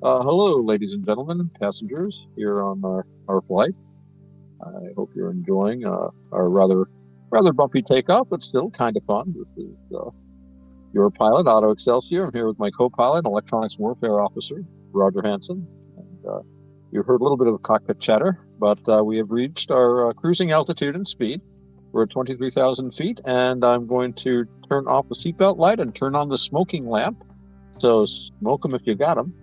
Hello, ladies and gentlemen, passengers here on our flight. I hope you're enjoying our rather bumpy takeoff, but still kind of fun. This is your pilot, Otto Excelsior. I'm here with my co-pilot, Electronics Warfare Officer, Roger Hansen. And you heard a little bit of cockpit chatter, but we have reached our cruising altitude and speed. We're at 23,000 feet, and I'm going to turn off the seatbelt light and turn on the smoking lamp. So smoke them if you got them.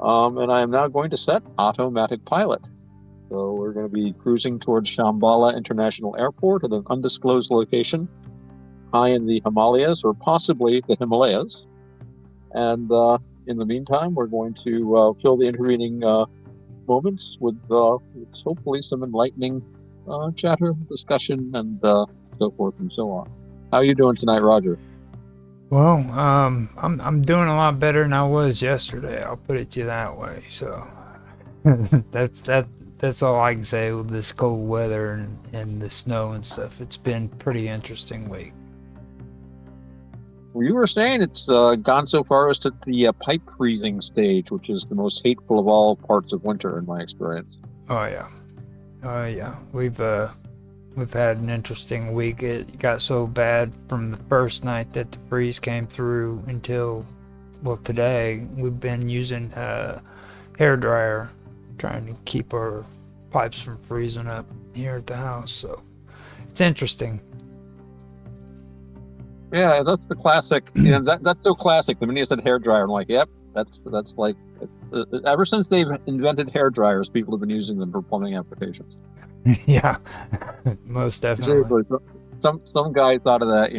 And I am now going to set automatic pilot. So we're going to be cruising towards Shambhala International Airport at an undisclosed location high in the Himalayas, or possibly the Himalayas. And in the meantime, we're going to fill the intervening moments with hopefully some enlightening chatter, discussion, and so forth and so on. How are you doing tonight, Roger? Well, I'm doing a lot better than I was yesterday. I'll put it to you that way. So that's all I can say with this cold weather and the snow and stuff. It's been pretty interesting week. Well, you were saying it's gone so far as to the pipe freezing stage, which is the most hateful of all parts of winter, in my experience. Oh yeah, oh yeah. We've had an interesting week. It got so bad from the first night that the freeze came through until, well, today we've been using hair dryer trying to keep our pipes from freezing up here at the house. So it's interesting. Yeah, that's the classic. That's so classic. The minute you said hair dryer, I'm like, yep, that's like. Ever since they've invented hair dryers, people have been using them for plumbing applications. Yeah, most definitely. Seriously, some guy thought of that.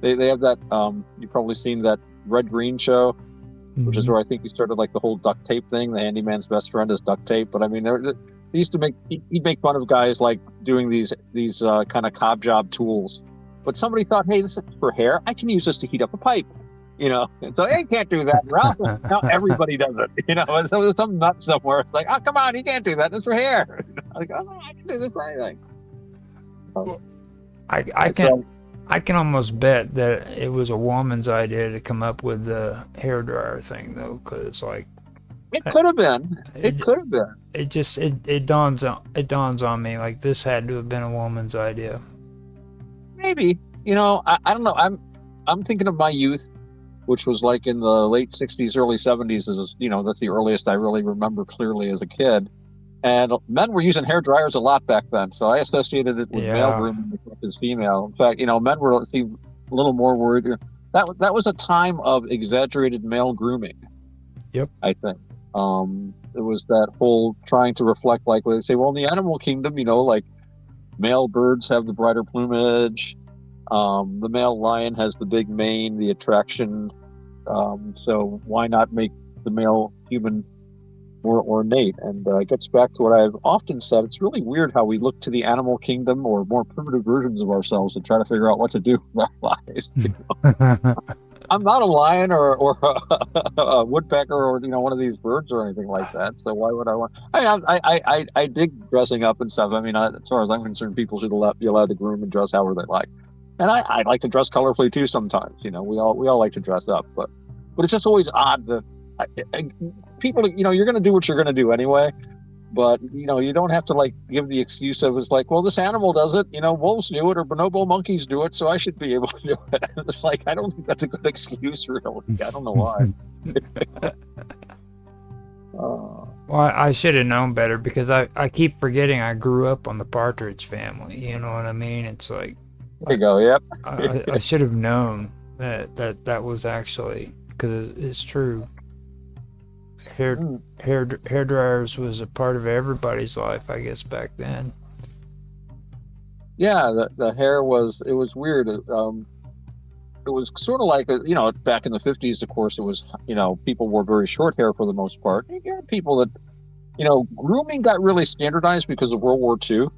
They have that. You've probably seen that Red Green show, which is where I think he started like the whole duct tape thing. The handyman's best friend is duct tape. But I mean, they used to he'd make fun of guys like doing these kind of cob job tools. But somebody thought, hey, this is for hair. I can use this to heat up a pipe. And so hey, you can't do that, Ralph. Now everybody does it. And so there's some nut somewhere. It's like, oh, come on, you can't do that. It's for hair. Like, oh, no, I can do this for anything. Well, I can almost bet that it was a woman's idea to come up with the hair dryer thing, though, because like it could have been. It could have been. It dawns on me like this had to have been a woman's idea. Maybe. I don't know. I'm thinking of my youth, which was like in the late 60s, early 70s. That's the earliest I really remember clearly as a kid. And men were using hair dryers a lot back then, so I associated it with male grooming as female. In fact, men were a little more worried. That was a time of exaggerated male grooming. Yep. I think it was that whole trying to reflect, like they say, well, in the animal kingdom, like male birds have the brighter plumage. The male lion has the big mane, the attraction. So why not make the male human more ornate? And it gets back to what I've often said. It's really weird how we look to the animal kingdom or more primitive versions of ourselves to try to figure out what to do with our lives. I'm not a lion or a woodpecker or one of these birds or anything like that. So why would I want? I dig dressing up and stuff. I mean, as far as I'm concerned, people should be allowed to groom and dress however they like. And I like to dress colorfully too sometimes. We all like to dress up, but it's just always odd that people. You're going to do what you're going to do anyway. But you don't have to like give the excuse of it's like, well, this animal does it. Wolves do it, or bonobo monkeys do it, so I should be able to do it. It's like I don't think that's a good excuse, really. I don't know why. Well, I should have known better because I keep forgetting I grew up on the Partridge Family. You know what I mean? It's like there you go. Yep. I should have known that was actually because it's true. Hair dryers was a part of everybody's life, I guess, back then. Yeah, the hair was weird. It was sort of like back in the 50s. Of course, it was people wore very short hair for the most part. You had people that grooming got really standardized because of World War II.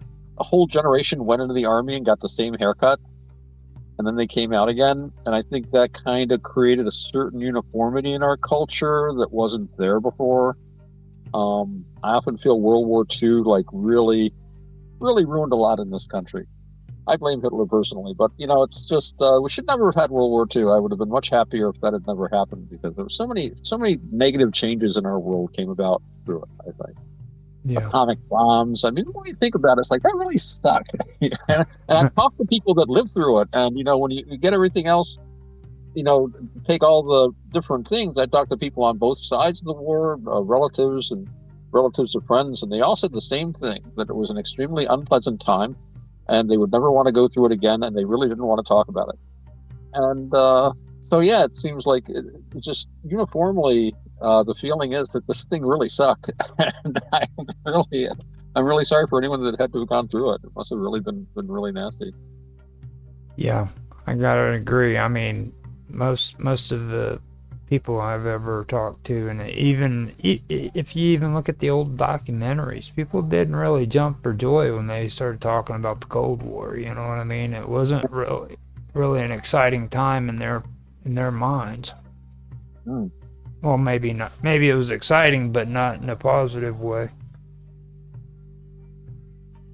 A whole generation went into the army and got the same haircut, and then they came out again. And I think that kind of created a certain uniformity in our culture that wasn't there before. I often feel World War II like really, really ruined a lot in this country. I blame Hitler personally, but it's just we should never have had World War II. I would have been much happier if that had never happened because there were so many negative changes in our world came about through it. I think Yeah. atomic bombs. I mean, when you think about it, it's like that really sucked. and I've talked to people that lived through it, and when you get everything else, take all the different things. I talked to people on both sides of the war, relatives of friends, and they all said the same thing, that it was an extremely unpleasant time, and they would never want to go through it again, and they really didn't want to talk about it. And so, yeah, it seems like it's just uniformly the feeling is that this thing really sucked, and I'm really sorry for anyone that had to have gone through it. It must have really been really nasty. Yeah, I gotta agree. I mean, most of the people I've ever talked to, and even if you even look at the old documentaries, people didn't really jump for joy when they started talking about the Cold War. You know what I mean? It wasn't really an exciting time in their minds. Hmm. Well, maybe not. Maybe it was exciting, but not in a positive way.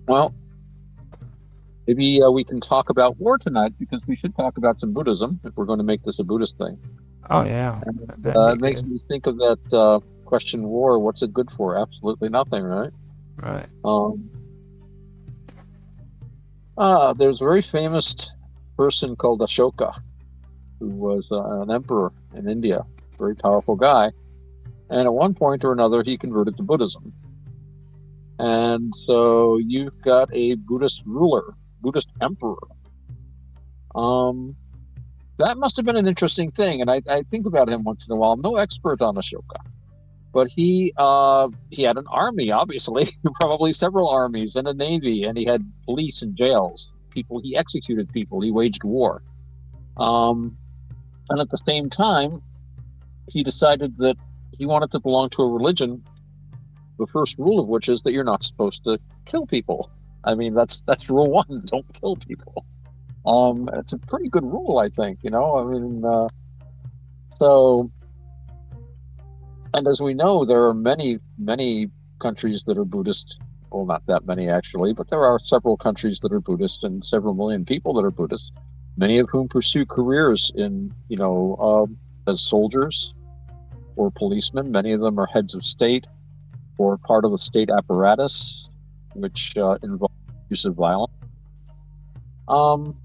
Well, maybe we can talk about war tonight because we should talk about some Buddhism if we're going to make this a Buddhist thing. Oh yeah, And, that'd be it makes good. me think of that question: war. What's it good for? Absolutely nothing, right? Right. Um, there's a very famous person called Ashoka, who was an emperor in India, very powerful guy. And at one point or another, he converted to Buddhism. And so you've got a Buddhist ruler, Buddhist emperor. Um, that must have been an interesting thing. And I think about him once in a while. I'm no expert on Ashoka, but he had an army, obviously, probably several armies and a navy, and he had police and jails. He executed people. He waged war. Um, and at the same time, he decided that he wanted to belong to a religion, the first rule of which is that you're not supposed to kill people. I mean, that's rule one: don't kill people. It's a pretty good rule, I think. I mean, so, and as we know, there are many countries that are Buddhist. Well, not that many actually, but there are several countries that are Buddhist and several million people that are Buddhist. Many of whom pursue careers in, as soldiers or policemen. Many of them are heads of state or part of the state apparatus, which involves use of violence. Um,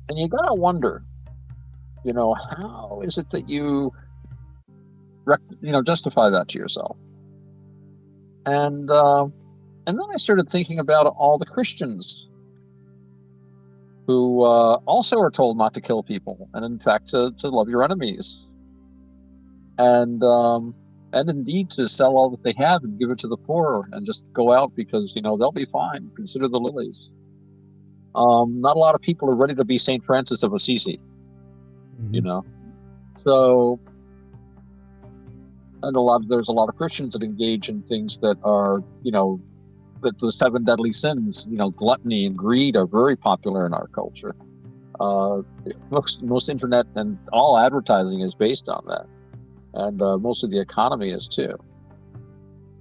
and you gotta wonder, how is it that you, justify that to yourself? And then I started thinking about all the Christians who also are told not to kill people, and in fact to love your enemies, and indeed to sell all that they have and give it to the poor and just go out because they'll be fine. Consider the lilies. Not a lot of people are ready to be Saint Francis of Assisi, you Mm-hmm. know. So, and there's a lot of Christians that engage in things that are, that the seven deadly sins, gluttony and greed are very popular in our culture. Uh, most internet and all advertising is based on that, and most of the economy is too.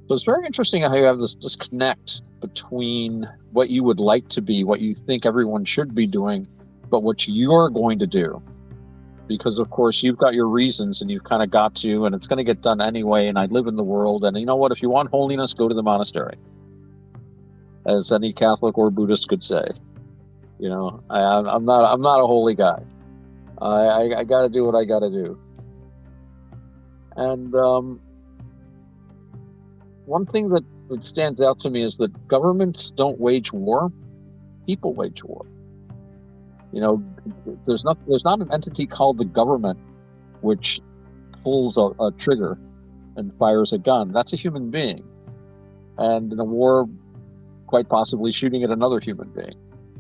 So it's very interesting how you have this disconnect between what you would like to be, what you think everyone should be doing, but what you're going to do. Because, of course, you've got your reasons and you've kind of got to, and it's going to get done anyway. And I live in the world. And you know what? If you want holiness, go to the monastery, as any Catholic or Buddhist could say. I'm not a holy guy. I got to do what I got to do. And one thing that stands out to me is that governments don't wage war; people wage war. There's not an entity called the government which pulls a trigger and fires a gun. That's a human being, and in a war, quite possibly shooting at another human being.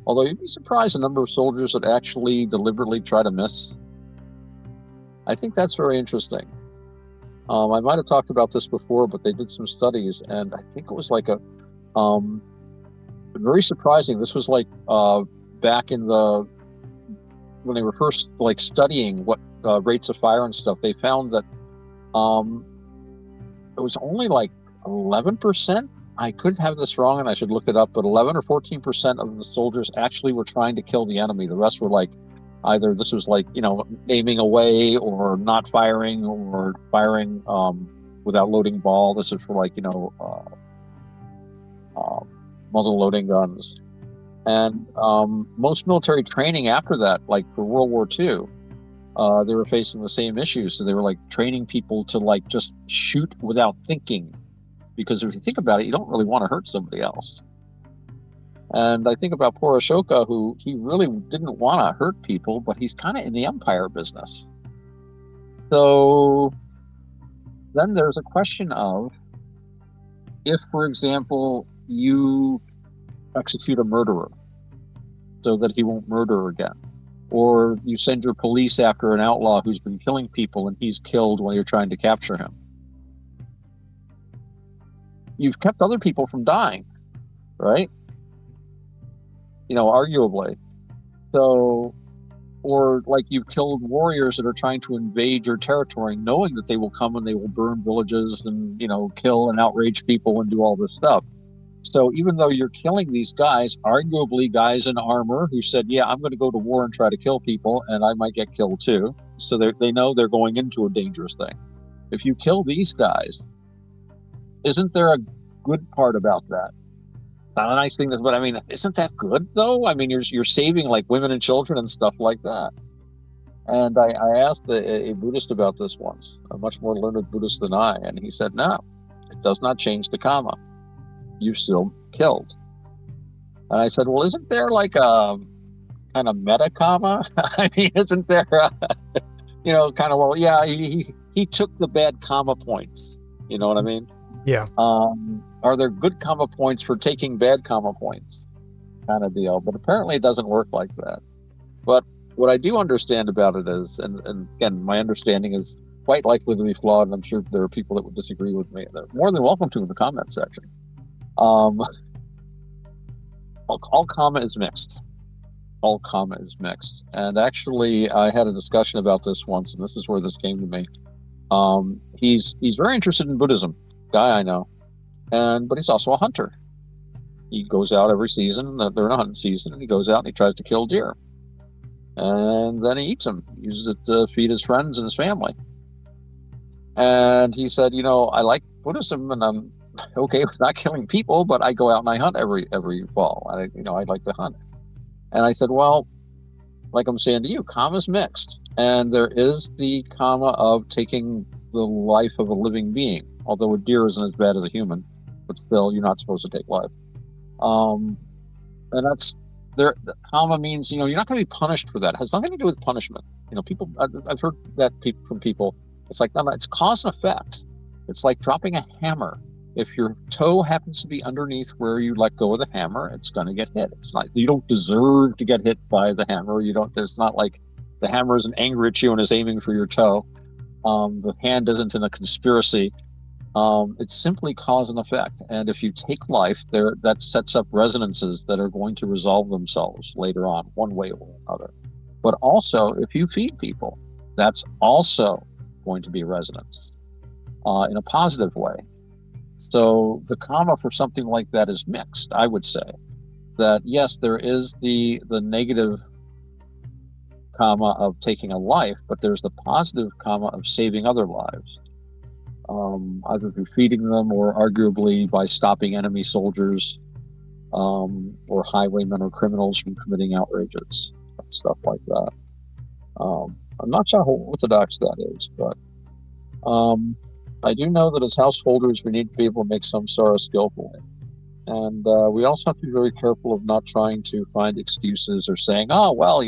Although you'd be surprised the number of soldiers that actually deliberately try to miss. I think that's very interesting. I might have talked about this before, but they did some studies, and I think it was like very surprising. This was like back in when they were first like studying what rates of fire and stuff. They found that it was only like 11% I could have this wrong and I should look it up, but 11 or 14% of the soldiers actually were trying to kill the enemy. The rest were like, either this was like, aiming away or not firing or firing without loading ball. This is for like, muzzle loading guns. And most military training after that, like for World War II, they were facing the same issues. So they were like training people to like just shoot without thinking. Because if you think about it, you don't really want to hurt somebody else. And I think about poor Ashoka, who he really didn't want to hurt people, but he's kind of in the empire business. So then there's a question of, if, for example, you execute a murderer so that he won't murder again, or you send your police after an outlaw who's been killing people and he's killed while you're trying to capture him, you've kept other people from dying, right? Arguably. So, or like you've killed warriors that are trying to invade your territory, knowing that they will come and they will burn villages and, kill and outrage people and do all this stuff. So even though you're killing these guys, arguably guys in armor who said, yeah, I'm going to go to war and try to kill people, and I might get killed too. So they know they're going into a dangerous thing. If you kill these guys, isn't there a good part about that? Not a nice thing, but I mean, isn't that good though? I mean, you're saving like women and children and stuff like that. And I asked a Buddhist about this once, a much more learned Buddhist than I, and he said, no, it does not change the karma. You still killed. And I said, well, isn't there like a kind of meta karma? I mean, isn't there, kind of, well, yeah, he took the bad karma points. You know what I mean? Yeah. Are there good karma points for taking bad karma points? Kind of deal. But apparently it doesn't work like that. But what I do understand about it is, and again, my understanding is quite likely to be flawed, and I'm sure there are people that would disagree with me. They're more than welcome to in the comment section. All karma is mixed. All karma is mixed. And actually, I had a discussion about this once, and this is where this came to me. He's very interested in Buddhism, guy I know, but he's also a hunter. He goes out every season. They're in a hunting season, and he goes out and he tries to kill deer, and then he eats them. He uses it to feed his friends and his family. And he said, I like Buddhism, and I'm okay with not killing people, but I go out and I hunt every fall. I'd like to hunt. And I said, well, like I'm saying to you, karma's mixed, and there is the karma of taking the life of a living being. Although a deer isn't as bad as a human, but still, you're not supposed to take life. And that's there. Karma means you're not going to be punished for that. It has nothing to do with punishment. People. I've heard that from people. It's like, no, it's cause and effect. It's like dropping a hammer. If your toe happens to be underneath where you let go of the hammer, it's going to get hit. It's not, you don't deserve to get hit by the hammer. It's not like the hammer isn't angry at you and is aiming for your toe. The hand isn't in a conspiracy. It's simply cause and effect. And if you take life, that sets up resonances that are going to resolve themselves later on, one way or another. But also, if you feed people, that's also going to be resonance in a positive way. So the karma for something like that is mixed, I would say. That yes, there is the negative karma of taking a life, but there's the positive karma of saving other lives. Either through feeding them or arguably by stopping enemy soldiers or highwaymen or criminals from committing outrages, stuff like that. I'm not sure how orthodox that is, but I do know that as householders, we need to be able to make samsara skillfully. And we also have to be very careful of not trying to find excuses or saying, oh, well,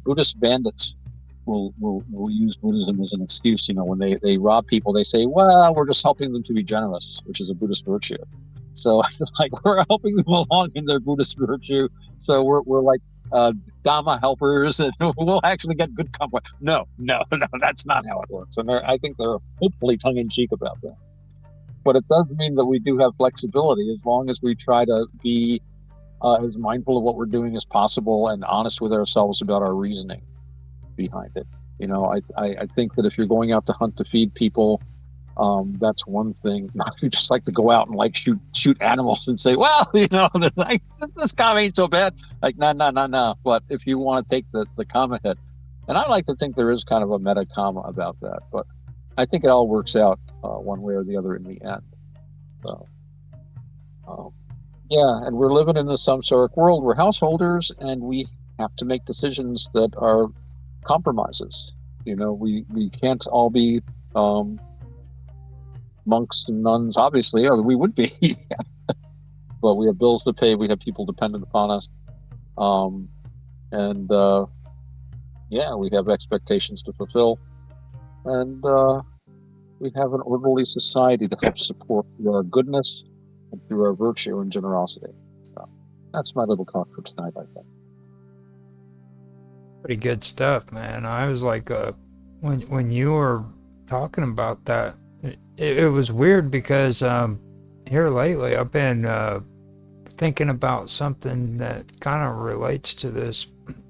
Buddhist bandits will use Buddhism as an excuse. When they rob people, they say, well, we're just helping them to be generous, which is a Buddhist virtue. So like we're helping them along in their Buddhist virtue. So we're like Dhamma helpers, and we'll actually get good company. No, that's not how it works. And I think they're hopefully tongue-in-cheek about that. But it does mean that we do have flexibility as long as we try to be as mindful of what we're doing as possible and honest with ourselves about our reasoning behind it. I think that if you're going out to hunt to feed people, That's one thing. You just like to go out and like shoot animals and say, well, like, this comment ain't so bad. Like, no. But if you want to take the comma hit, and I like to think there is kind of a meta comma about that, but I think it all works out one way or the other in the end. So, um, yeah, and we're living in the samsaric world. We're householders, and we have to make decisions that are compromises. We can't all be monks and nuns, obviously, or we would be. But we have bills to pay. We have people dependent upon us, and yeah, we have expectations to fulfill, and we have an orderly society to help support through our goodness and through our virtue and generosity. So that's my little talk for tonight, I think. Pretty good stuff, man. I was like, when you were talking about that, it was weird because here lately I've been thinking about something that kind of relates to this,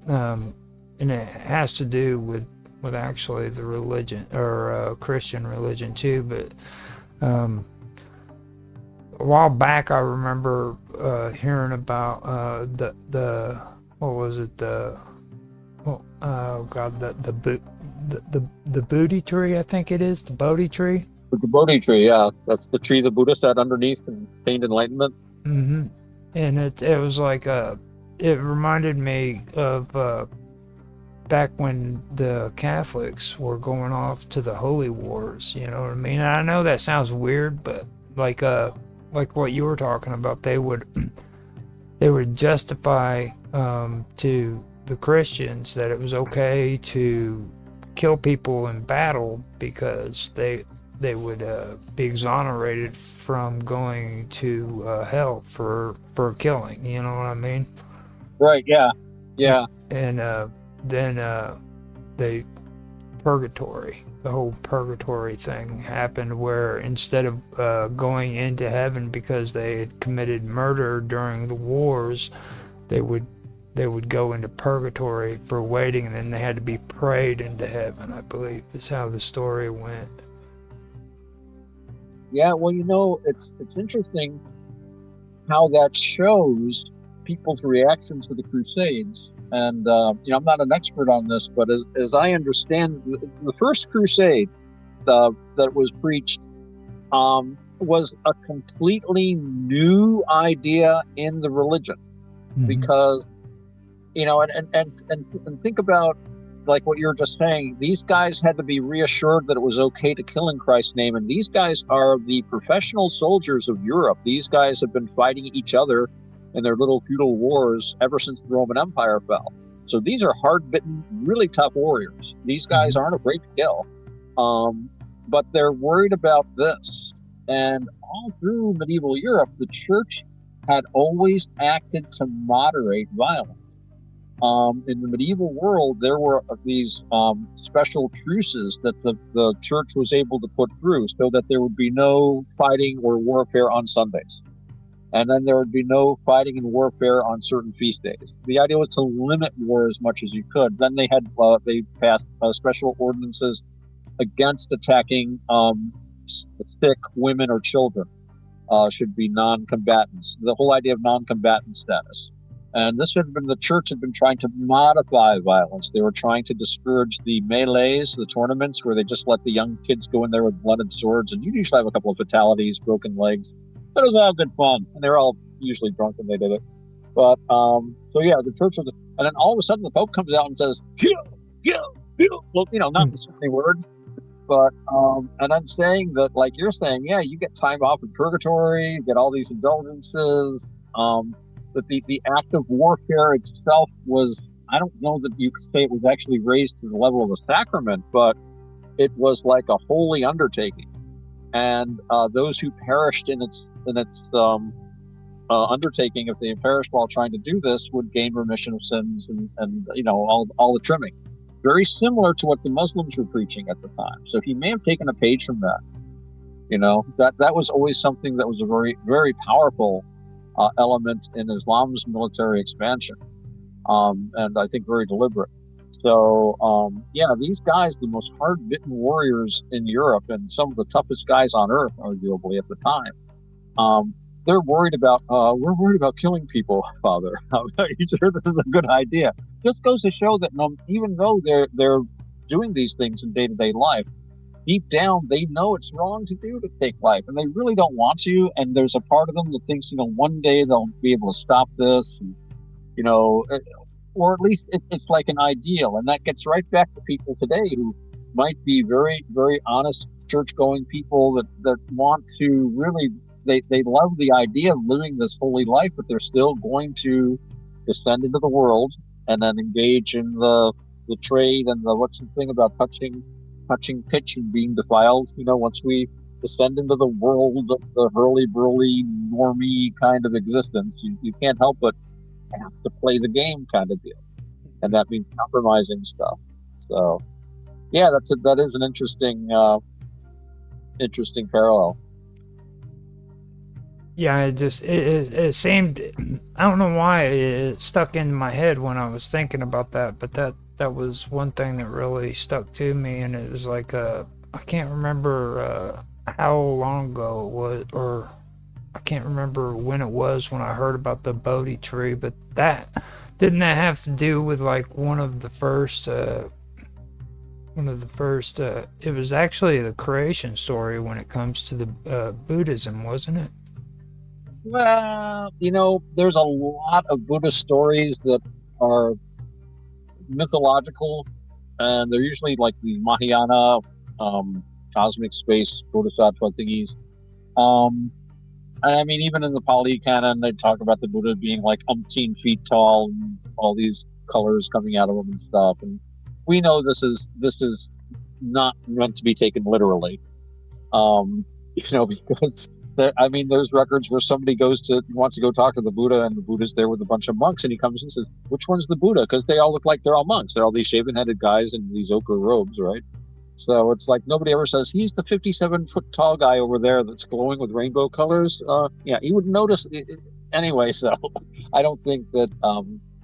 and it has to do with actually the religion or Christian religion too. But a while back, I remember hearing about the what was it, oh God, the Bodhi tree, I think it is, the Bodhi tree. The Bodhi tree, yeah, that's the tree the Buddha sat underneath and attained enlightenment. Mm-hmm. And it was like it reminded me of back when the Catholics were going off to the holy wars. You know what I mean? I know that sounds weird, but like what you were talking about, they would justify to the Christians that it was okay to kill people in battle because they would be exonerated from going to hell for killing. You know what I mean? Right. Yeah. And then the whole purgatory thing happened, where instead of going into heaven because they had committed murder during the wars, they would go into purgatory for waiting, and then they had to be prayed into heaven, I believe is how the story went. Yeah, well, it's interesting how that shows people's reactions to the Crusades. And I'm not an expert on this, but as I understand, the first Crusade that was preached was a completely new idea in the religion, because and think about like what you were just saying. These guys had to be reassured that it was okay to kill in Christ's name, and these guys are the professional soldiers of Europe. These guys have been fighting each other in their little feudal wars ever since the Roman Empire fell. So these are hard-bitten, really tough warriors. These guys aren't afraid to kill, but they're worried about this. And all through medieval Europe, the church had always acted to moderate violence. In the medieval world, there were these special truces that the church was able to put through so that there would be no fighting or warfare on Sundays. And then there would be no fighting and warfare on certain feast days. The idea was to limit war as much as you could. Then they passed special ordinances against attacking sick women or children. Should be non-combatants. The whole idea of non-combatant status. And the church had been trying to modify violence. They were trying to discourage the melees, the tournaments where they just let the young kids go in there with blunted swords, and you usually have a couple of fatalities, broken legs. But it was all good fun, and they were all usually drunk when they did it. But so yeah, the church was, and then all of a sudden the Pope comes out and says, "Kill, kill, kill." Well, not in so many words, but and then saying that, like you're saying, yeah, you get time off in purgatory, you get all these indulgences. But the act of warfare itself was, I don't know that you could say it was actually raised to the level of a sacrament, but it was like a holy undertaking. And those who perished in its undertaking, if they perished while trying to do this, would gain remission of sins and all the trimming. Very similar to what the Muslims were preaching at the time. So he may have taken a page from that. That was always something that was a very, very powerful element in Islam's military expansion, and I think very deliberate. So, yeah, these guys, the most hard-bitten warriors in Europe and some of the toughest guys on Earth, arguably at the time, they're worried about, we're worried about killing people, Father. Are you sure this is a good idea? Just goes to show that even though they're doing these things in day-to-day life, deep down they know it's wrong to do to take life, and they really don't want to. And there's a part of them that thinks, one day they'll be able to stop this, and, you know, or at least it's like an ideal, and that gets right back to people today who might be very, very honest church-going people that want to really they love the idea of living this holy life, but they're still going to descend into the world and then engage in the trade and the what's the thing about touching pitch and being defiled. Once we descend into the world of the hurly burly normie kind of existence, you can't help but have to play the game kind of deal, and that means compromising stuff. So yeah, that is an interesting parallel. Yeah, it seemed, I don't know why it stuck in my head when I was thinking about that, but that was one thing that really stuck to me, and it was like I can't remember how long ago it was, or I can't remember when it was when I heard about the Bodhi tree, but didn't that have to do with like it was actually the creation story when it comes to the Buddhism, wasn't it? Well, there's a lot of Buddhist stories that are mythological, and they're usually like the Mahayana, cosmic space bodhisattva thingies. I mean, even in the Pali Canon, they talk about the Buddha being like umpteen feet tall and all these colors coming out of him and stuff. And we know this is not meant to be taken literally. Because there's records where somebody wants to go talk to the Buddha, and the Buddha's there with a bunch of monks, and he comes and says, "Which one's the Buddha?" Because they all look like they're all monks. They're all these shaven-headed guys in these ochre robes, right? So it's like nobody ever says he's the 57-foot tall guy over there that's glowing with rainbow colors. Yeah, you would notice anyway. So I don't think that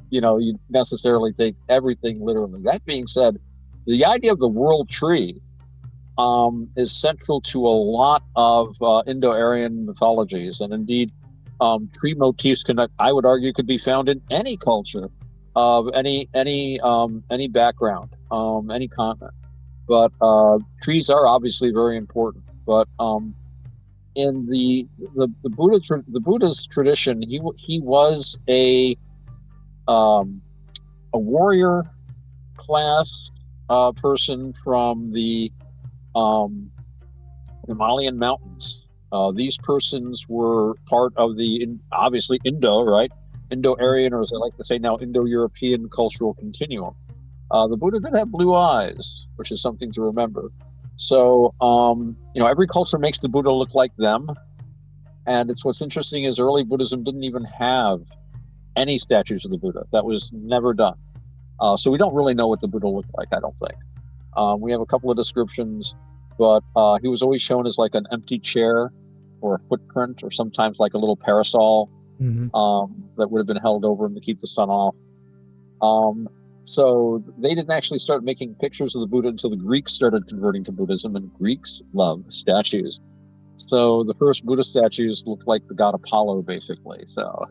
you necessarily take everything literally. That being said, the idea of the world tree is central to a lot of Indo-Aryan mythologies, and indeed, tree motifs I would argue, could be found in any culture of any background, any continent. But trees are obviously very important. But in the Buddha's tradition, he was a warrior class person from the Himalayan mountains. These persons were part of obviously Indo, right? Indo-Aryan, or as I like to say now, Indo-European cultural continuum. The Buddha did have blue eyes, which is something to remember. So, every culture makes the Buddha look like them. And what's interesting is early Buddhism didn't even have any statues of the Buddha. That was never done. So we don't really know what the Buddha looked like, I don't think. We have a couple of descriptions, but he was always shown as like an empty chair or a footprint, or sometimes like a little parasol that would have been held over him to keep the sun off. So they didn't actually start making pictures of the Buddha until the Greeks started converting to Buddhism, and Greeks love statues. So the first Buddha statues looked like the god Apollo, basically. So,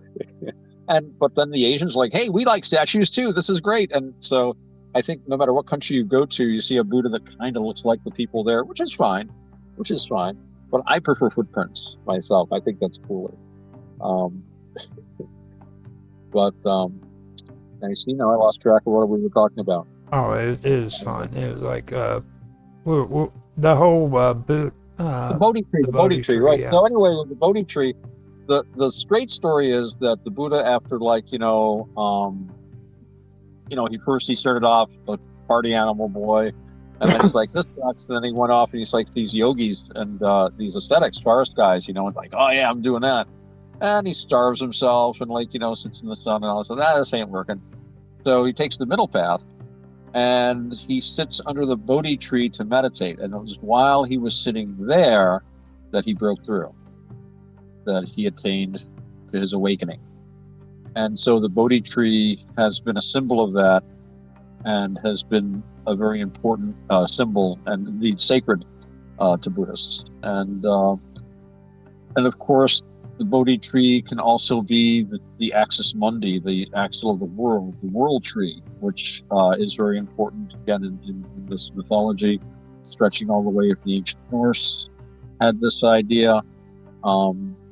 but then the Asians were like, hey, we like statues too. This is great. And so I think no matter what country you go to, you see a Buddha that kind of looks like the people there, which is fine. But I prefer footprints myself. I think that's cooler. But I see now I lost track of what we were talking about. Oh, it is fun. It was like the whole the Bodhi tree, the Bodhi tree, right? Yeah. So anyway, with the Bodhi tree, the straight story is that the Buddha, after he started off a party animal boy, and then he's like, this sucks. And then he went off and he's like these yogis and these ascetics, forest guys, and like, oh yeah, I'm doing that. And he starves himself and sits in the sun and all this. This ain't working. So he takes the middle path, and he sits under the Bodhi tree to meditate. And it was while he was sitting there that he broke through, that he attained to his awakening. And so the Bodhi tree has been a symbol of that. and has been a very important symbol and indeed sacred to Buddhists. And of course, the Bodhi tree can also be the axis mundi, the axle of the world tree, which is very important again in this mythology, stretching all the way from the ancient Norse. Had this idea.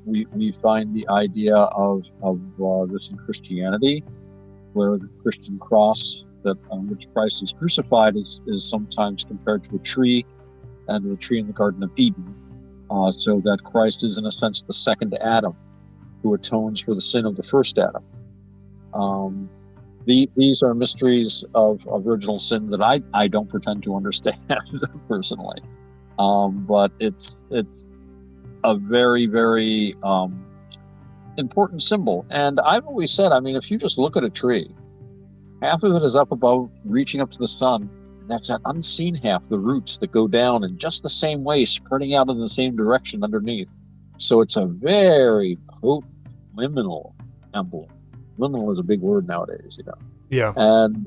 We find the idea of this in Christianity, where the Christian cross that on which Christ is crucified is sometimes compared to a tree, and the tree in the Garden of Eden. So that Christ is, in a sense, the second Adam who atones for the sin of the first Adam. These are mysteries of original sin that I don't pretend to understand personally. But it's a very, very important symbol. And I've always said, I mean, if you just look at a tree, half of it is up above, reaching up to the sun. That's that unseen half, the roots that go down in just the same way, spreading out in the same direction underneath. So it's a very potent liminal emblem. Liminal is a big word nowadays, you know. Yeah. And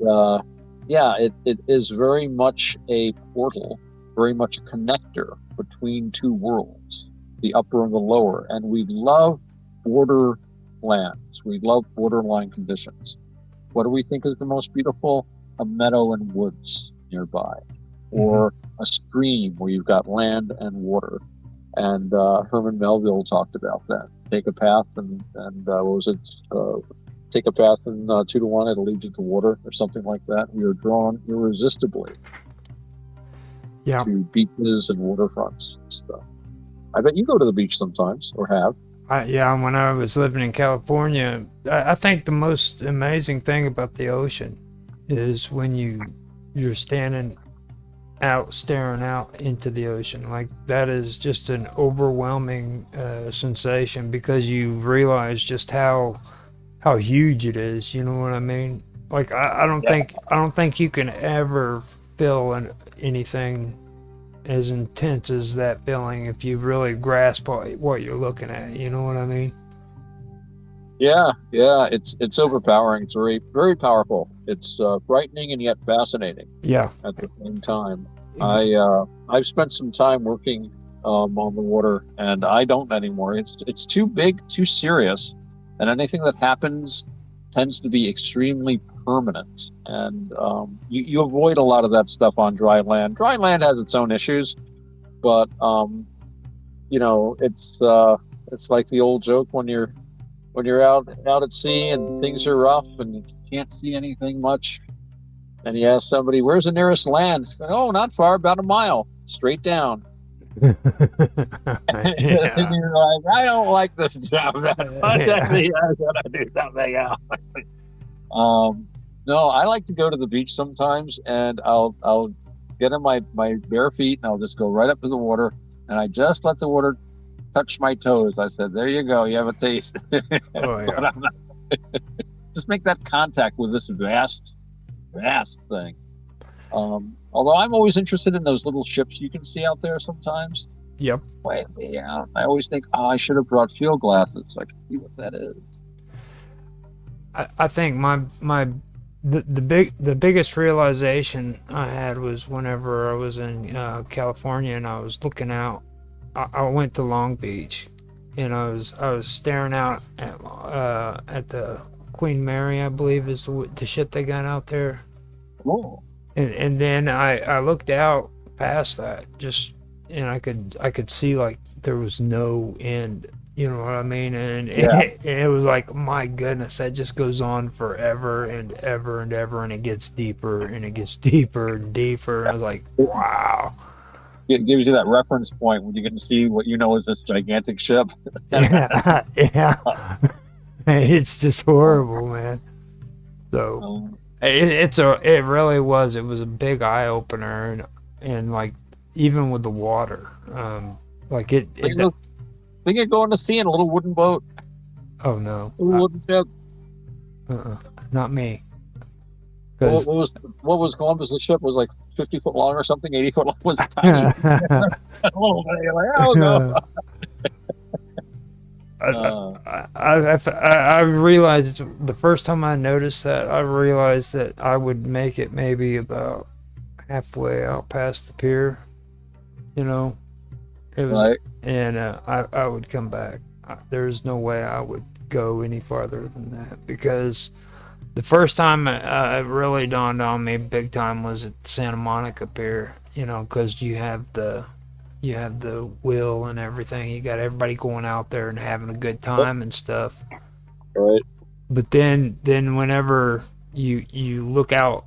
it is very much a portal, very much a connector between two worlds, the upper and the lower. And we love borderlands. We love borderline conditions. What do we think is the most beautiful? A meadow and woods nearby, or a stream where you've got land and water. And Herman Melville talked about that. Take a path and what was it? Take a path and 2 to 1, it'll lead you to water, or something like that. We are drawn irresistibly to beaches and waterfronts and stuff. I bet you go to the beach sometimes, or have. When I was living in California, I think the most amazing thing about the ocean is when you're standing out, staring out into the ocean. Like, that is just an overwhelming sensation, because you realize just how huge it is. You know what I mean? Like, I don't think you can ever feel anything as intense as that feeling if you really grasp what you're looking at. You know what I mean? Yeah, it's overpowering. It's very, very powerful. It's frightening and yet fascinating. Yeah. At the same time, I've spent some time working on the water, and I don't anymore. It's too big, too serious, and anything that happens tends to be extremely permanent. And you avoid a lot of that stuff on dry land. Dry land has its own issues, but it's like the old joke when you're out at sea and things are rough and you can't see anything much, and you ask somebody, "Where's the nearest land?" "Oh, not far, about a mile, straight down." And you're like, "I don't like this job that much. I gotta do something else." No, I like to go to the beach sometimes, and I'll get in my bare feet, and I'll just go right up to the water, and I just let the water touch my toes. I said, "There you go. You have a taste." Oh, yeah. Just make that contact with this vast thing. Although I'm always interested in those little ships you can see out there sometimes. Yep. Wait, yeah. I always think, I should have brought field glasses so I can see what that is. I think the biggest realization I had was whenever I was in California and I was looking out. I went to Long Beach, and I was staring out at the Queen Mary, I believe is the ship they got out there. Cool. And then I looked out past that, and I could see like there was no end. You know what I mean? And it was like, my goodness, that just goes on forever and ever and ever, and it gets deeper and it gets deeper and deeper. And I was like, wow. It gives you that reference point when you can see what you know is this gigantic ship. Yeah. It's just horrible, man. So it really was. It was a big eye opener, and like, even with the water, like it. Think of going to sea in a little wooden boat. Oh no, a little wooden ship. Not me. What was Columbus's ship? Was like 50 foot long or something, 80 foot long. Was tiny. A little bit. You're like, oh no. Uh, I realized the first time I noticed that, I realized that I would make it maybe about halfway out past the pier. You know, it was, right. and I would come back. There's no way I would go any farther than that because the first time it really dawned on me big time was at Santa Monica Pier. You know, because you have the wheel and everything. You got everybody going out there and having a good time and stuff. Right. But then whenever you look out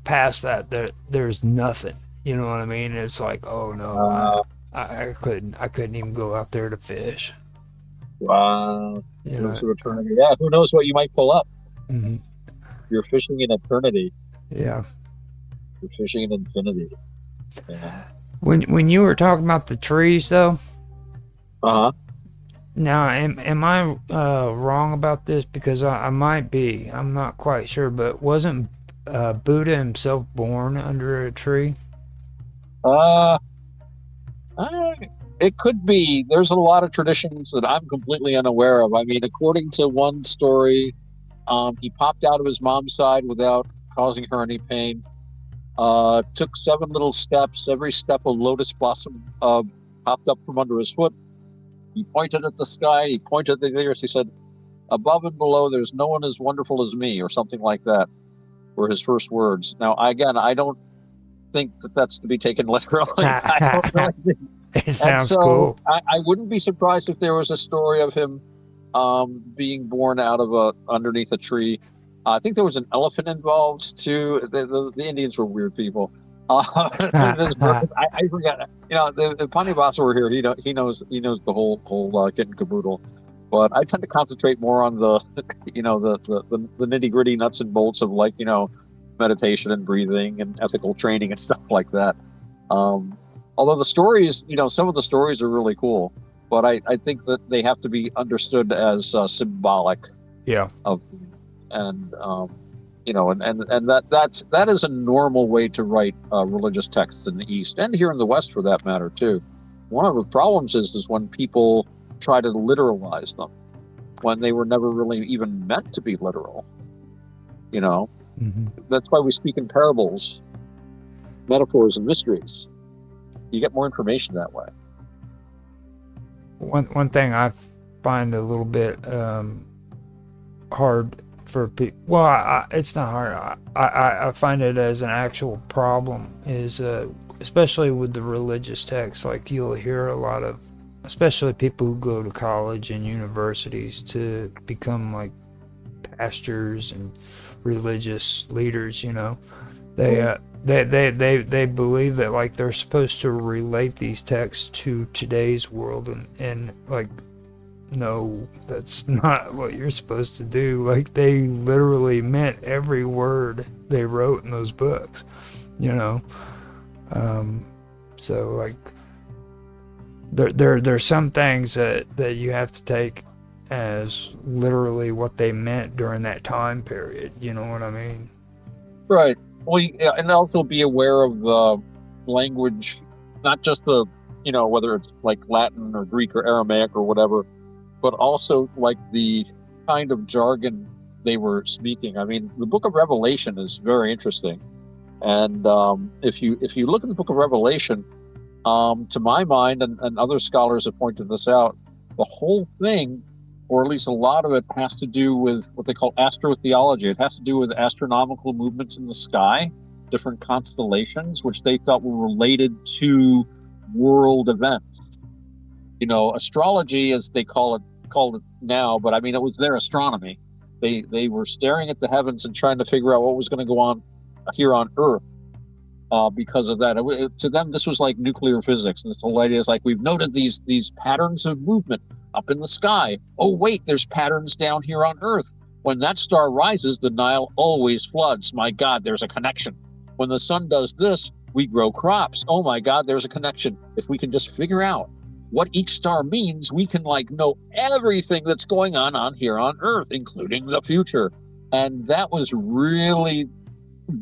past that, there's nothing. You know what I mean? It's like, oh no, Uh, I couldn't even go out there to fish. wow. You Moves know. of eternity. Yeah. Who knows what you might pull up? Hmm. You're fishing in eternity. Yeah. You're fishing in infinity. Yeah. When you were talking about the trees though, Uh huh. now am I wrong about this? Because I might be. I'm not quite sure. But wasn't Buddha himself born under a tree? Uh, uh, it could be. There's a lot of traditions that I'm completely unaware of. I mean, according to one story, he popped out of his mom's side without causing her any pain. Took 7 little steps. Every step a lotus blossom popped up from under his foot. He pointed at the sky. He pointed at the earth. He said, "Above and below, there's no one as wonderful as me," or something like that. Were his first words. Now, again, I don't think that that's to be taken literally. I don't really think. It And sounds so cool. I wouldn't be surprised if there was a story of him being born out of underneath a tree. I think there was an elephant involved too. The Indians were weird people. This bird, I forgot. You know, if Panibasa were here, he knows the whole kit and caboodle. But I tend to concentrate more on the the nitty gritty nuts and bolts of like meditation and breathing and ethical training and stuff like that. Um, Although the stories, some of the stories are really cool, but I think that they have to be understood as symbolic Yeah. of, and and that is a normal way to write religious texts in the East and here in the West for that matter too. One of the problems is when people try to literalize them when they were never really even meant to be literal. You know, Hmm. that's why we speak in parables, metaphors, and mysteries. You get more information that way. One thing I find a little bit hard for people. Well, it's not hard. I find it as an actual problem is especially with the religious texts. Like you'll hear a lot of, especially people who go to college and universities to become like pastors and religious leaders. You know, they they believe that like they're supposed to relate these texts to today's world and like no, that's not what you're supposed to do. Like they literally meant every word they wrote in those books, you know. Um, so like there's some things that you have to take as literally what they meant during that time period. You know what I mean? Right. Well, yeah, and also be aware of the language, not just whether it's like Latin or Greek or Aramaic or whatever, but also like the kind of jargon they were speaking. I mean, the Book of Revelation is very interesting, and if you look at the Book of Revelation, to my mind, and other scholars have pointed this out, the whole thing, or at least a lot of it, has to do with what they call astrotheology. It has to do with astronomical movements in the sky, different constellations, which they felt were related to world events. Astrology, as they called it now, but I mean, it was their astronomy. They were staring at the heavens and trying to figure out what was going to go on here on Earth because of that. To them, this was like nuclear physics. And this whole idea is like we've noted these patterns of movement up in the sky. Oh wait, there's patterns down here on Earth. When that star rises, the Nile always floods. My God, there's a connection. When the sun does this, we grow crops. Oh my God, there's a connection. If we can just figure out what each star means, we can know everything that's going on here on Earth, including the future. And that was really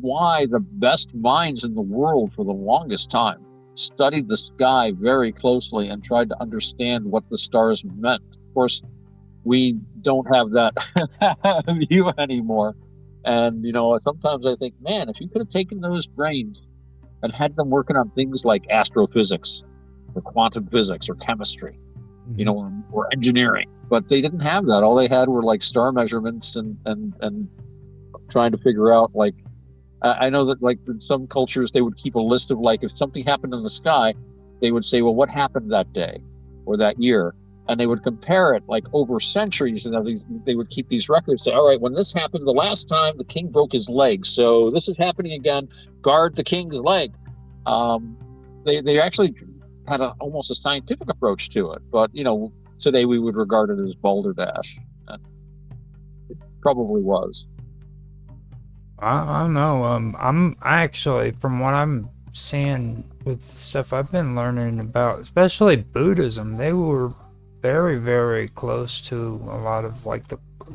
why the best minds in the world for the longest time studied the sky very closely and tried to understand what the stars meant. course, we don't have that view anymore. And sometimes I think, man, if you could have taken those brains and had them working on things like astrophysics or quantum physics or chemistry, or engineering, but they didn't have that. All they had were like star measurements and trying to figure out, like, I know that, like, in some cultures they would keep a list of, like, if something happened in the sky, they would say, well, what happened that day or that year, and they would compare it, like, over centuries, and they would keep these records. Say, all right, when this happened the last time, the king broke his leg, so this is happening again. Guard the king's leg. They actually had almost a scientific approach to it, but today we would regard it as balderdash, and it probably was. I don't know. I'm actually, from what I'm seeing with stuff I've been learning about, especially Buddhism, they were very, very close to a lot of like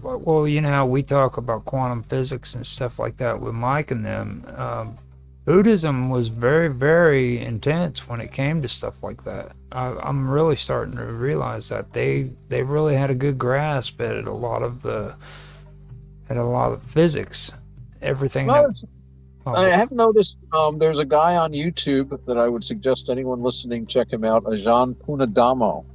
well, you know how we talk about quantum physics and stuff like that with Mike and them. Buddhism was very, very intense when it came to stuff like that. I'm really starting to realize that they really had a good grasp at a lot of physics, everything that. Well, I have noticed there's a guy on YouTube that I would suggest anyone listening check him out, Ajahn Punadamo.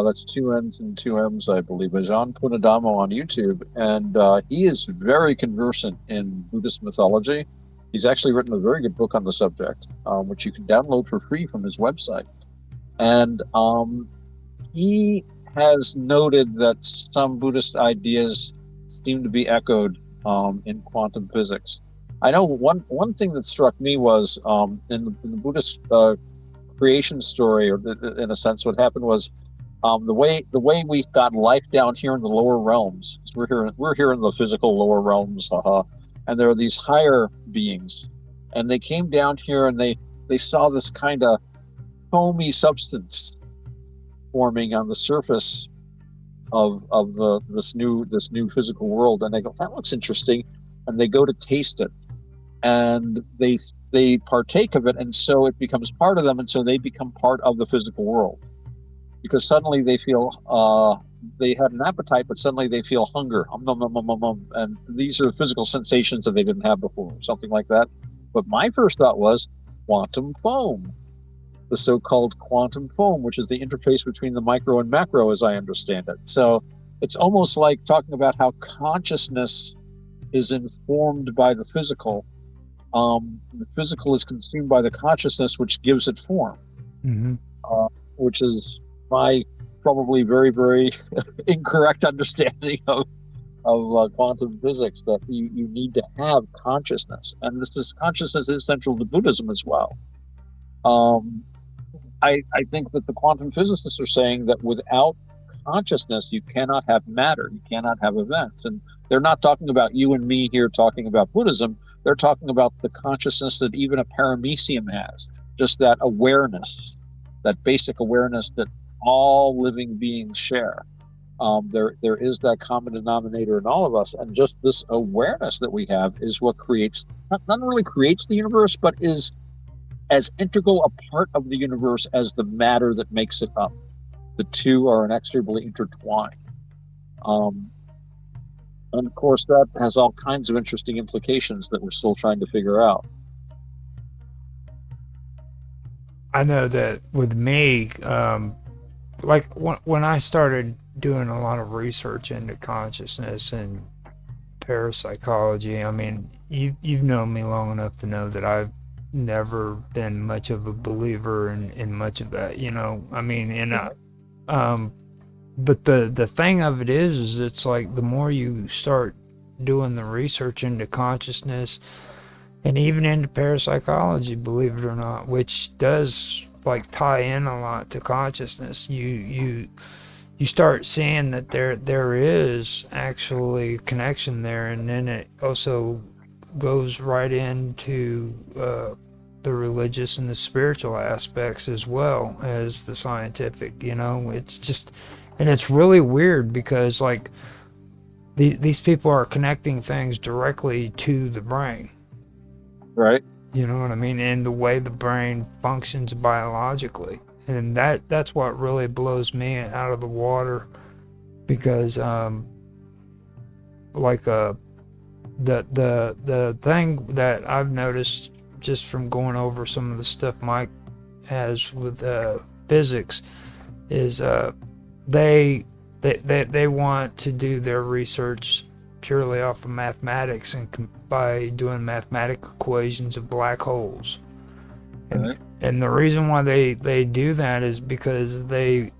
That's two N's and two M's, I believe. Ajahn Punadamo on YouTube, and he is very conversant in Buddhist mythology. He's actually written a very good book on the subject, which you can download for free from his website. And he has noted that some Buddhist ideas seem to be echoed in quantum physics. I know one thing that struck me was in the Buddhist creation story, or in a sense, what happened was the way we got life down here in the lower realms. We're here in the physical lower realms, and there are these higher beings, and they came down here and they saw this kind of foamy substance forming on the surface of this new physical world, and they go, that looks interesting, and they go to taste it, and they partake of it, and so it becomes part of them, and so they become part of the physical world, because suddenly they feel they had an appetite, but suddenly they feel hunger, and these are physical sensations that they didn't have before, something like that. But my first thought was quantum foam, the so-called quantum foam, which is the interface between the micro and macro, as I understand it. So it's almost like talking about how consciousness is informed by the physical. The physical is consumed by the consciousness, which gives it form, which is my probably very, very incorrect understanding of quantum physics, that you need to have consciousness. And consciousness is central to Buddhism as well. I think that the quantum physicists are saying that without consciousness, you cannot have matter, you cannot have events. And they're not talking about you and me here talking about Buddhism. They're talking about the consciousness that even a paramecium has, just that awareness, that basic awareness that all living beings share. There is that common denominator in all of us, and just this awareness that we have is what creates, not really creates the universe, but is as integral a part of the universe as the matter that makes it up. The two are inexorably intertwined. And of course, that has all kinds of interesting implications that we're still trying to figure out. I know that with me, like when I started doing a lot of research into consciousness and parapsychology, I mean, you've known me long enough to know that I've never been much of a believer in much of that, you know. I mean, but the thing of it is it's like the more you start doing the research into consciousness and even into parapsychology, believe it or not, which does like tie in a lot to consciousness, you start seeing that there is actually a connection there, and then it also goes right into the religious and the spiritual aspects as well as the scientific. You know, it's just, and it's really weird because like these people are connecting things directly to the brain. Right. You know what I mean? And the way the brain functions biologically. And that's what really blows me out of the water because like the thing that I've noticed just from going over some of the stuff Mike has with physics is they want to do their research purely off of mathematics and by doing mathematical equations of black holes. Right. And the reason why they do that is because they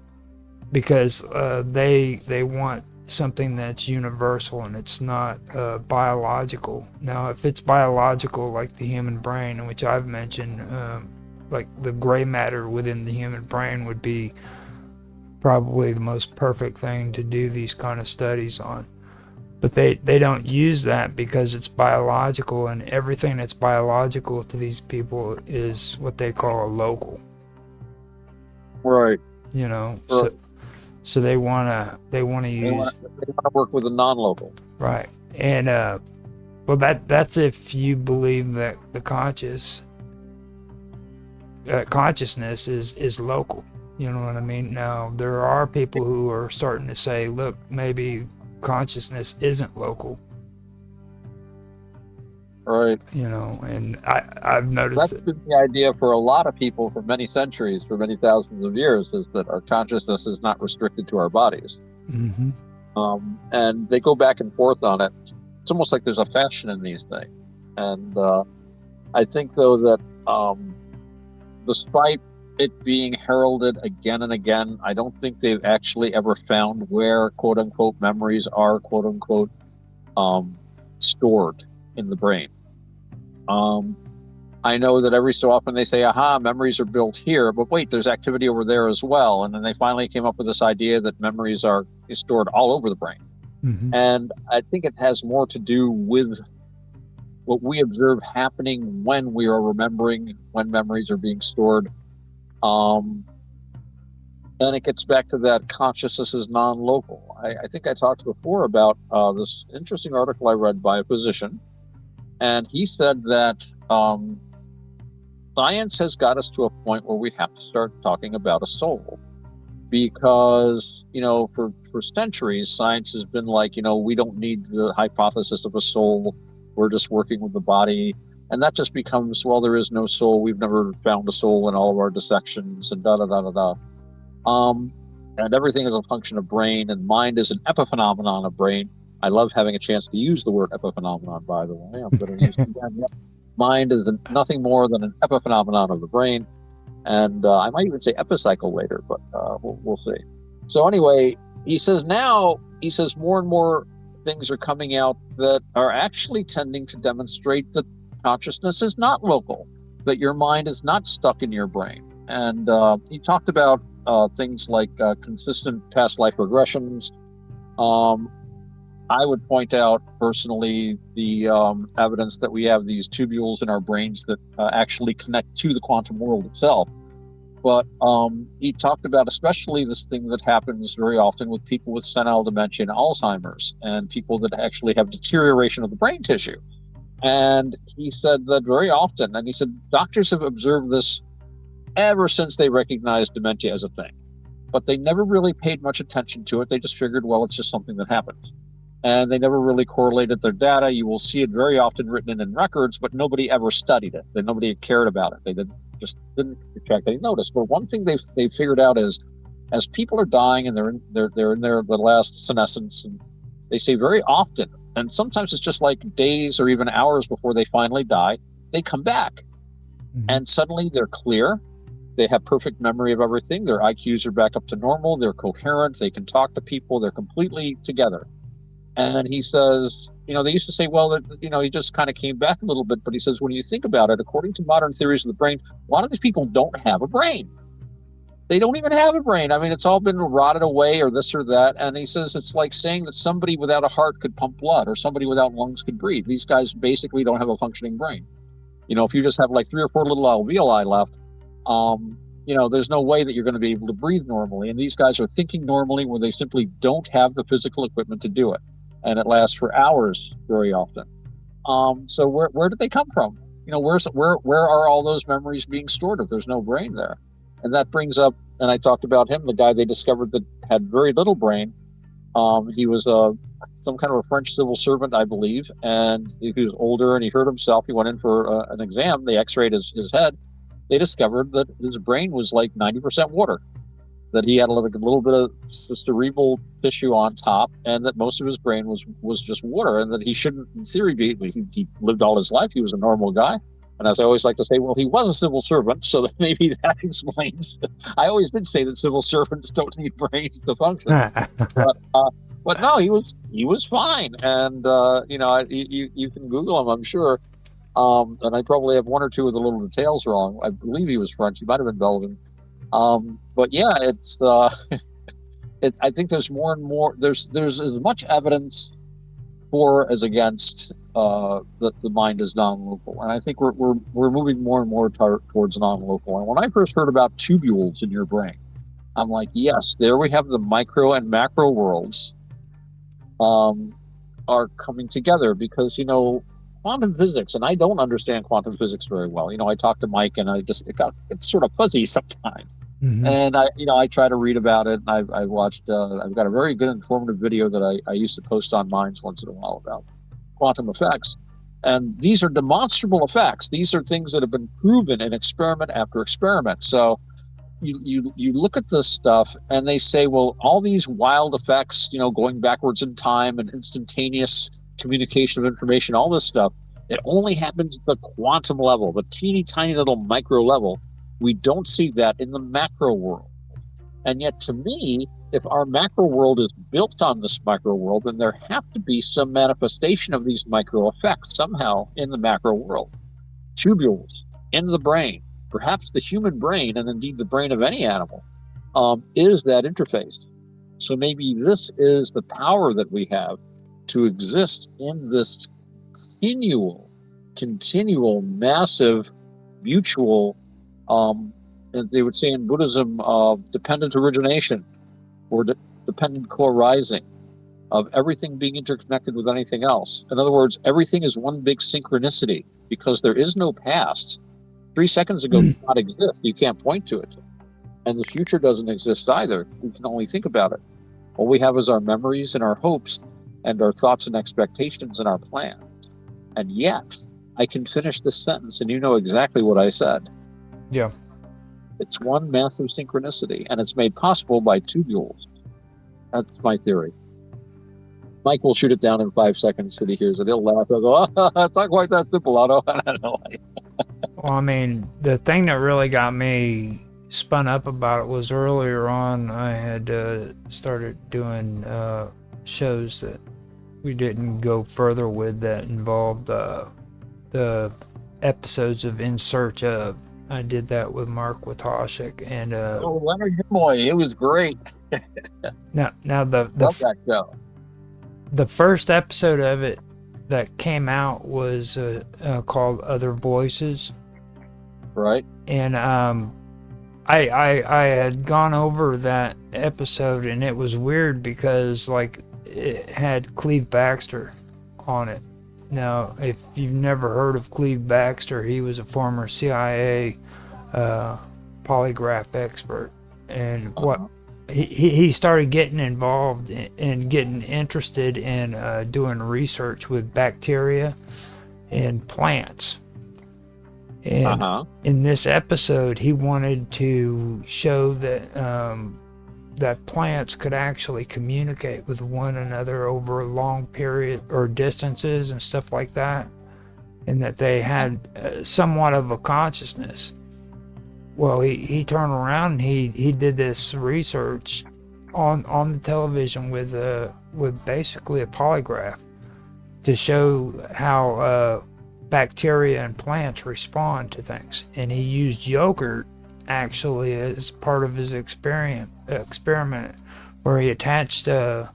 want something that's universal and it's not biological. Now, if it's biological, like the human brain, which I've mentioned, like the gray matter within the human brain would be probably the most perfect thing to do these kind of studies on. But they don't use that because it's biological, and everything that's biological to these people is what they call a local. Right. You know, Right. so they wanna use They want to work with a non-local. right. And well, that's if you believe that the consciousness is local. You know what I mean? Now there are people who are starting to say, look, maybe consciousness isn't local. Right. You know, and I've noticed That's been the idea for a lot of people for many centuries, for many thousands of years, is that our consciousness is not restricted to our bodies. Mm-hmm. And they go back and forth on it. It's almost like there's a fashion in these things. And I think, though, that despite it being heralded again and again, I don't think they've actually ever found where, quote unquote, memories are, quote unquote, stored in the brain. I know that every so often they say, aha, memories are built here, but wait, there's activity over there as well. And then they finally came up with this idea that memories are stored all over the brain. Mm-hmm. And I think it has more to do with what we observe happening when we are remembering, when memories are being stored. And it gets back to that consciousness is non-local. I think I talked before about this interesting article I read by a physician, and he said that science has got us to a point where we have to start talking about a soul. Because, for centuries, science has been like, we don't need the hypothesis of a soul. We're just working with the body. And that just becomes, well, there is no soul. We've never found a soul in all of our dissections and da-da-da-da-da. And everything is a function of brain, and mind is an epiphenomenon of brain. I love having a chance to use the word epiphenomenon, by the way. I'm going to use it again. Yep. Mind is nothing more than an epiphenomenon of the brain. And I might even say epicycle later, but we'll see. So anyway, he says more and more things are coming out that are actually tending to demonstrate that consciousness is not local, that your mind is not stuck in your brain. And he talked about things like consistent past life regressions. I would point out personally the evidence that we have these tubules in our brains that actually connect to the quantum world itself. But he talked about especially this thing that happens very often with people with senile dementia and Alzheimer's, and people that actually have deterioration of the brain tissue. And he said that very often, and he said doctors have observed this ever since they recognized dementia as a thing. But they never really paid much attention to it. They just figured, well, it's just something that happens. And they never really correlated their data. You will see it very often written in records, but nobody ever studied it. Nobody cared about it. They didn't attract any notice. But one thing they've figured out is, as people are dying and they're in their the last senescence, and they say very often, and sometimes it's just like days or even hours before they finally die, they come back, and suddenly they're clear. They have perfect memory of everything. Their IQs are back up to normal. They're coherent. They can talk to people. They're completely together. And he says, they used to say, well, he just kind of came back a little bit. But he says, when you think about it, according to modern theories of the brain, a lot of these people don't have a brain. They don't even have a brain. I mean, it's all been rotted away or this or that. And he says it's like saying that somebody without a heart could pump blood or somebody without lungs could breathe. These guys basically don't have a functioning brain. If you just have like 3 or 4 little alveoli left, there's no way that you're going to be able to breathe normally. And these guys are thinking normally where they simply don't have the physical equipment to do it. And it lasts for hours very often. So where did they come from? Where are all those memories being stored if there's no brain there? And that brings up, and I talked about him, the guy they discovered that had very little brain. He was some kind of a French civil servant, I believe, and he was older and he hurt himself. He went in for an exam. They x-rayed his head. They discovered that his brain was like 90% water, that he had like a little bit of cerebral tissue on top, and that most of his brain was just water, and that he shouldn't, in theory, be. He lived all his life. He was a normal guy. And as I always like to say, well, he was a civil servant, so that maybe that explains. I always did say that civil servants don't need brains to function, but no, he was fine, and you can Google him, I'm sure. And I probably have one or two of the little details wrong. I believe he was French. He might have been Belgian. But yeah, it's I think there's more and more. There's as much evidence for as against that the mind is non-local, and I think we're moving more and more towards non-local. And when I first heard about tubules in your brain, I'm like, yes, there we have the micro and macro worlds are coming together, because quantum physics, and I don't understand quantum physics very well. I talked to Mike, and it's sort of fuzzy sometimes. Mm-hmm. And I try to read about it, and I watched. I've got a very good informative video that I used to post on Minds once in a while about quantum effects, and these are demonstrable effects. These are things that have been proven in experiment after experiment. So you look at this stuff, and they say, well, all these wild effects, going backwards in time and instantaneous communication of information, all this stuff, it only happens at the quantum level, the teeny tiny little micro level. We don't see that in the macro world. And yet, to me, if our macro world is built on this micro world, then there have to be some manifestation of these micro effects somehow in the macro world. Tubules in the brain, perhaps the human brain, and indeed the brain of any animal, is that interface. So maybe this is the power that we have to exist in this continual, massive, mutual, as they would say in Buddhism, dependent origination, or dependent co-arising, of everything being interconnected with anything else. In other words, everything is one big synchronicity, because there is no past. 3 seconds ago did not exist. You can't point to it. And the future doesn't exist either. We can only think about it. All we have is our memories and our hopes and our thoughts and expectations and our plans. And yet, I can finish this sentence and you know exactly what I said. Yeah. It's one massive synchronicity, and it's made possible by tubules. That's my theory. Mike will shoot it down in 5 seconds so he hears it. He'll laugh. He'll go, oh, it's not quite that simple, Otto. I don't know. Well, I mean, the thing that really got me spun up about it was earlier on I had started doing shows that we didn't go further with, that involved the episodes of In Search Of. I did that with Mark Watoshik, and Leonard Nimoy, it was great. now Love that show. The first episode of it that came out was called Other Voices. Right. And I had gone over that episode, and it was weird because like it had Cleve Baxter on it. Now, if you've never heard of Cleve Baxter, he was a former CIA polygraph expert, and what he started getting involved and getting interested in doing research with bacteria and plants. And in this episode, he wanted to show that that plants could actually communicate with one another over a long period or distances and stuff like that, and that they had somewhat of a consciousness. Well, he turned around and he did this research on the television with basically a polygraph to show how bacteria and plants respond to things, and he used yogurt actually as part of his experiment, where he attached a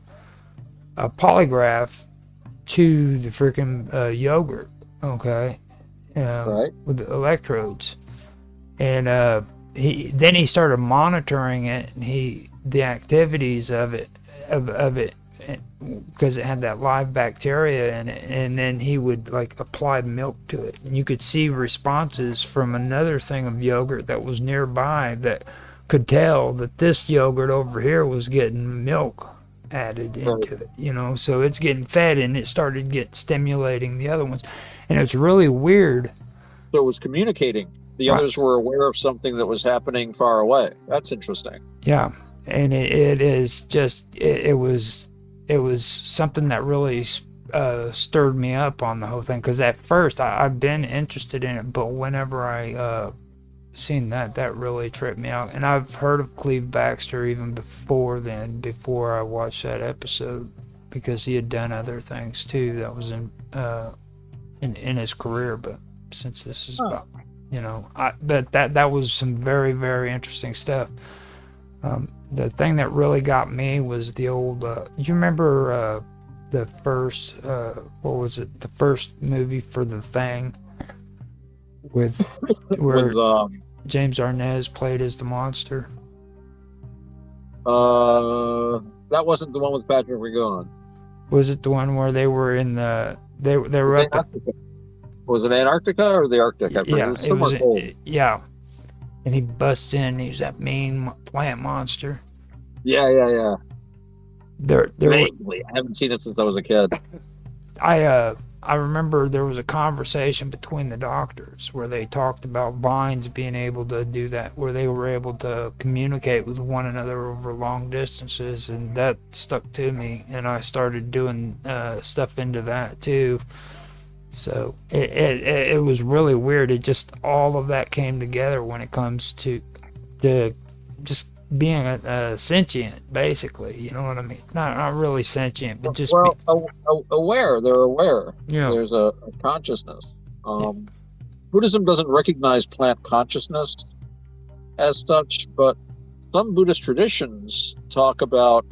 polygraph to the freaking yogurt, okay, right, with the electrodes, and he started monitoring it, and the activities of it because it had that live bacteria in it, and then he would like apply milk to it, and you could see responses from another thing of yogurt that was nearby that could tell that this yogurt over here was getting milk added Right. into it, so it's getting fed and it started stimulating the other ones. And it's really weird. So it was communicating. The Right. others were aware of something that was happening far away. That's interesting. Yeah. And it is just, it was something that really stirred me up on the whole thing. Because at first I've been interested in it, but whenever I seen that really tripped me out. And I've heard of Cleve Baxter even before then, before I watched that episode, because he had done other things too that was in his career. But since this is Huh. about, but that was some very, very interesting stuff. The thing that really got me was the old. You remember the first? What was it? The first movie for The Thing, with With where James Arnaz played as the monster. that wasn't the one with Patrick McGowan. Was it the one where they were in the they Was were it up at, Antarctica? Was it Antarctica or the Arctic? I forget. It yeah, was it somewhere was, cold. yeah, and he busts in, he's that mean plant monster. Yeah, yeah, yeah. There were Vaguely. I haven't seen it since I was a kid. I remember there was a conversation between the doctors where they talked about vines being able to do that, where they were able to communicate with one another over long distances, and that stuck to me, and I started doing stuff into that too. So it was really weird. It just, all of that came together when it comes to the just being a sentient, basically. You know what I mean? Not really sentient, but just be. Well, aware. They're aware. Yeah. There's a consciousness. Yeah. Buddhism doesn't recognize plant consciousness as such, but some Buddhist traditions talk about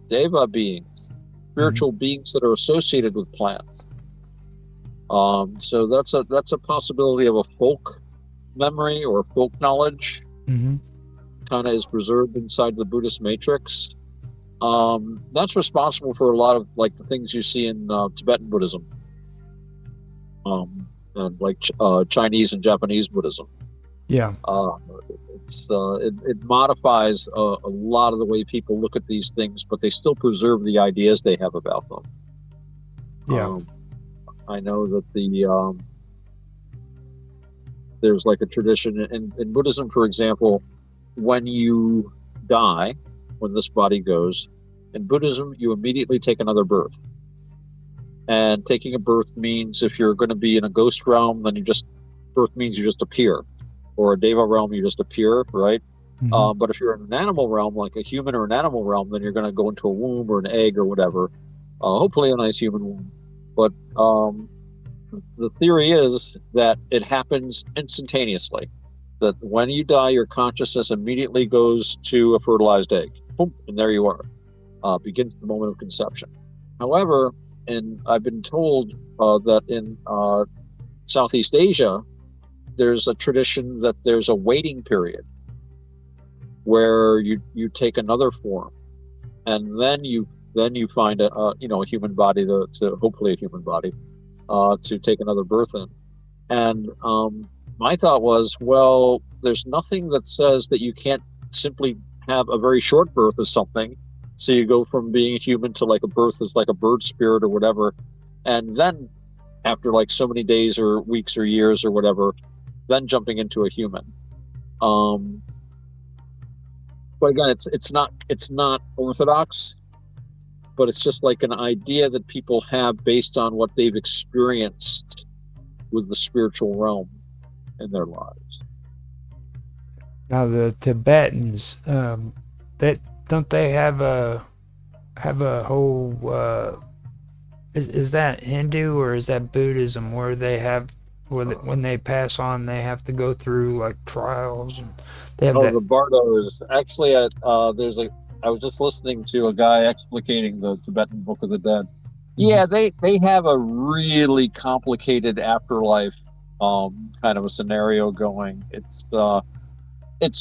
deva beings, Mm-hmm. spiritual beings that are associated with plants. So that's a possibility of a folk memory or folk knowledge, Mm-hmm. kind of is preserved inside the Buddhist matrix. That's responsible for a lot of like the things you see in Tibetan Buddhism, and like Chinese and Japanese Buddhism. Yeah. Uh, it modifies a lot of the way people look at these things, but they still preserve the ideas they have about them. Yeah. Um, I know that there's like a tradition in Buddhism, for example, when you die, when this body goes, in Buddhism, you immediately take another birth. And taking a birth means if you're going to be in a ghost realm, then birth means you just appear, or a deva realm, you just appear, right? Mm-hmm. But if you're in an animal realm, like a human or an animal realm, then you're going to go into a womb or an egg or whatever. Hopefully, a nice human womb. But the theory is that it happens instantaneously. That when you die, your consciousness immediately goes to a fertilized egg. Boom, and there you are. Begins the moment of conception. However, and I've been told that in Southeast Asia, there's a tradition that there's a waiting period where you take another form, and then you find a human body to hopefully a human body to take another birth in. And my thought was, well, there's nothing that says that you can't simply have a very short birth of something. So you go from being a human to like a birth as like a bird spirit or whatever. And then after like so many days or weeks or years or whatever, then jumping into a human. Um, but again, it's not orthodox, but it's just like an idea that people have based on what they've experienced with the spiritual realm in their lives. Now the Tibetans, that don't they have a whole is that Hindu or is that Buddhism where they have when they pass on they have to go through like trials and they have Oh, that. the Bardo is actually there's a. I was just listening to a guy explicating the Tibetan Book of the Dead. Mhm. Yeah, they have a really complicated afterlife kind of a scenario going. It's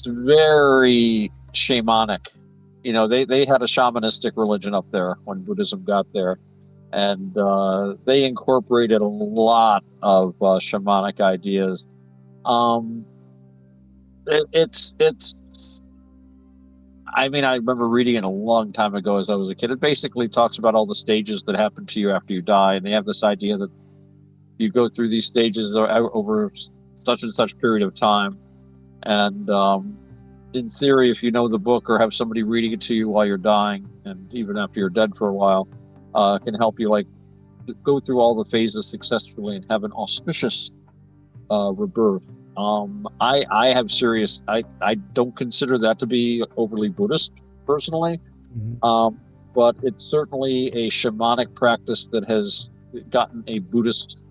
very shamanic. They had a shamanistic religion up there when Buddhism got there, and they incorporated a lot of shamanic ideas. Um, it's I mean, I remember reading it a long time ago as I was a kid. It basically talks about all the stages that happen to you after you die, and they have this idea that you go through these stages over such and such period of time. And in theory, if you know the book or have somebody reading it to you while you're dying, and even after you're dead for a while, can help you like go through all the phases successfully and have an auspicious rebirth. I have serious. I don't consider that to be overly Buddhist personally, but it's certainly a shamanic practice that has gotten a Buddhist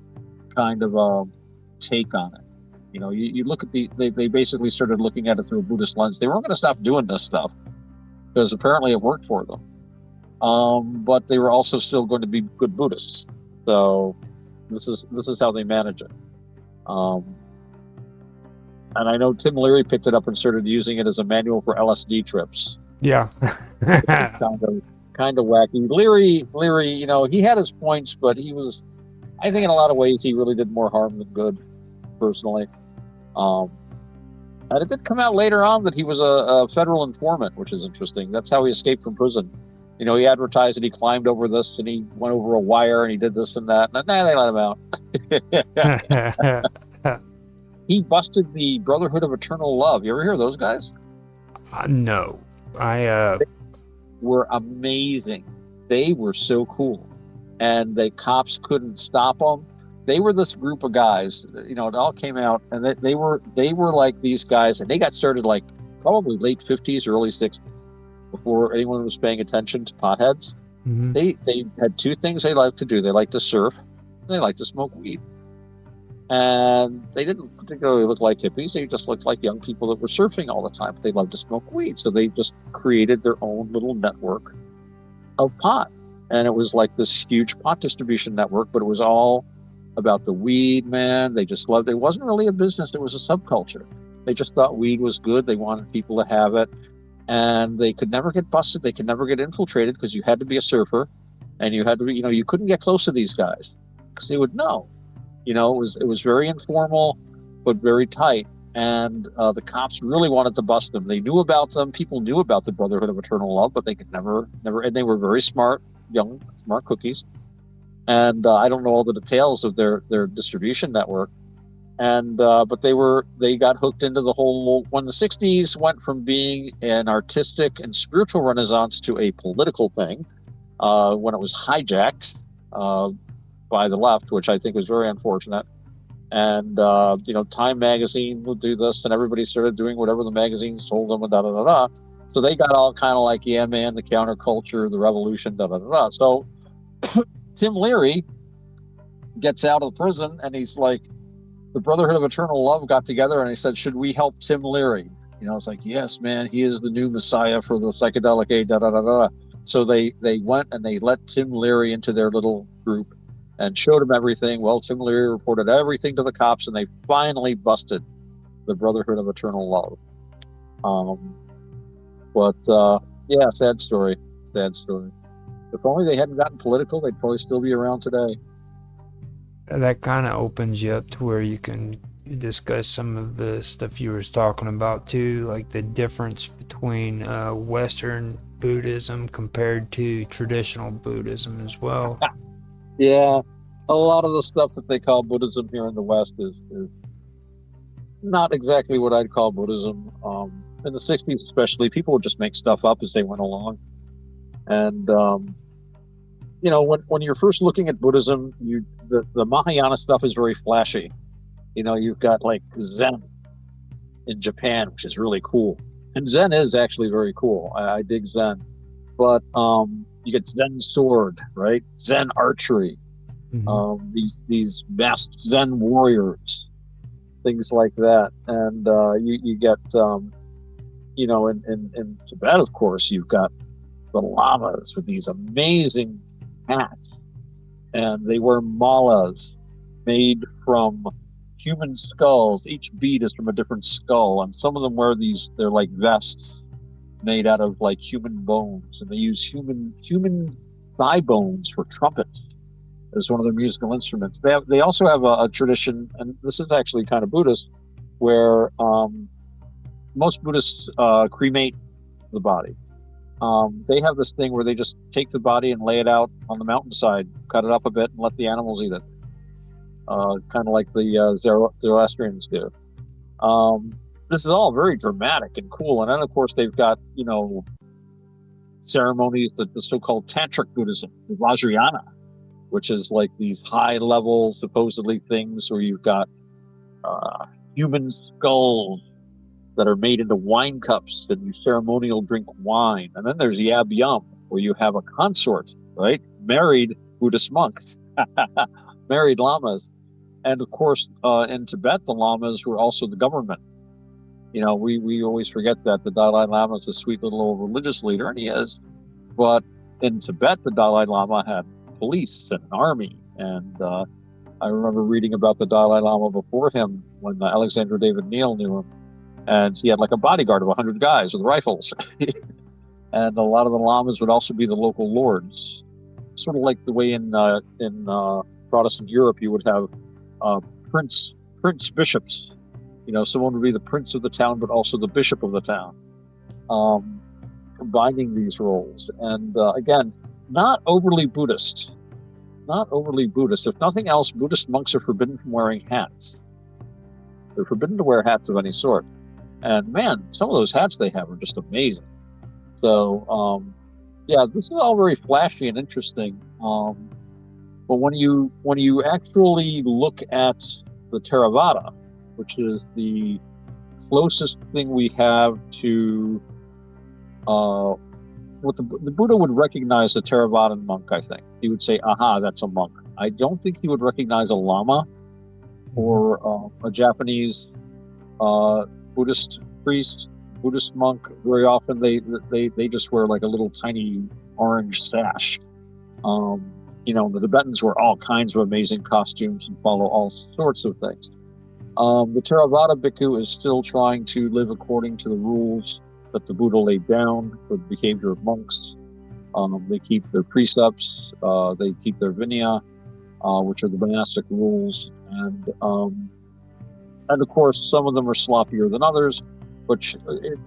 kind of take on it. You know, you look at they basically started looking at it through a Buddhist lens. They weren't going to stop doing this stuff because apparently it worked for them. But they were also still going to be good Buddhists. So this is how they manage it. And I know Tim Leary picked it up and started using it as a manual for LSD trips. Yeah. kind of wacky. Leary, you know, he had his points, but he was, I think in a lot of ways, he really did more harm than good, personally. And it did come out later on that he was a federal informant, which is interesting. That's how he escaped from prison. You know, he advertised that he climbed over this and he went over a wire and he did this and that. And they let him out. He busted the Brotherhood of Eternal Love. You ever hear of those guys? No. They were amazing. They were so cool. And the cops couldn't stop them. They were this group of guys, you know, it all came out, and they were like these guys, and they got started like probably late 50s, early 60s, before anyone was paying attention to potheads. Mm-hmm. They had two things they liked to do. They liked to surf, and they liked to smoke weed. And they didn't particularly look like hippies. They just looked like young people that were surfing all the time, but they loved to smoke weed. So they just created their own little network of pot. And it was like this huge pot distribution network, but it was all about the weed, man. They just loved it. It wasn't really a business. It was a subculture. They just thought weed was good. They wanted people to have it. And they could never get busted. They could never get infiltrated because you had to be a surfer. And you had to be, you know, you couldn't get close to these guys because they would know. You know, it was very informal, but very tight. And the cops really wanted to bust them. They knew about them. People knew about the Brotherhood of Eternal Love, but they could never, and they were very smart, young, smart cookies. And I don't know all the details of their distribution network. And but they got hooked into the whole, when the 60s went from being an artistic and spiritual renaissance to a political thing, when it was hijacked by the left, which I think was very unfortunate. And you know, Time magazine would do this, and everybody started doing whatever the magazine sold them, and da da da da. So they got all kind of like, yeah, man, the counterculture, the revolution, da da da da. So Tim Leary gets out of prison, and he's like, the Brotherhood of Eternal Love got together, and he said, should we help Tim Leary? You know, it's like, yes, man, he is the new messiah for the psychedelic aid, da da da da. So they went and they let Tim Leary into their little group and showed him everything. Well, Tim Leary reported everything to the cops, and they finally busted the Brotherhood of Eternal Love. Yeah, sad story. If only they hadn't gotten political, they'd probably still be around today. That kind of opens you up to where you can discuss some of the stuff you were talking about too, like the difference between Western Buddhism compared to traditional Buddhism as well. Yeah, a lot of the stuff that they call Buddhism here in the West is not exactly what I'd call Buddhism. In the 60s especially, people would just make stuff up as they went along. And, you know, when you're first looking at Buddhism, the Mahayana stuff is very flashy. You know, you've got like Zen in Japan, which is really cool. And Zen is actually very cool. I dig Zen. But you get Zen sword, right? Zen archery. Mm-hmm. These masked Zen warriors, things like that. And you get, you know, in Tibet, of course, you've got the lamas with these amazing hats. And they wear malas made from human skulls. Each bead is from a different skull. And some of them wear they're like vests made out of like human bones, and they use human thigh bones for trumpets as one of their musical instruments. They also have a tradition, and this is actually kind of Buddhist, where most Buddhists cremate the body. They have this thing where they just take the body and lay it out on the mountainside, cut it up a bit, and let the animals eat it, kind of like the Zoroastrians do. This is all very dramatic and cool. And then, of course, they've got, ceremonies, the so-called Tantric Buddhism, the Vajrayana, which is like these high-level, supposedly things where you've got human skulls that are made into wine cups, and you ceremonial drink wine. And then there's Yab Yum, where you have a consort, right? Married Buddhist monks, married lamas. And of course, in Tibet, the lamas were also the government. We always forget that the Dalai Lama is a sweet little old religious leader, and he is. But in Tibet, the Dalai Lama had police and an army. And I remember reading about the Dalai Lama before him when Alexander David Neal knew him. And he had like a bodyguard of 100 guys with rifles. And a lot of the lamas would also be the local lords. Sort of like the way in Protestant Europe, you would have prince bishops. Someone would be the prince of the town, but also the bishop of the town, combining these roles. And again, not overly Buddhist. Not overly Buddhist. If nothing else, Buddhist monks are forbidden from wearing hats. They're forbidden to wear hats of any sort. And man, some of those hats they have are just amazing. So, this is all very flashy and interesting. But when you actually look at the Theravada, which is the closest thing we have to what the Buddha would recognize a Theravadan monk, I think. He would say, aha, that's a monk. I don't think he would recognize a lama or a Japanese Buddhist priest, Buddhist monk. Very often they just wear like a little tiny orange sash. The Tibetans wear all kinds of amazing costumes and follow all sorts of things. The Theravada bhikkhu is still trying to live according to the rules that the Buddha laid down for the behavior of monks. They keep their precepts, they keep their vinaya, which are the monastic rules, and of course some of them are sloppier than others, but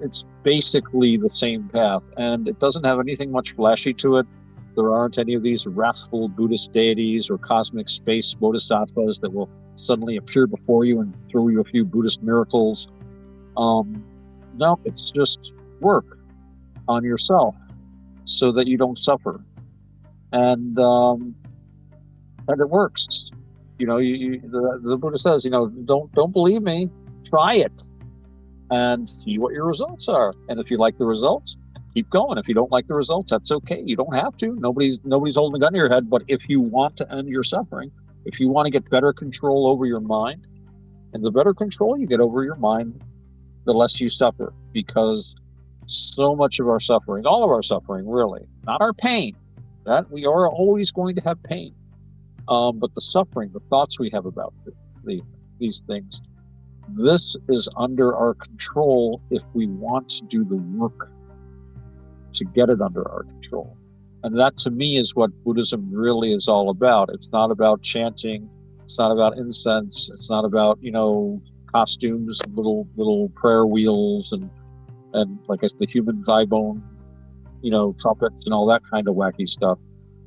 it's basically the same path, and it doesn't have anything much flashy to it. There aren't any of these wrathful Buddhist deities or cosmic space bodhisattvas that will suddenly appear before you and throw you a few Buddhist miracles. No, it's just work on yourself so that you don't suffer, and it works. The Buddha says, don't believe me, try it and see what your results are. And if you like the results, keep going. If you don't like the results, that's okay. You don't have to. Nobody's holding a gun to your head. But if you want to end your suffering, if you want to get better control over your mind, and the better control you get over your mind, the less you suffer. Because so much of our suffering, all of our suffering, really, not our pain, that we are always going to have pain, but the suffering, the thoughts we have about these things, this is under our control if we want to do the work to get it under our control. And that, to me, is what Buddhism really is all about. It's not about chanting. It's not about incense. It's not about, costumes, little prayer wheels, and like I said, the human thigh bone, trumpets and all that kind of wacky stuff.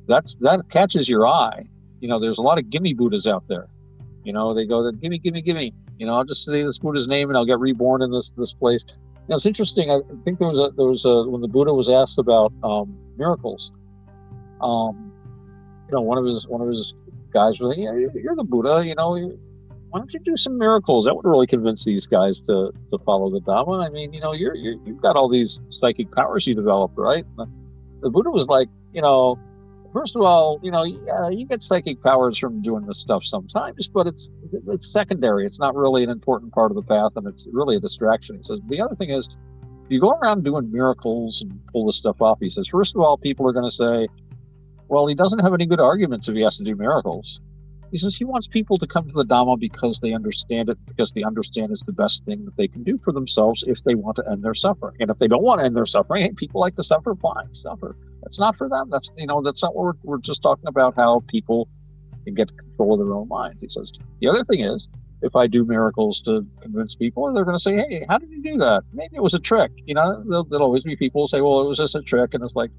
That catches your eye. There's a lot of gimme Buddhas out there. They go, gimme. I'll just say this Buddha's name and I'll get reborn in this place. It's interesting. I think there was a when the Buddha was asked about miracles. One of his guys was, you're the Buddha. Why don't you do some miracles? That would really convince these guys to follow the Dhamma. I mean, you've got all these psychic powers you developed, right? The Buddha was like, first of all, you get psychic powers from doing this stuff sometimes, but it's secondary. It's not really an important part of the path, and it's really a distraction. He says, the other thing is, if you go around doing miracles and pull this stuff off, he says, first of all, people are going to say, well, he doesn't have any good arguments if he has to do miracles. He says he wants people to come to the Dhamma because they understand it, because they understand it's the best thing that they can do for themselves if they want to end their suffering. And if they don't want to end their suffering, hey, people like to suffer, fine, suffer. That's not for them. That's not what we're just talking about, how people can get control of their own minds. He says the other thing is, if I do miracles to convince people, they're going to say, "Hey, how did you do that? Maybe it was a trick." There'll always be people who say, "Well, it was just a trick," and it's like,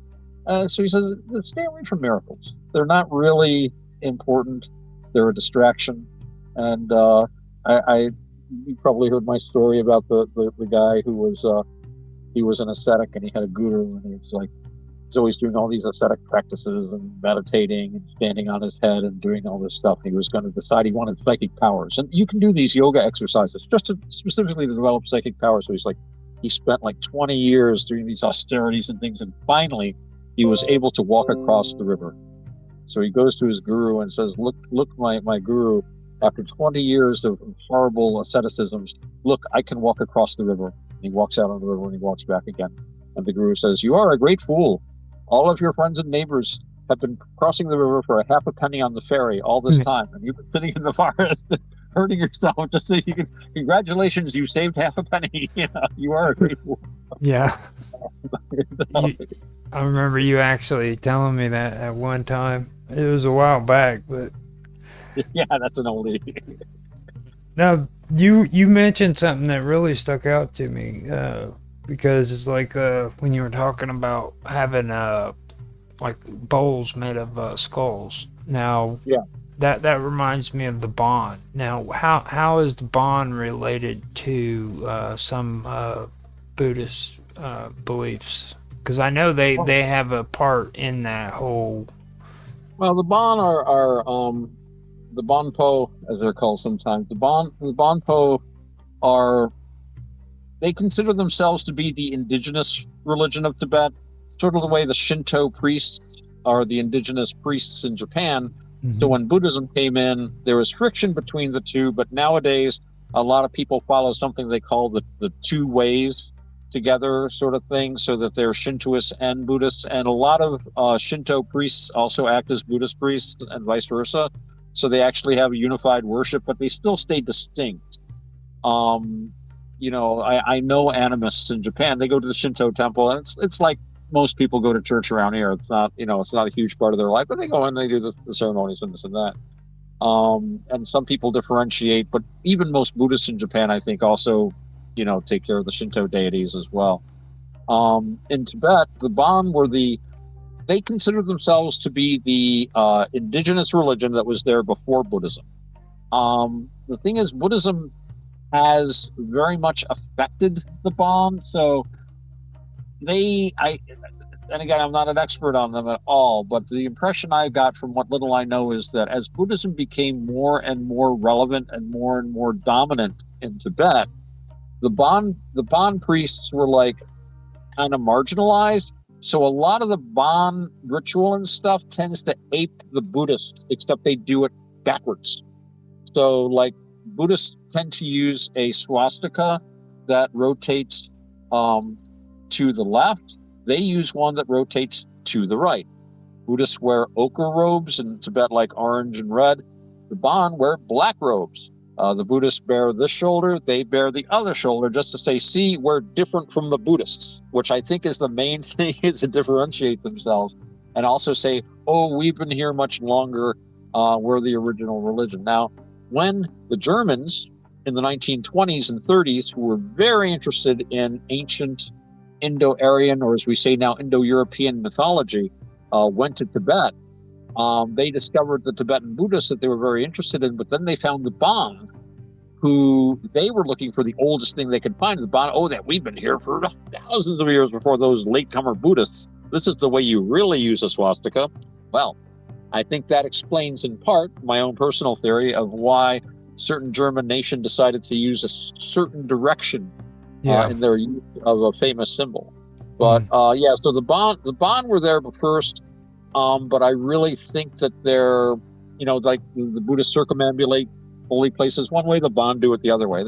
so he says, "Stay away from miracles. They're not really important. They're a distraction." And I you probably heard my story about the guy who was he was an ascetic and he had a guru and he's like he's always doing all these ascetic practices and meditating and standing on his head and doing all this stuff. He was going to decide he wanted psychic powers. And you can do these yoga exercises just to specifically to develop psychic powers. So he's like, he spent like 20 years doing these austerities and things. And finally, he was able to walk across the river. So he goes to his guru and says, look, my guru, after 20 years of horrible asceticisms, look, I can walk across the river. And he walks out on the river and he walks back again. And the guru says, you are a great fool. All of your friends and neighbors have been crossing the river for a half a penny on the ferry all this time. And you've been sitting in the forest hurting yourself just so you can, congratulations, you saved half a penny. You are a great fool. Yeah. I remember you actually telling me that at one time. It was a while back, but yeah, that's an oldie. now you mentioned something that really stuck out to me because it's like when you were talking about having like bowls made of skulls. Now, yeah, that reminds me of the bond. Now, how is the bond related to some Buddhist beliefs? Because I know they have a part in that whole. Well, the Bon are the Bonpo, as they're called sometimes. The Bonpo are they consider themselves to be the indigenous religion of Tibet, sort of the way the Shinto priests are the indigenous priests in Japan. Mm-hmm. So when Buddhism came in, there was friction between the two, but nowadays a lot of people follow something they call the two ways together sort of thing, so that they're Shintoists and Buddhists, and a lot of Shinto priests also act as Buddhist priests and vice versa. So they actually have a unified worship, but they still stay distinct. I know animists in Japan. They go to the Shinto temple, and it's like most people go to church around here. It's not a huge part of their life, but they go in, they do the ceremonies and this and that. And some people differentiate, but even most Buddhists in Japan, I think, also take care of the Shinto deities as well. In Tibet, the Bon they consider themselves to be the indigenous religion that was there before Buddhism. The thing is, Buddhism has very much affected the Bon, so and again, I'm not an expert on them at all, but the impression I got from what little I know is that as Buddhism became more and more relevant and more dominant in Tibet, the Bon priests were like kind of marginalized. So a lot of the Bon ritual and stuff tends to ape the Buddhists, except they do it backwards. So like Buddhists tend to use a swastika that rotates to the left. They use one that rotates to the right. Buddhists wear ochre robes, in Tibet like orange and red. The Bon wear black robes. The Buddhists bear this shoulder, they bear the other shoulder, just to say, see, we're different from the Buddhists, which I think is the main thing, is to differentiate themselves and also say, oh, we've been here much longer, we're the original religion. Now, when the Germans in the 1920s and 30s, who were very interested in ancient Indo-Aryan, or as we say now, Indo-European mythology, went to Tibet, they discovered the Tibetan Buddhists that they were very interested in, but then they found the Bon, who they were looking for the oldest thing they could find. The Bon, that we've been here for thousands of years before those latecomer Buddhists. This is the way you really use a swastika. Well, I think that explains in part my own personal theory of why certain German nation decided to use a certain direction in their use of a famous symbol. But so the Bon were there first. But I really think that they're, like the Buddhists circumambulate holy places one way, the Bon do it the other way.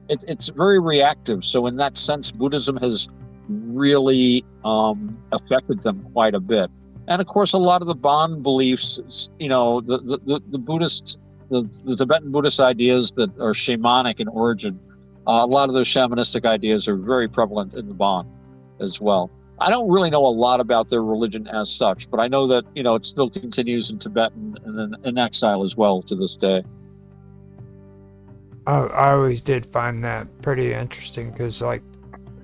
It's very reactive. So in that sense, Buddhism has really affected them quite a bit. And of course, a lot of the Bon beliefs, the Buddhist, the Tibetan Buddhist ideas that are shamanic in origin, a lot of those shamanistic ideas are very prevalent in the Bon as well. I don't really know a lot about their religion as such, but I know that, it still continues in Tibet and in exile as well to this day. I always did find that pretty interesting because like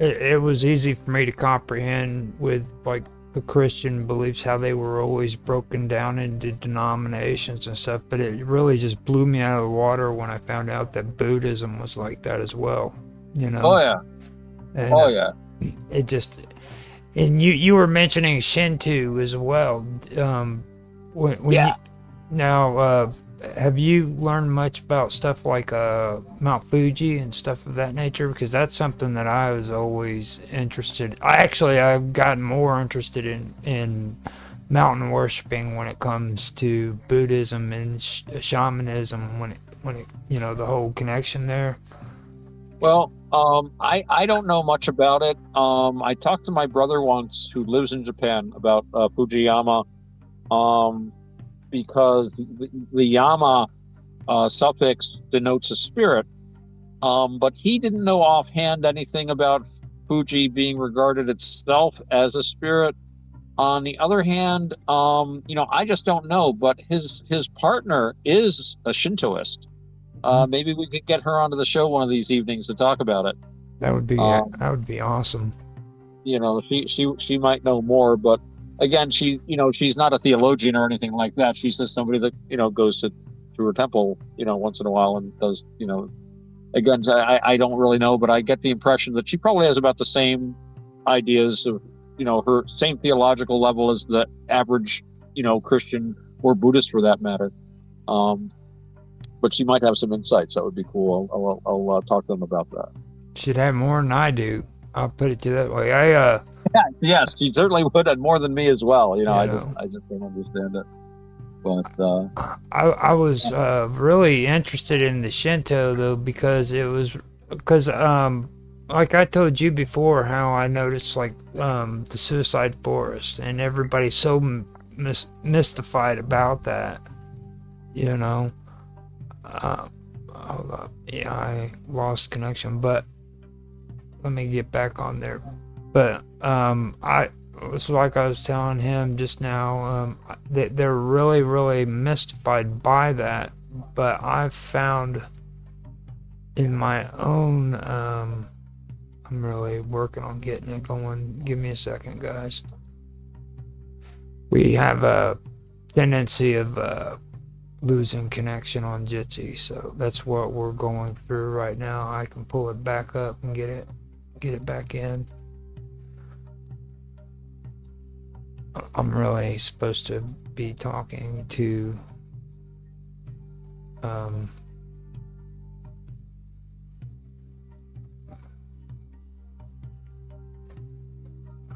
it was easy for me to comprehend with like the Christian beliefs how they were always broken down into denominations and stuff, but it really just blew me out of the water when I found out that Buddhism was like that as well, you Oh know. yeah, And oh yeah. it just and you were mentioning Shinto as well. When Yeah. you now have you learned much about stuff like Mount Fuji and stuff of that nature? Because that's something that I was always interested. I've gotten more interested in mountain worshiping when it comes to Buddhism and shamanism. When it the whole connection there. Well, I don't know much about it. I talked to my brother once who lives in Japan about Fujiyama, um, because the Yama suffix denotes a spirit. But he didn't know offhand anything about Fuji being regarded itself as a spirit. On the other hand, I just don't know. But his partner is a Shintoist. Maybe we could get her onto the show one of these evenings to talk about it. Um, That would be awesome. she might know more, but again, she's not a theologian or anything like that. She's just somebody that goes to her temple once in a while and does again, I don't really know, but I get the impression that she probably has about the same ideas of her same theological level as the average Christian or Buddhist for that matter. Um, but she might have some insights that would be cool. I'll talk to them about that. Should have more than I do. I'll put it to that way. Yeah, yes, she certainly would, and more than me as well. You I know, just don't understand it. But I was really interested in the Shinto though because like I told you before how I noticed like the suicide forest and everybody's so mystified about that, you know. Uh, Hold up. Yeah, I lost connection, but let me get back on there. But I it's like I was telling him just now. They're really, really mystified by that. But I've found in my own, I'm really working on getting it going. Give me a second, guys. We have a tendency of losing connection on Jitsi, so that's what we're going through right now. I can pull it back up and get it back in. I'm really supposed to be talking to um,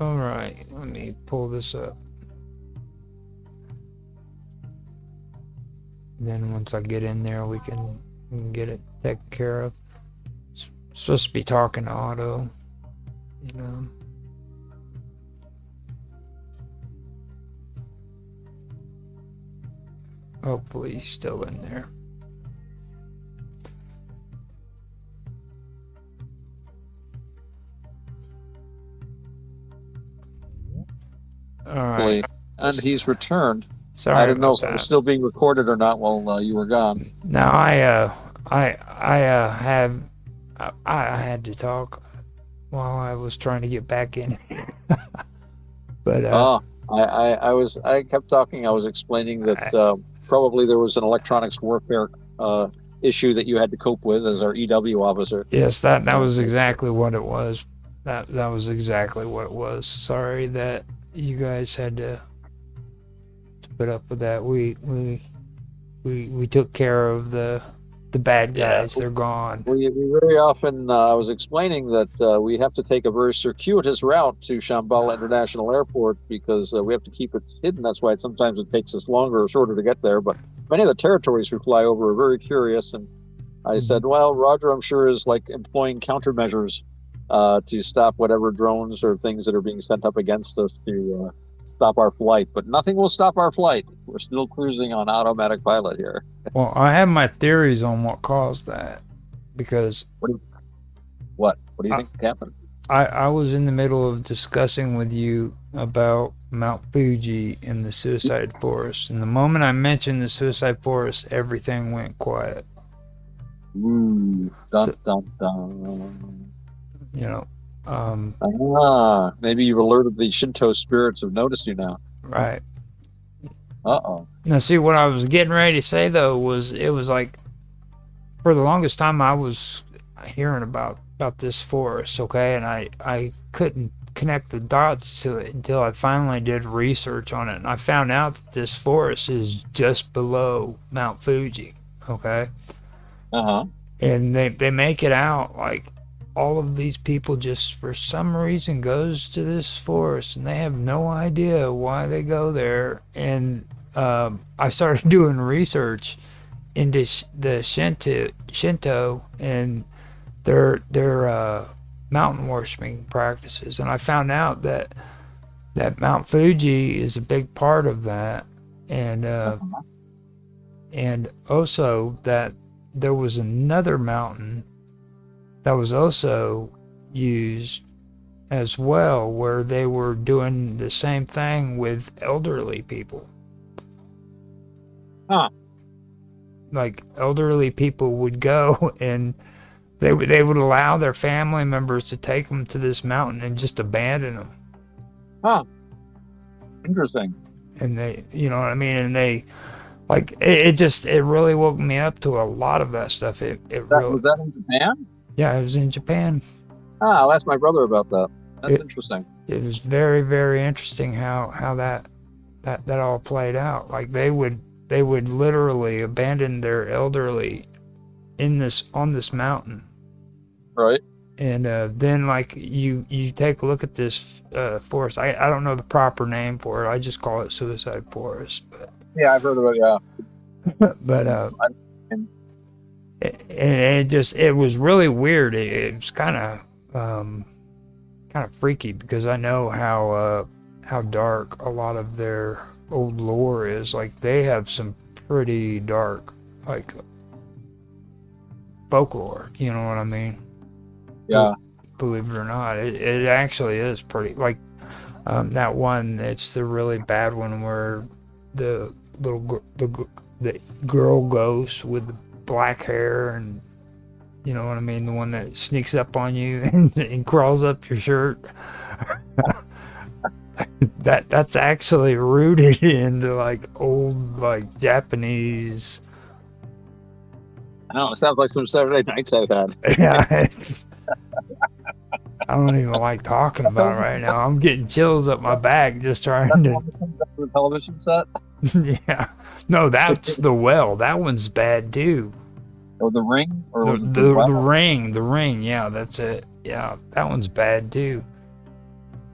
all right, let me pull this up. Then once I get in there, we can get it taken care of. Supposed to be talking to Otto, you know. Hopefully he's still in there. All right. and he's returned. I Sorry didn't know about if it was that. still being recorded or not while you were gone. Now I had to talk while I was trying to get back in. But Ah, I kept talking. I was explaining that I, probably there was an electronics warfare uh, issue that you had to cope with as our EW officer. yes, that Uh, was exactly what it was. That was exactly what it was. Sorry that you guys had to put up with that. We took care of the bad yeah, guys. They're gone. we very often. I was explaining that we have to take a very circuitous route to Shambhala International Airport because we have to keep it hidden. That's why sometimes it takes us longer or shorter to get there. But many of the territories we fly over are very curious, and I said, well, Roger, I'm sure is like employing countermeasures to stop whatever drones or things that are being sent up against us to stop our flight. But nothing will stop our flight. We're still cruising on automatic pilot here. Well, I have my theories on what caused that because What do you, what? What do you I, think happened? I was in the middle of discussing with you about Mount Fuji and the suicide forest. And the moment I mentioned the suicide forest, everything went quiet. Ooh, dun So, dun dun. you know, um, Ah, maybe you've alerted the Shinto spirits of notice you now. right. Uh-oh. Now, see, what I was getting ready to say though was it was like for the longest time I was hearing about this forest, okay, and I couldn't connect the dots to it until I finally did research on it, and I found out that this forest is just below Mount Fuji, okay, Uh-huh. and they make it out like all of these people just for some reason goes to this forest and they have no idea why they go there, and I started doing research into the Shinto and their mountain worshiping practices, and I found out that Mount Fuji is a big part of that, and Uh-huh. and also that there was another mountain that was also used as well, where they were doing the same thing with elderly people. Huh. Like elderly people would go and they would allow their family members to take them to this mountain and just abandon them. Huh. Interesting. And they, you know what I mean? And they like it just it really woke me up to a lot of that stuff. It That really was that in Japan? yeah, it was in Japan. Ah, I'll ask my brother about that. That's It interesting. it was very interesting how that all played out. Like they would literally abandon their elderly in this on this mountain, Right? and then like you take a look at this forest. I don't know the proper name for it. I just call it suicide forest. Yeah, I've heard of it, yeah. But I, and, it just it was really weird. It was kind of freaky because I know how dark a lot of their old lore is. Like they have some pretty dark like folklore. You know what I mean? yeah. Believe it or not, it actually is pretty like that one. It's the really bad one where the the girl ghost with the black hair and you know what I mean, the one that sneaks up on you and crawls up your shirt. That's actually rooted into like old like Japanese. I don't know. It sounds like some Saturday nights I've had. Yeah, it's, I don't even like talking That about it television right set? now. I'm getting chills up my back just trying That's the to. one that comes up to the television set? Yeah, no, that's the well. That one's bad too. Or the ring? Or The was it the the the well? ring, the ring. Yeah, that's it. Yeah, that one's bad too.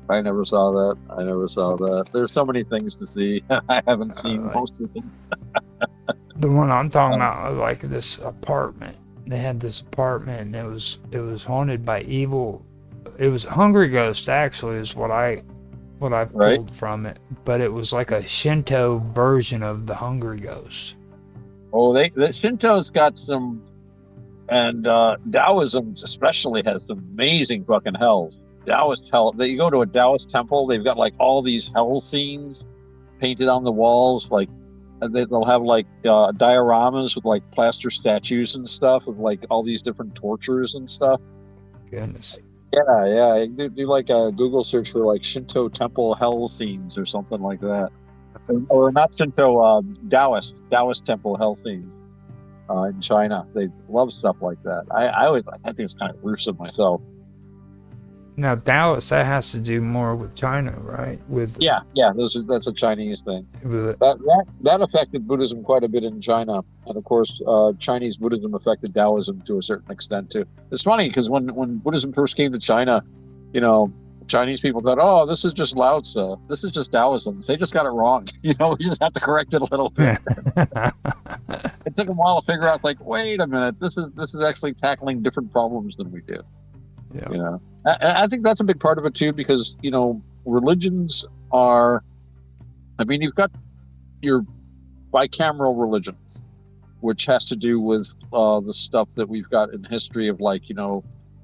I never saw that. I never saw that. There's so many things to see. I haven't seen Like most of them. the one I'm talking Um, about, like this apartment. They had this apartment, and it was haunted by evil. It was Hungry Ghost, actually, is what I right? pulled from it. But it was like a Shinto version of the Hungry Ghost. Oh, the Shinto's got some, and Taoism especially has some amazing fucking hells. Taoist hell. You go to a Taoist temple, they've got like all these hell scenes painted on the walls. Like they'll have like dioramas with like plaster statues and stuff of like all these different tortures and stuff. Goodness. Yeah, yeah. Do like a Google search for like Shinto temple hell scenes or something like that, or not Shinto, Taoist temple hell scenes in China. They love stuff like that. I think it's kind of gruesome myself. Now Dallas, that has to do more with China, right? Yeah, yeah. That's a Chinese thing. With That affected Buddhism quite a bit in China, and of course, Chinese Buddhism affected Taoism to a certain extent too. It's funny because when Buddhism first came to China, you know, Chinese people thought, "Oh, this is just Lao Tzu. This is just Taoism. They just got it wrong. You know, we just have to correct it a little bit." yeah, It took them a while to figure out, like, wait a minute, this is actually tackling different problems than we do. You know, I think that's a big part of it too, because religions are. I mean, you've got your bicameral religions, which has to do with the stuff that we've got in history of like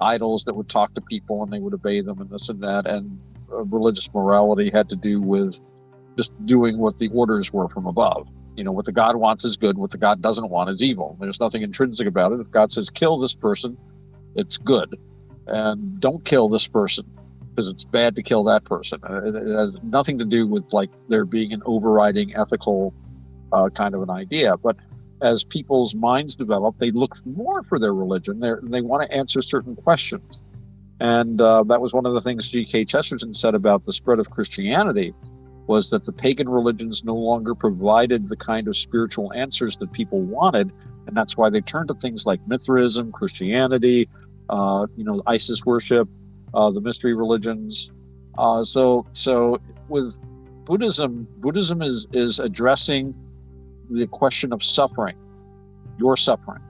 idols that would talk to people and they would obey them and this and that, and religious morality had to do with just doing what the orders were from above. What the God wants is good. What the God doesn't want is evil. There's nothing intrinsic about it. If God says kill this person, it's good, and don't kill this person because it's bad to kill that person. It has nothing to do with like there being an overriding ethical kind of an idea. But as people's minds develop, they look more for their religion. They want to answer certain questions. And that was one of the things G.K. Chesterton said about the spread of Christianity, was that the pagan religions no longer provided the kind of spiritual answers that people wanted. And that's why they turned to things like Mithraism, Christianity, Isis worship, the mystery religions. So with Buddhism is addressing the question of suffering. You're suffering.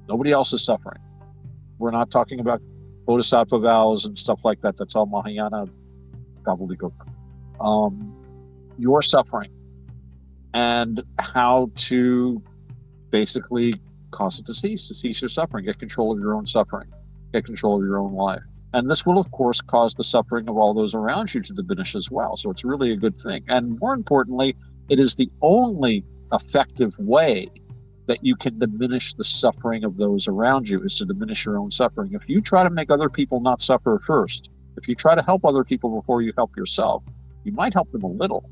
Nobody else is suffering. We're not talking about bodhisattva vows and stuff like that. That's all Mahayana gobbledygook. You're suffering, and how to basically cause it to cease your suffering, get control of your own suffering, get control of your own life. And this will, of course, cause the suffering of all those around you to diminish as well. So it's really a good thing. And more importantly, it is the only effective way that you can diminish the suffering of those around you, is to diminish your own suffering. If you try to make other people not suffer first, if you try to help other people before you help yourself, you might help them a little,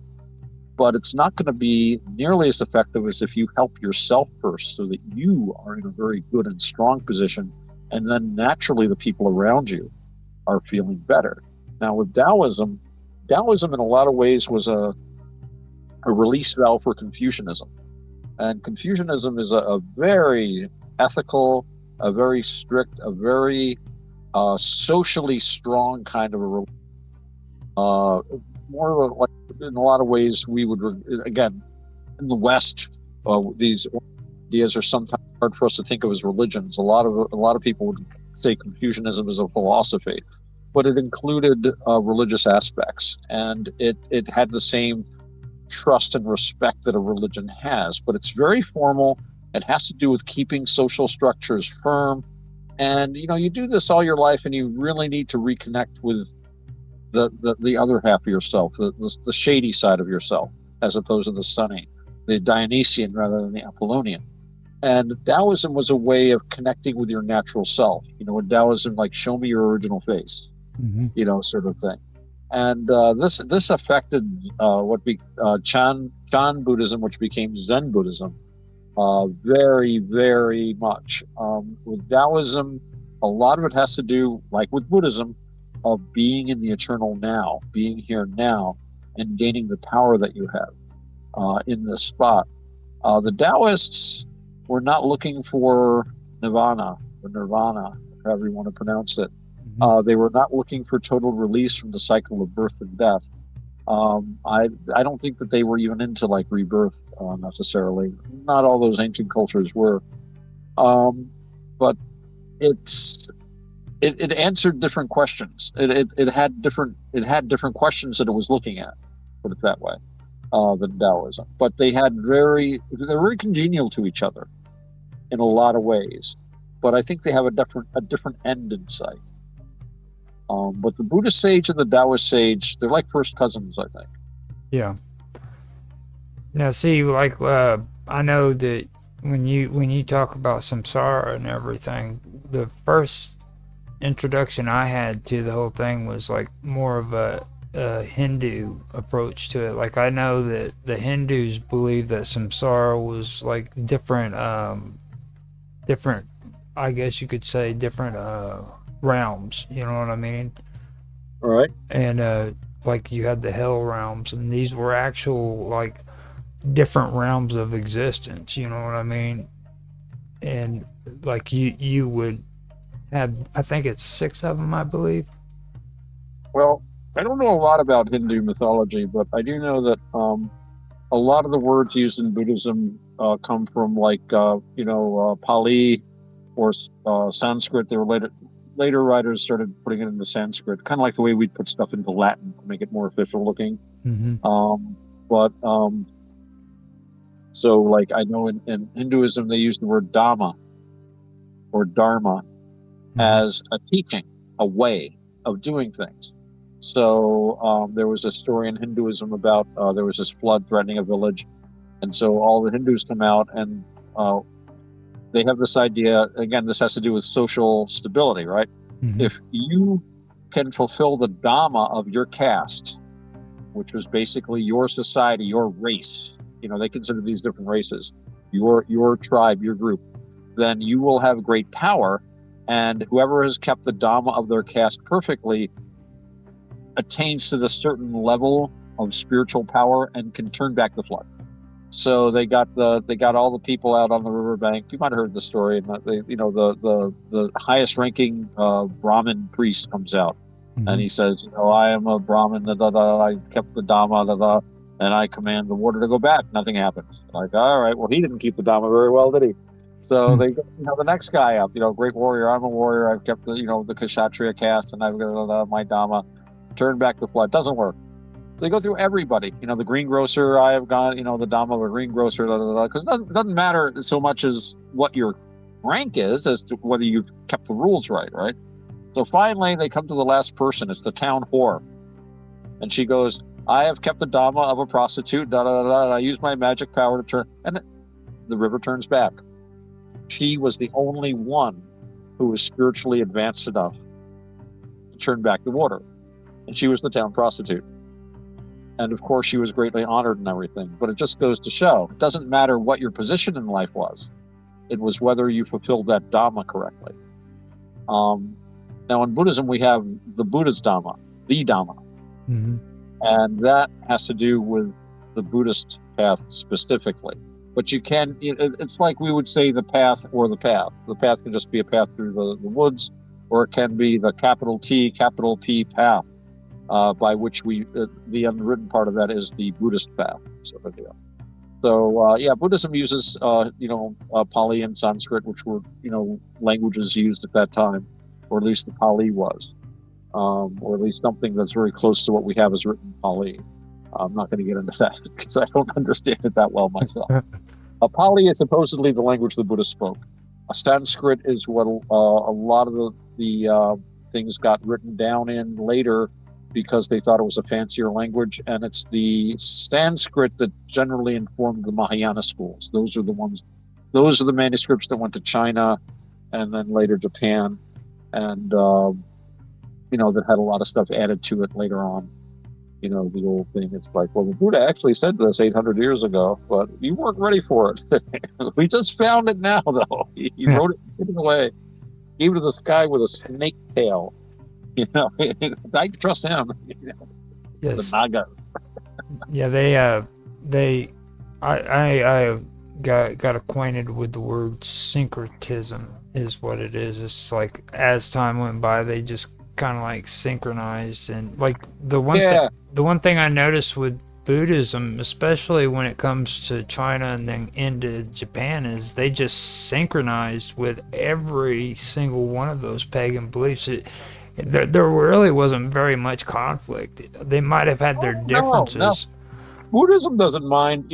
but it's not going to be nearly as effective as if you help yourself first, so that you are in a very good and strong position, and then naturally the people around you are feeling better. Now with Taoism in a lot of ways was a release valve for Confucianism. And Confucianism is a very ethical, a very strict, a very socially strong kind of a religion. More like, in a lot of ways, we would, again, in the West, these ideas are sometimes hard for us to think of as religions. A lot of people would say Confucianism is a philosophy, but it included religious aspects, and it had the same trust and respect that a religion has, but it's very formal. It has to do with keeping social structures firm, and you do this all your life, and you really need to reconnect with the other half of yourself, the shady side of yourself, as opposed to the sunny, the Dionysian rather than the Apollonian. And Taoism was a way of connecting with your natural self. In Taoism, like, show me your original face, sort of thing. And this affected Chan Buddhism, which became Zen Buddhism, very, very much. With Taoism, a lot of it has to do, like with Buddhism, of being in the eternal now, being here now, and gaining the power that you have in this spot. The Taoists were not looking for nirvana, however you want to pronounce it. They were not looking for total release from the cycle of birth and death. I don't think that they were even into like rebirth necessarily. Not all those ancient cultures were, but it answered different questions. It had different questions that it was looking at. Put it that way, than Taoism. But they're very congenial to each other in a lot of ways. But I think they have a different end in sight. But the Buddhist sage and the Taoist sage, they're like first cousins, I think. Yeah. Now, see, like, I know that when you talk about samsara and everything, the first introduction I had to the whole thing was like more of a Hindu approach to it. Like, I know that the Hindus believe that samsara was like different, I guess you could say, different realms. You know what I mean? All right. And like you had the hell realms, and these were actual like different realms of existence. You know what I mean? And like you would have, I think it's 6 of them, I believe. Well, I don't know a lot about Hindu mythology, but I do know that a lot of the words used in Buddhism come from like Pali or Sanskrit. They were later writers started putting it into Sanskrit, kind of like the way we'd put stuff into Latin to make it more official looking. So like I know in Hinduism they use the word Dhamma or Dharma as a teaching, a way of doing things. So there was a story in Hinduism about there was this flood threatening a village, And so all the Hindus come out, and they have this idea. Again, this has to do with social stability, right? Mm-hmm. If you can fulfill the dhamma of your caste, which was basically your society, your race, they consider these different races, your tribe, your group, then you will have great power. And whoever has kept the dhamma of their caste perfectly attains to this certain level of spiritual power and can turn back the flood. So they got all the people out on the riverbank. You might have heard the story. And the highest ranking Brahmin priest comes out, and he says, I am a Brahmin. I kept the Dhamma, and I command the water to go back. Nothing happens. Like, all right, well, he didn't keep the Dhamma very well, did he? So they, the next guy up, great warrior. I'm a warrior. I've kept the Kshatriya caste, and I've got my Dhamma. Turn back the flood. Doesn't work. So they go through everybody. The greengrocer, I have got, the Dhamma of a greengrocer, because it doesn't matter so much as what your rank is as to whether you've kept the rules right? So finally, they come to the last person. It's the town whore. And she goes, I have kept the Dhamma of a prostitute, and I use my magic power to turn. And the river turns back. She was the only one who was spiritually advanced enough to turn back the water. And she was the town prostitute. And of course, she was greatly honored and everything. But it just goes to show, it doesn't matter what your position in life was. It was whether you fulfilled that Dhamma correctly. Now, in Buddhism, we have the Buddha's Dhamma, the Dhamma. Mm-hmm. And that has to do with the Buddhist path specifically. But you can, it's like we would say the path or the path. The path can just be a path through the woods, or it can be the capital T, capital P path. By which the unwritten part of that is the Buddhist path. So Buddhism uses, Pali and Sanskrit, which were, languages used at that time, or at least the Pali was, or at least something that's very close to what we have as written Pali. I'm not going to get into that because I don't understand it that well myself. Pali is supposedly the language the Buddha spoke. Sanskrit is what a lot of the things got written down in later, because they thought it was a fancier language, and it's the Sanskrit that generally informed the Mahayana schools. Those are the manuscripts that went to China, and then later Japan, and that had a lot of stuff added to it later on. The old thing. It's like, well, the Buddha actually said this 800 years ago, but you weren't ready for it. We just found it now, though. He wrote it, put it away, gave it to this guy with a snake tail. I trust him. Yes. The Naga. Yeah, I got acquainted with the word syncretism is what it is. It's like as time went by, they just kind of like synchronized, and like the one thing I noticed with Buddhism, especially when it comes to China and then into Japan, is they just synchronized with every single one of those pagan beliefs. There really wasn't very much conflict. They might have had their differences. No. Buddhism doesn't mind.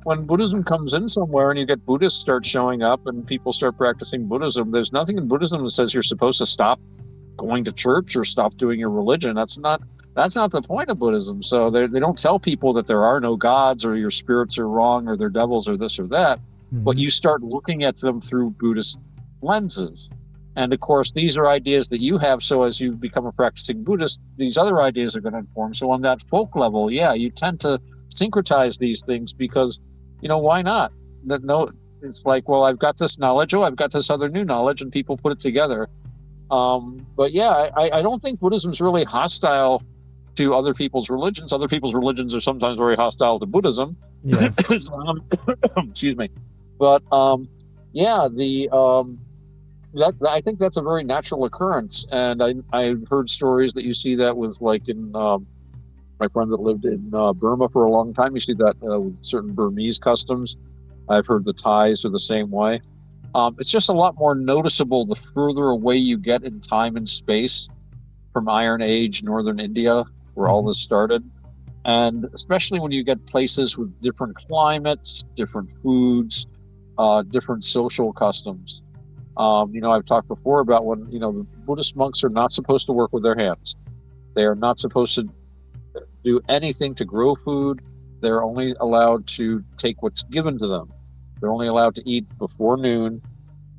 When Buddhism comes in somewhere and you get Buddhists start showing up and people start practicing Buddhism, there's nothing in Buddhism that says you're supposed to stop going to church or stop doing your religion. That's not the point of Buddhism. So they don't tell people that there are no gods or your spirits are wrong or they're devils or this or that. Mm-hmm. But you start looking at them through Buddhist lenses. And of course, these are ideas that you have. So as you become a practicing Buddhist, these other ideas are going to inform. So on that folk level, you tend to syncretize these things because, why not? It's like, well, I've got this knowledge. Oh, I've got this other new knowledge, and people put it together. But I don't think Buddhism is really hostile to other people's religions. Other people's religions are sometimes very hostile to Buddhism. Yeah. Excuse me. But I think that's a very natural occurrence, and I've heard stories that you see that with, like, in my friend that lived in Burma for a long time. You see that with certain Burmese customs. I've heard the Thais are the same way. It's just a lot more noticeable the further away you get in time and space from Iron Age, Northern India, where all this started. And especially when you get places with different climates, different foods, different social customs. I've talked before about when, the Buddhist monks are not supposed to work with their hands. They are not supposed to do anything to grow food. They're only allowed to take what's given to them. They're only allowed to eat before noon,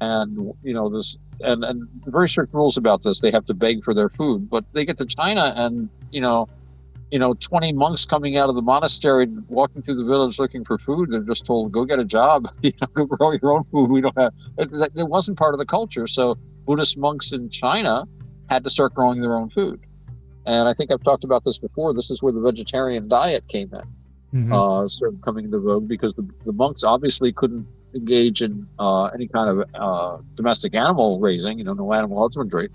and this, and very strict rules about this. They have to beg for their food, but they get to China, and 20 monks coming out of the monastery, walking through the village looking for food. They're just told, go get a job, go grow your own food. We don't have it. It wasn't part of the culture. So Buddhist monks in China had to start growing their own food. And I think I've talked about this before. This is where the vegetarian diet came in, Mm-hmm. started coming into vogue, because the monks obviously couldn't engage in any kind of domestic animal raising, no animal husbandry.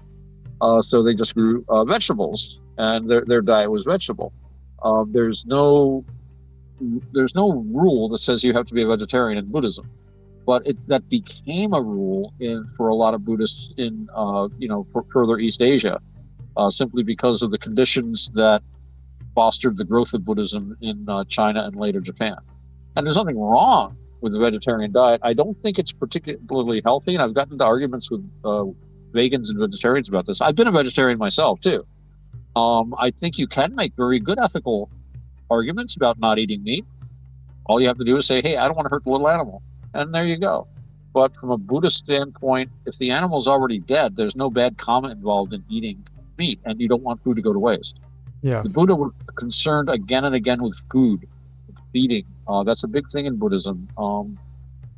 So they just grew vegetables, and their diet was vegetable. There's no rule that says you have to be a vegetarian in Buddhism, but that became a rule for a lot of Buddhists in further East Asia, simply because of the conditions that fostered the growth of Buddhism in China and later Japan. And there's nothing wrong with the vegetarian diet. I don't think it's particularly healthy, and I've gotten into arguments with vegans and vegetarians about this. I've been a vegetarian myself too. I think you can make very good ethical arguments about not eating meat. All you have to do is say, hey, I don't want to hurt the little animal, and there you go. But from a Buddhist standpoint, if the animal's already dead, there's no bad karma involved in eating meat, and you don't want food to go to waste. Yeah. The Buddha was concerned again and again with food, with feeding. That's a big thing in Buddhism.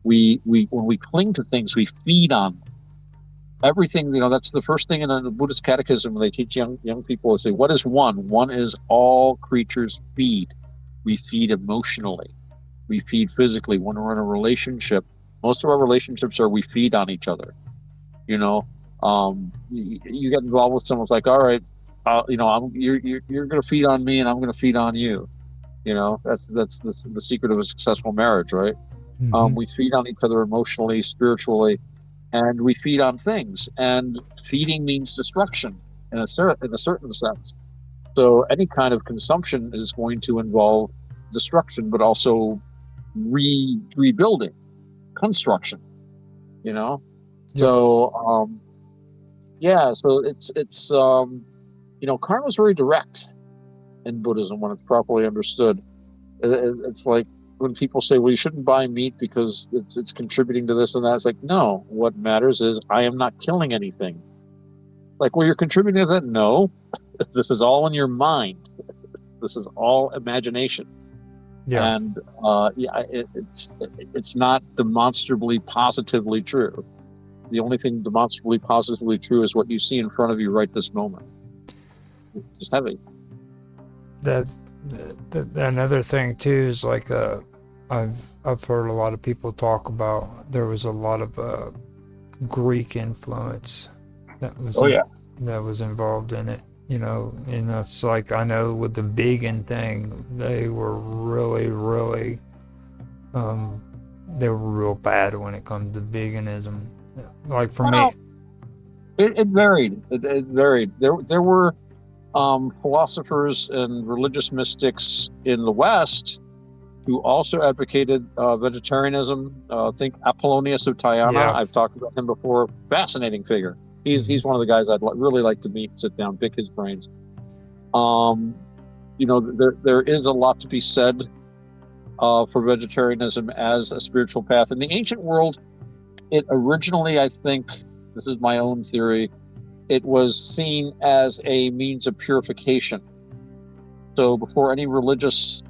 We when we cling to things, we feed on everything. That's the first thing in the Buddhist catechism when they teach young people. They say, what is one? One is all creatures feed. We feed emotionally. We feed physically. When we're in a relationship, most of our relationships are we feed on each other. You get involved with someone, it's like, all right, you're going to feed on me, and I'm going to feed on you. That's the secret of a successful marriage, right? Mm-hmm. We feed on each other emotionally, spiritually, and we feed on things. And feeding means destruction in a certain sense. So any kind of consumption is going to involve destruction, but also rebuilding, construction. You know, Yep. so yeah, so it's karma is very direct in Buddhism when it's properly understood. It's like when people say, well, you shouldn't buy meat because it's contributing to this and that. It's like, no, what matters is I am not killing anything. Like, well, you're contributing to that. No, this is all in your mind. This is all imagination. Yeah. And it's not demonstrably positively true. The only thing demonstrably positively true is what you see in front of you right this moment. It's just heavy. That another thing too is like I've heard a lot of people talk about there was a lot of Greek influence that was that was involved in it. And it's like I know with the vegan thing, they were really they were real bad when it comes to veganism. Like for me, It varied. It varied. There were philosophers and religious mystics in the West who also advocated vegetarianism. Think Apollonius of Tyana. yeah. I've talked about him before. Fascinating figure. He's one of the guys I'd really like to meet, sit down, pick his brains. There is a lot to be said for vegetarianism as a spiritual path. In the ancient world, it originally, I think, this is my own theory, it was seen as a means of purification. So before any religious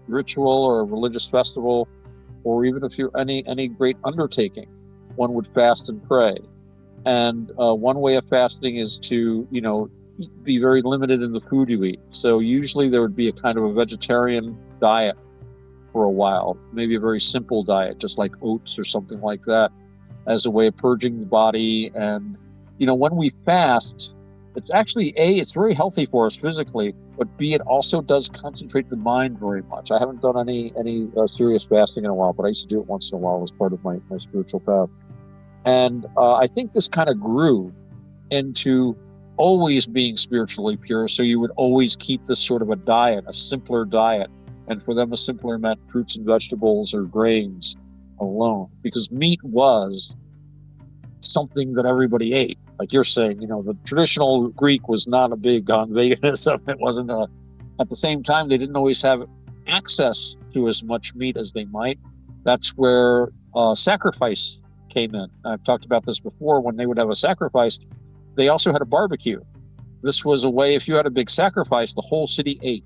ritual or religious festival, or even if you're any great undertaking, one would fast and pray. And one way of fasting is to, be very limited in the food you eat. So usually there would be a kind of a vegetarian diet for a while, maybe a very simple diet, just like oats or something like that, as a way of purging the body. And, when we fast, it's actually, it's very healthy for us physically, but B, it also does concentrate the mind very much. I haven't done any serious fasting in a while, but I used to do it once in a while as part of my spiritual path. And I think this kind of grew into always being spiritually pure. So you would always keep this sort of a diet, a simpler diet. And for them, a simpler meant fruits and vegetables or grains alone, because meat was something that everybody ate. Like you're saying, the traditional Greek was not a big on veganism. It wasn't at the same time, they didn't always have access to as much meat as they might, that's where sacrifice came in. I've talked about this before. When they would have a sacrifice, they also had a barbecue. This was a way, if you had a big sacrifice, the whole city ate.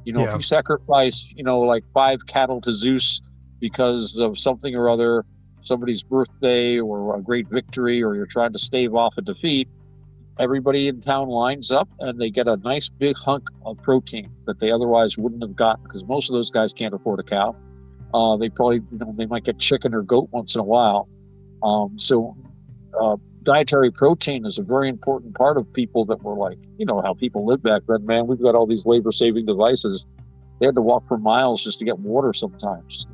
If Yeah. you sacrifice, like 5 cattle to Zeus because of something or other, somebody's birthday or a great victory, or you're trying to stave off a defeat, everybody in town lines up and they get a nice big hunk of protein that they otherwise wouldn't have gotten, because most of those guys can't afford a cow. They probably, they might get chicken or goat once in a while. So dietary protein is a very important part of people that were like, how people lived back then. Man, we've got all these labor-saving devices. They had to walk for miles just to get water sometimes,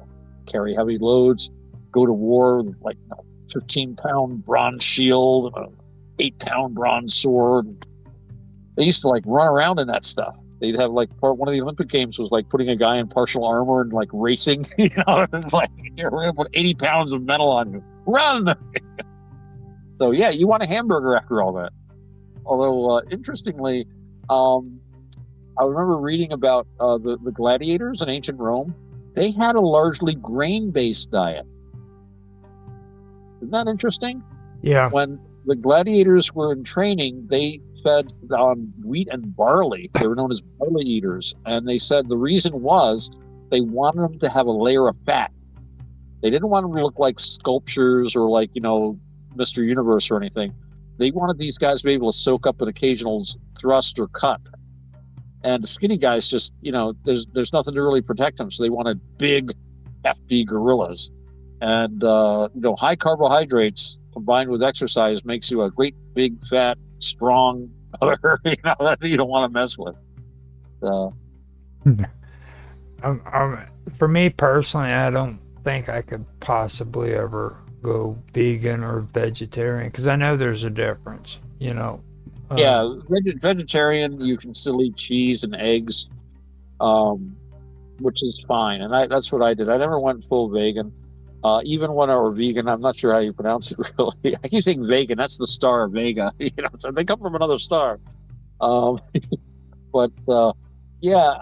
carry heavy loads, go to war with like 15-pound bronze shield, 8-pound bronze sword. They used to like run around in that stuff. They'd have like one of the Olympic Games was like putting a guy in partial armor and like racing, like, we're going to put 80 pounds of metal on you. Run! So yeah, you want a hamburger after all that. Although, interestingly, I remember reading about the gladiators in ancient Rome. They had a largely grain-based diet. Isn't that interesting? Yeah. When the gladiators were in training, they fed on wheat and barley. They were known as barley eaters. And they said the reason was they wanted them to have a layer of fat. They didn't want them to look like sculptures or like, Mr. Universe or anything. They wanted these guys to be able to soak up an occasional thrust or cut. And the skinny guys just, there's nothing to really protect them. So they wanted big, hefty gorillas. And, high carbohydrates combined with exercise makes you a great, big, fat, strong mother, that you don't want to mess with. So. For me personally, I don't think I could possibly ever go vegan or vegetarian, because I know there's a difference, Yeah, vegetarian, you can still eat cheese and eggs, which is fine. And that's what I did. I never went full vegan. Even when I were vegan, I'm not sure how you pronounce it really. I keep saying vegan. That's the star Vega. So they come from another star. Um, but yeah,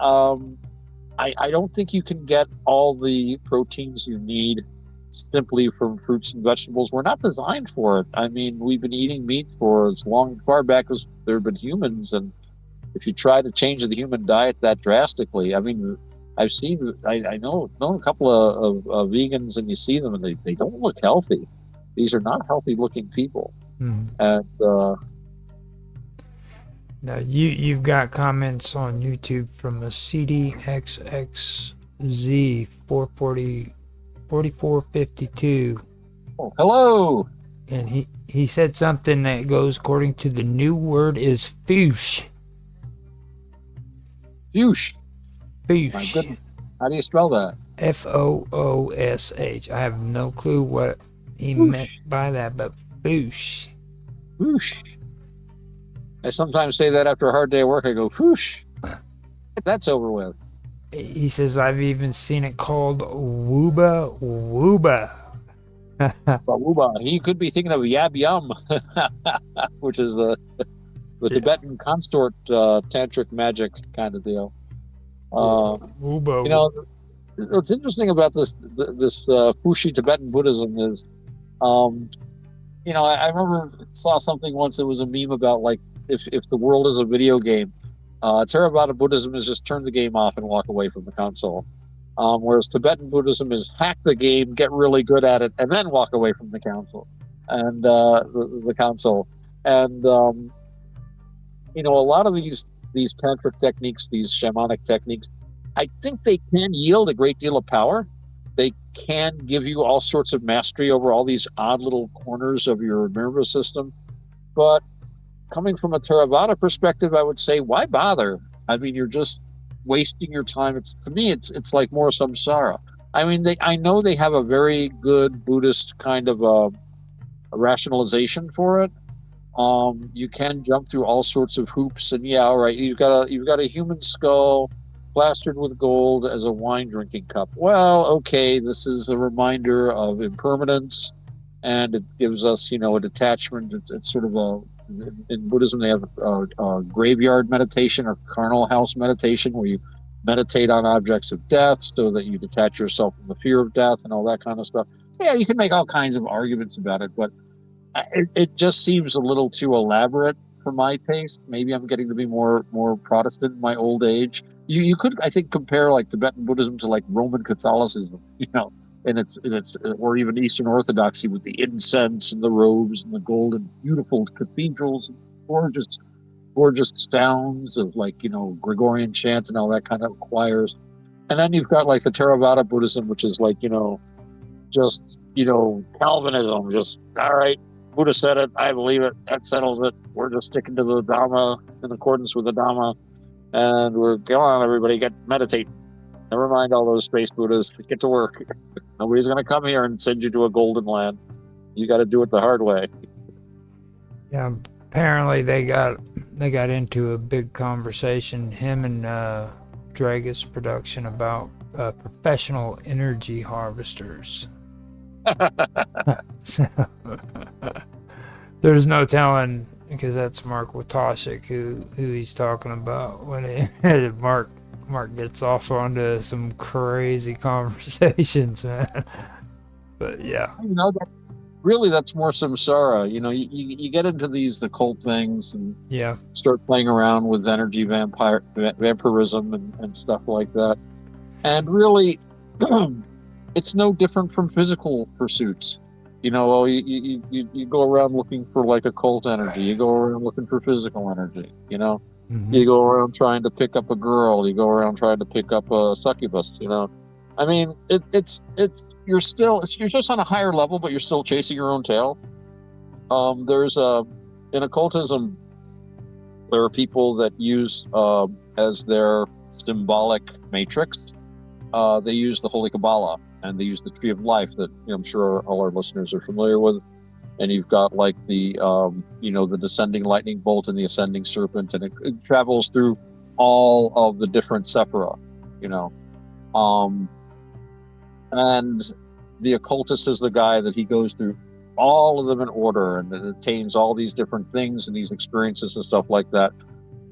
I don't think you can get all the proteins you need simply from fruits and vegetables. We're not designed for it. I mean, we've been eating meat for as far back as there have been humans, and if you try to change the human diet that drastically, I mean, I know a couple of vegans, and you see them, and they don't look healthy. These are not healthy looking people. Mm-hmm. And now you've got comments on YouTube from a CDXXZ 4452. oh, hello. And he said something that goes according to the new word is foosh. Foosh. My Foosh. goodness. How do you spell that? Foosh. I have no clue what he Foosh. meant by that, but foosh. Whoosh. I sometimes say that after a hard day of work. I go, whoosh. That's over with. He says, I've even seen it called wooba wooba. Wooba. He could be thinking of Yab Yum, which is the Tibetan consort tantric magic kind of deal. Wooba. What's interesting about this Fushi Tibetan Buddhism is, I remember saw something once. It was a meme about like if the world is a video game, Theravada Buddhism is just turn the game off and walk away from the console. Whereas Tibetan Buddhism is hack the game, get really good at it, and then walk away from the console. And the console. And a lot of these tantric techniques, these shamanic techniques, I think they can yield a great deal of power. They can give you all sorts of mastery over all these odd little corners of your nervous system. But coming from a Theravada perspective, I would say, why bother? I mean, you're just wasting your time. To me, it's like more samsara. I mean, I know they have a very good Buddhist kind of a rationalization for it. You can jump through all sorts of hoops, and yeah, all right, you've got a human skull plastered with gold as a wine drinking cup. Well, okay, this is a reminder of impermanence, and it gives us, a detachment. It's sort of in Buddhism they have graveyard meditation or carnal house meditation, where you meditate on objects of death so that you detach yourself from the fear of death and all that kind of stuff. So, yeah, you can make all kinds of arguments about it, but it just seems a little too elaborate for my taste. Maybe I'm getting to be more Protestant in my old age. You could, I think, compare like Tibetan Buddhism to like Roman Catholicism, and it's or even Eastern Orthodoxy with the incense and the robes and the gold and beautiful cathedrals and gorgeous sounds of like Gregorian chants and all that kind of choirs. And then you've got like the Theravada Buddhism, which is like just Calvinism. Just all right, Buddha said it, I believe it. That settles it. We're just sticking to the Dhamma in accordance with the Dhamma, and we're go on, everybody, get meditate. Never mind all those space Buddhas. Get to work. Nobody's going to come here and send you to a golden land. You got to do it the hard way. Yeah, apparently they got into a big conversation, him and Dragus Production, about professional energy harvesters. So, there's no telling, because that's Mark Watashik who he's talking about when Mark gets off onto some crazy conversations, man. But yeah, Really, that's more samsara. You get into these occult things and yeah, start playing around with energy vampirism and stuff like that. And really, it's no different from physical pursuits. You go around looking for like occult energy. You go around looking for physical energy. You go around trying to pick up a girl. You go around trying to pick up a succubus. I mean, it's you're just on a higher level, but you're still chasing your own tail. There's in occultism, there are people that use as their symbolic matrix. They use the Holy Kabbalah, and they use the Tree of Life that I'm sure all our listeners are familiar with. And you've got like the the descending lightning bolt and the ascending serpent, and it travels through all of the different sephira. And the occultist is the guy that he goes through all of them in order and attains all these different things and these experiences and stuff like that.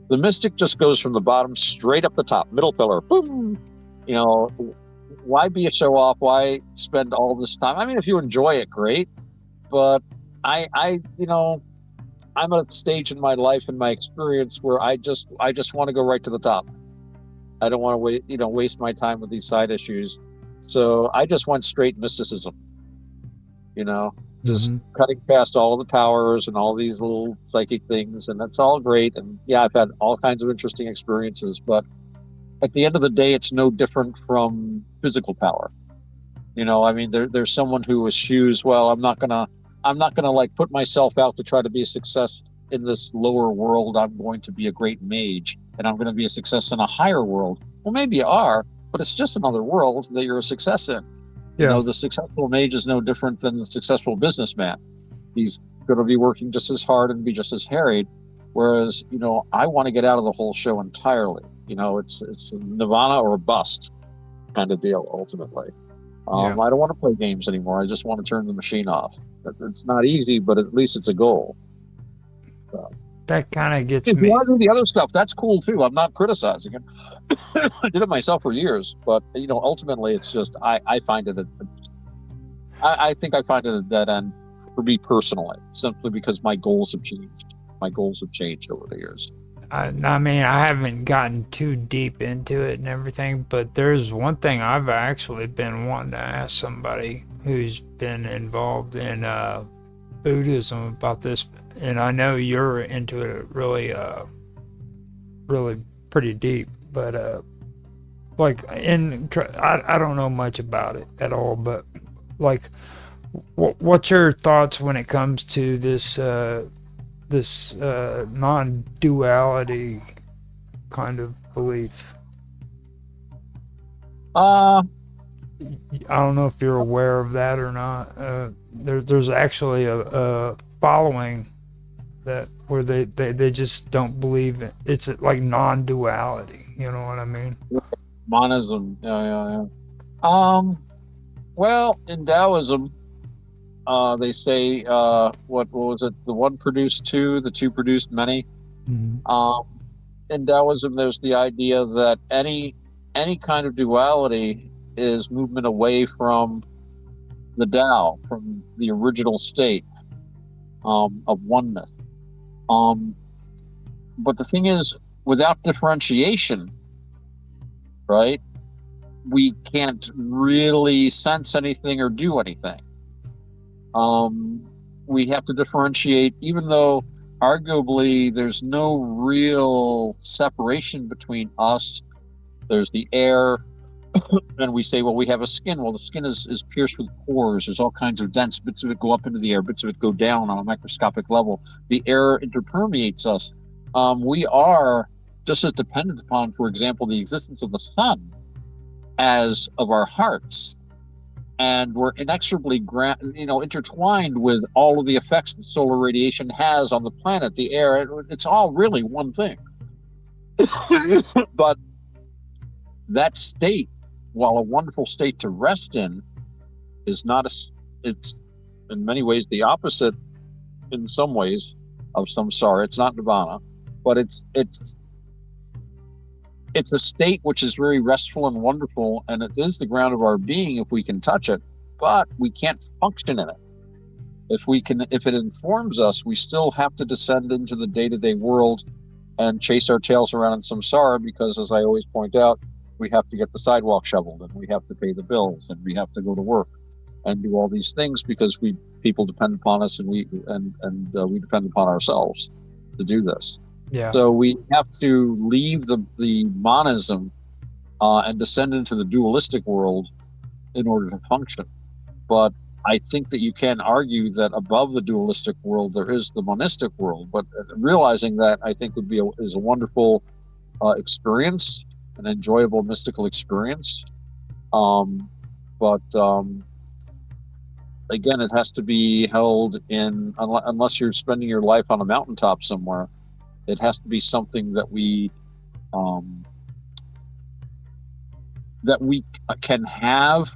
The mystic just goes from the bottom straight up the top, middle pillar, boom. Why be a show off? Why spend all this time? I mean, if you enjoy it, great. But I'm at a stage in my life and my experience where I just want to go right to the top. I don't want to waste my time with these side issues. So I just went straight mysticism. Just cutting past all the powers and all these little psychic things, and that's all great. And yeah, I've had all kinds of interesting experiences, but at the end of the day, it's no different from physical power. I mean, there's someone who eschews, well, I'm not gonna like put myself out to try to be a success in this lower world. I'm going to be a great mage, and I'm going to be a success in a higher world. Well, maybe you are, but it's just another world that you're a success in. yeah. The successful mage is no different than the successful businessman. He's going to be working just as hard and be just as harried. Whereas, I want to get out of the whole show entirely. It's nirvana or bust kind of deal, ultimately. Yeah. I don't want to play games anymore. I just want to turn the machine off. It's not easy, but at least it's a goal. So. That kind of gets If me. you want to do the other stuff, that's cool too. I'm not criticizing it. I did it myself for years, but ultimately, it's just I find it. I think I find it a dead end for me personally, simply because my goals have changed. My goals have changed over the years. I mean, I haven't gotten too deep into it and everything, but there's one thing I've actually been wanting to ask somebody who's been involved in Buddhism about this, and I know you're into it really pretty deep, but I don't know much about it at all, but like, what's your thoughts when it comes to this non-duality kind of belief? Uh I don't know if you're aware of that or not. There's actually a following that where they just don't believe it. It's like non-duality. You know what I mean? Monism. Yeah. Well, in Taoism, they say, what was it? The one produced two, the two produced many. Mm-hmm. In Taoism, there's the idea that any any kind of duality is movement away from the Tao, from the original state of oneness. Um, but the thing is, without differentiation, right, we can't really sense anything or do anything. Um, we have to differentiate, even though arguably there's no real separation between us. There's the air, and we say, well, we have a skin. Well, the skin is pierced with pores. There's all kinds of dents. Bits of it go up into the air, bits of it go down on a microscopic level. The air interpermeates us. We are just as dependent upon, for example, the existence of the sun as of our hearts. And we're inexorably, intertwined with all of the effects that solar radiation has on the planet, the air. It's all really one thing. But that state, while a wonderful state to rest in, is not a. It's in many ways the opposite, in some ways, of samsara. It's not nirvana, but it's a state which is very restful and wonderful, and it is the ground of our being if we can touch it. But we can't function in it. If it informs us, we still have to descend into the day-to-day world and chase our tails around in samsara, because, as I always point out, we have to get the sidewalk shoveled, and we have to pay the bills, and we have to go to work and do all these things because people depend upon us, and we depend upon ourselves to do this. Yeah. So we have to leave the monism and descend into the dualistic world in order to function. But I think that you can argue that above the dualistic world there is the monistic world. But realizing that, I think, is a wonderful experience, an enjoyable mystical experience. But again, it has to be held in, unless you're spending your life on a mountaintop somewhere. It has to be something that we can have,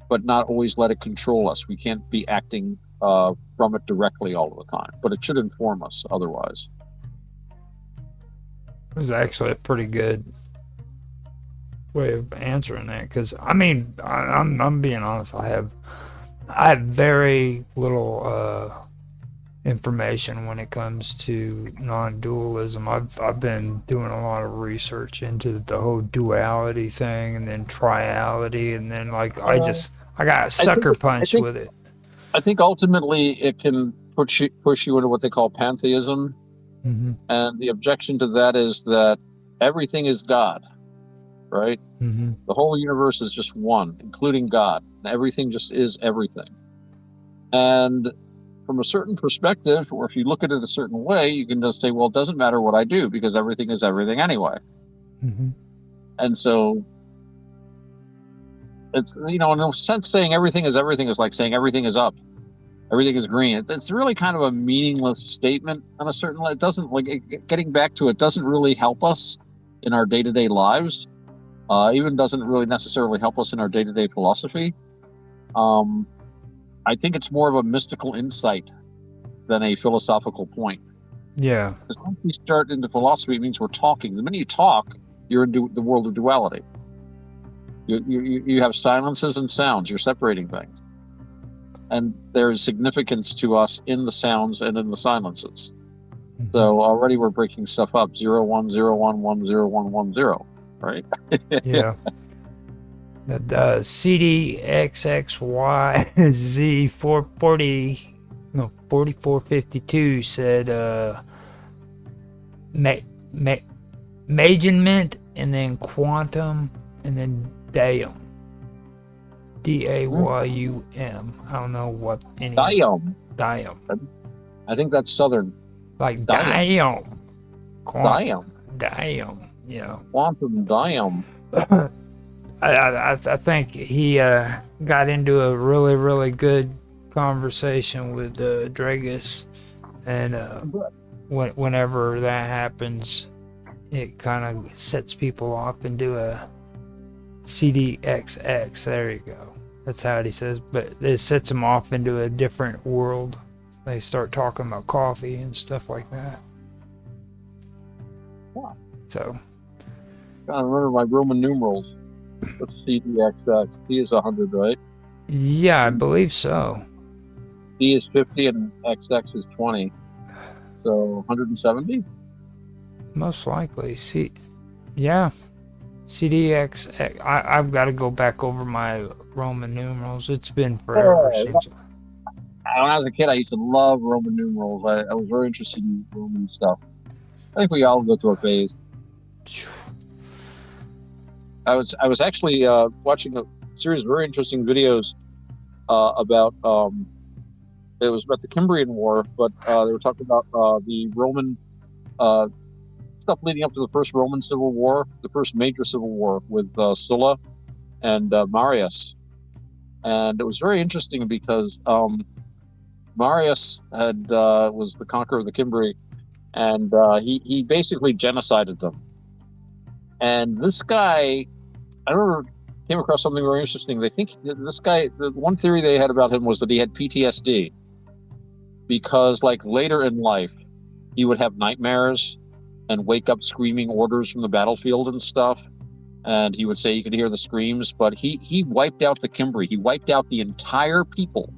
but not always let it control us. We can't be acting from it directly all the time, but it should inform us otherwise. It was actually a pretty good way of answering that, because I mean, I'm being honest. I have very little information when it comes to non-dualism. I've been doing a lot of research into the whole duality thing, and then triality, and then I got sucker punched with it. I think ultimately it can push you into what they call pantheism, and the objection to that is that everything is God, right? The whole universe is just one, including God, and everything just is everything. And from a certain perspective, or if you look at it a certain way, you can just say, well, it doesn't matter what I do because everything is everything anyway. And so it's, in a sense, saying everything is everything is like saying everything is up, everything is green. It's really kind of a meaningless statement on a certain level. It doesn't, getting back to it, doesn't really help us in our day-to-day lives. Even doesn't really necessarily help us in our day-to-day philosophy. I think it's more of a mystical insight than a philosophical point. Yeah. Because once we start into philosophy, it means we're talking. The minute you talk, you're in the world of duality. You have silences and sounds. You're separating things. And there's significance to us in the sounds and in the silences. So already we're breaking stuff up. 0 1 0 1 1 0 1 1 0, right? Yeah. The CDXXYZ 4452 said Magement, and then quantum, and then Dayum. Dayum. I don't know what any. Dayum. I think that's Southern. Like Dayum. Dayum. Yeah. Quantum Dayum. I think he got into a really, really good conversation with Dragus, and whenever that happens, it kind of sets people off into a CDXX. There you go. That's how he says, but it sets them off into a different world. They start talking about coffee and stuff like that. Yeah. So. I remember my Roman numerals. What's CDXX? C is 100, right? Yeah, I believe so. D is 50 and XX is 20. So 170? Most likely. Yeah, CDX. I've got to go back over my Roman numerals. It's been forever Oh, since. when I was a kid, I used to love Roman numerals. I was very interested in Roman stuff. I think we all go through a phase. I was actually watching a series of very interesting videos about it was about the Cimbrian War, but they were talking about the Roman uh, stuff leading up to the first Roman Civil War, the first major civil war with Sulla and Marius, and it was very interesting because Marius had was the conqueror of the Cimbri, and he basically genocided them. And this guy, I remember came across something very interesting. They think this guy, the one theory they had about him was that he had PTSD because, like, later in life, he would have nightmares and wake up screaming orders from the battlefield and stuff. And he would say he could hear the screams, but he wiped out the Cimbri. He wiped out the entire people,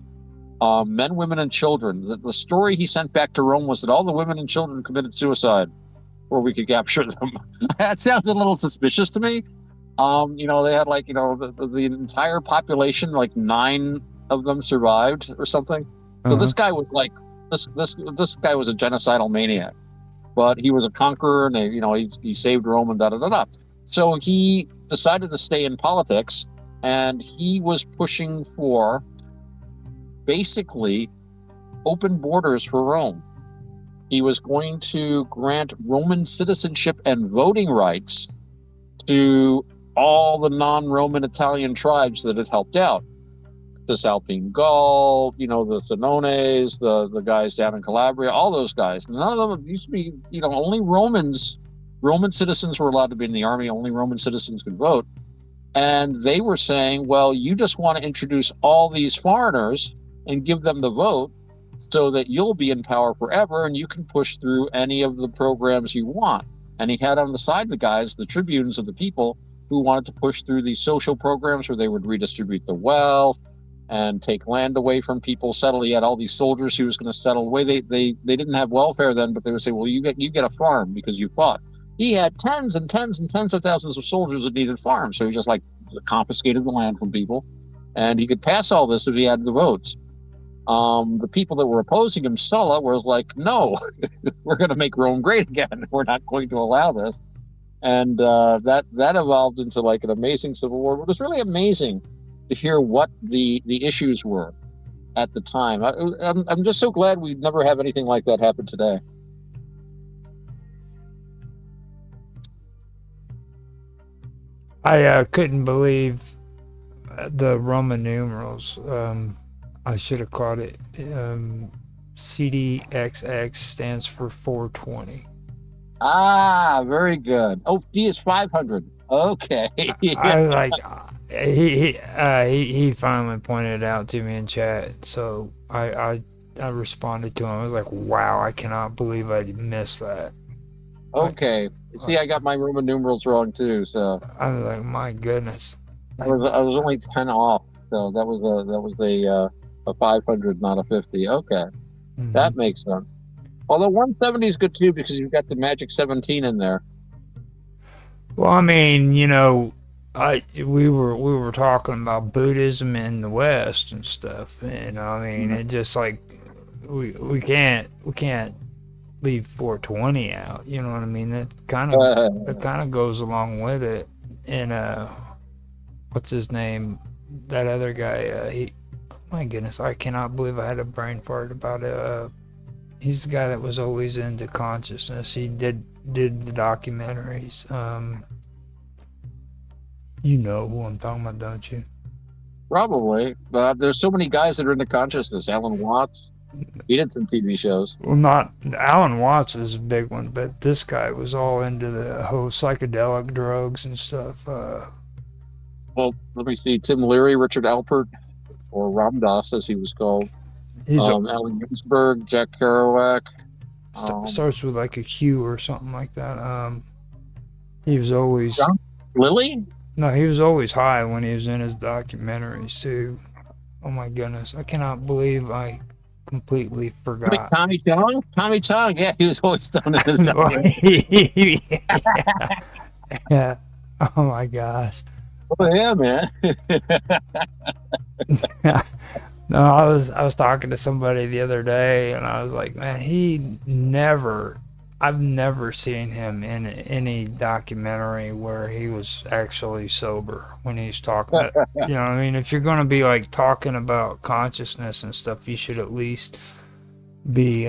men, women, and children. The story he sent back to Rome was that all the women and children committed suicide, or we could capture them. That sounds a little suspicious to me. They had, like, the entire population, like 9 of them survived or something. So Uh-huh. this guy was like this guy was a genocidal maniac, but he was a conqueror, and he saved Rome and da da da da. So he decided to stay in politics, and he was pushing for basically open borders for Rome. He was going to grant Roman citizenship and voting rights to all the non-Roman Italian tribes that had helped out. The Cisalpine Gaul, the Senones, the guys down in Calabria, all those guys. None of them used to be, only Roman citizens were allowed to be in the army. Only Roman citizens could vote. And they were saying, well, you just want to introduce all these foreigners and give them the vote so that you'll be in power forever and you can push through any of the programs you want. And he had on the side the guys, the tribunes of the people, who wanted to push through these social programs where they would redistribute the wealth and take land away from people, settle. He had all these soldiers he was going to settle away. They didn't have welfare then, but they would say, well, you get a farm because you fought. He had tens and tens and tens of thousands of soldiers that needed farms. So he just, like, confiscated the land from people, and he could pass all this if he had the votes. The people that were opposing him, Sulla, was like, no, we're going to make Rome great again. We're not going to allow this. And that evolved into, like, an amazing civil war. It was really amazing to hear what the issues were at the time. I'm just so glad we never have anything like that happen today. I couldn't believe the Roman numerals. I should have caught it. CDXX stands for 420. Ah, very good. Oh, D is 500. Okay. I like he finally pointed it out to me in chat, so I responded to him. I was like, "Wow, I cannot believe I missed that." I, Okay. See, I got my Roman numerals wrong too, so I was like, "My goodness." I Like, was I was only 10 off. So a 500, not a 50. Okay, mhm. that makes sense. Although 170 is good too because you've got the magic 17 in there. Well, I mean, we were talking about Buddhism in the West and stuff, and I mean, Mhm. it just like we can't leave 420 out. You know what I mean? That kind of goes along with it. And what's his name? That other guy. My goodness, I cannot believe I had a brain fart about it. He's the guy that was always into consciousness. He did the documentaries. You know who I'm talking about, don't you? Probably, but there's so many guys that are into consciousness. Alan Watts, he did some TV shows. Well, not Alan Watts is a big one, but this guy was all into the whole psychedelic drugs and stuff. Well, let me see: Tim Leary, Richard Alpert, or Ram Dass, as he was called. He's Allen Ginsberg, Jack Kerouac. starts with like a Q or something like that. He was always John Lilly. No, he was always high when he was in his documentaries too. Oh my goodness, I cannot believe I completely forgot. Tommy Chong? Tommy Chong, yeah, he was always down in his documentary. Yeah. Yeah. Oh my gosh. Oh, yeah, man. No, I was talking to somebody the other day, and I was like, man, I've never seen him in any documentary where he was actually sober when he's talking. You know, what I mean, if you're gonna be like talking about consciousness and stuff, you should at least be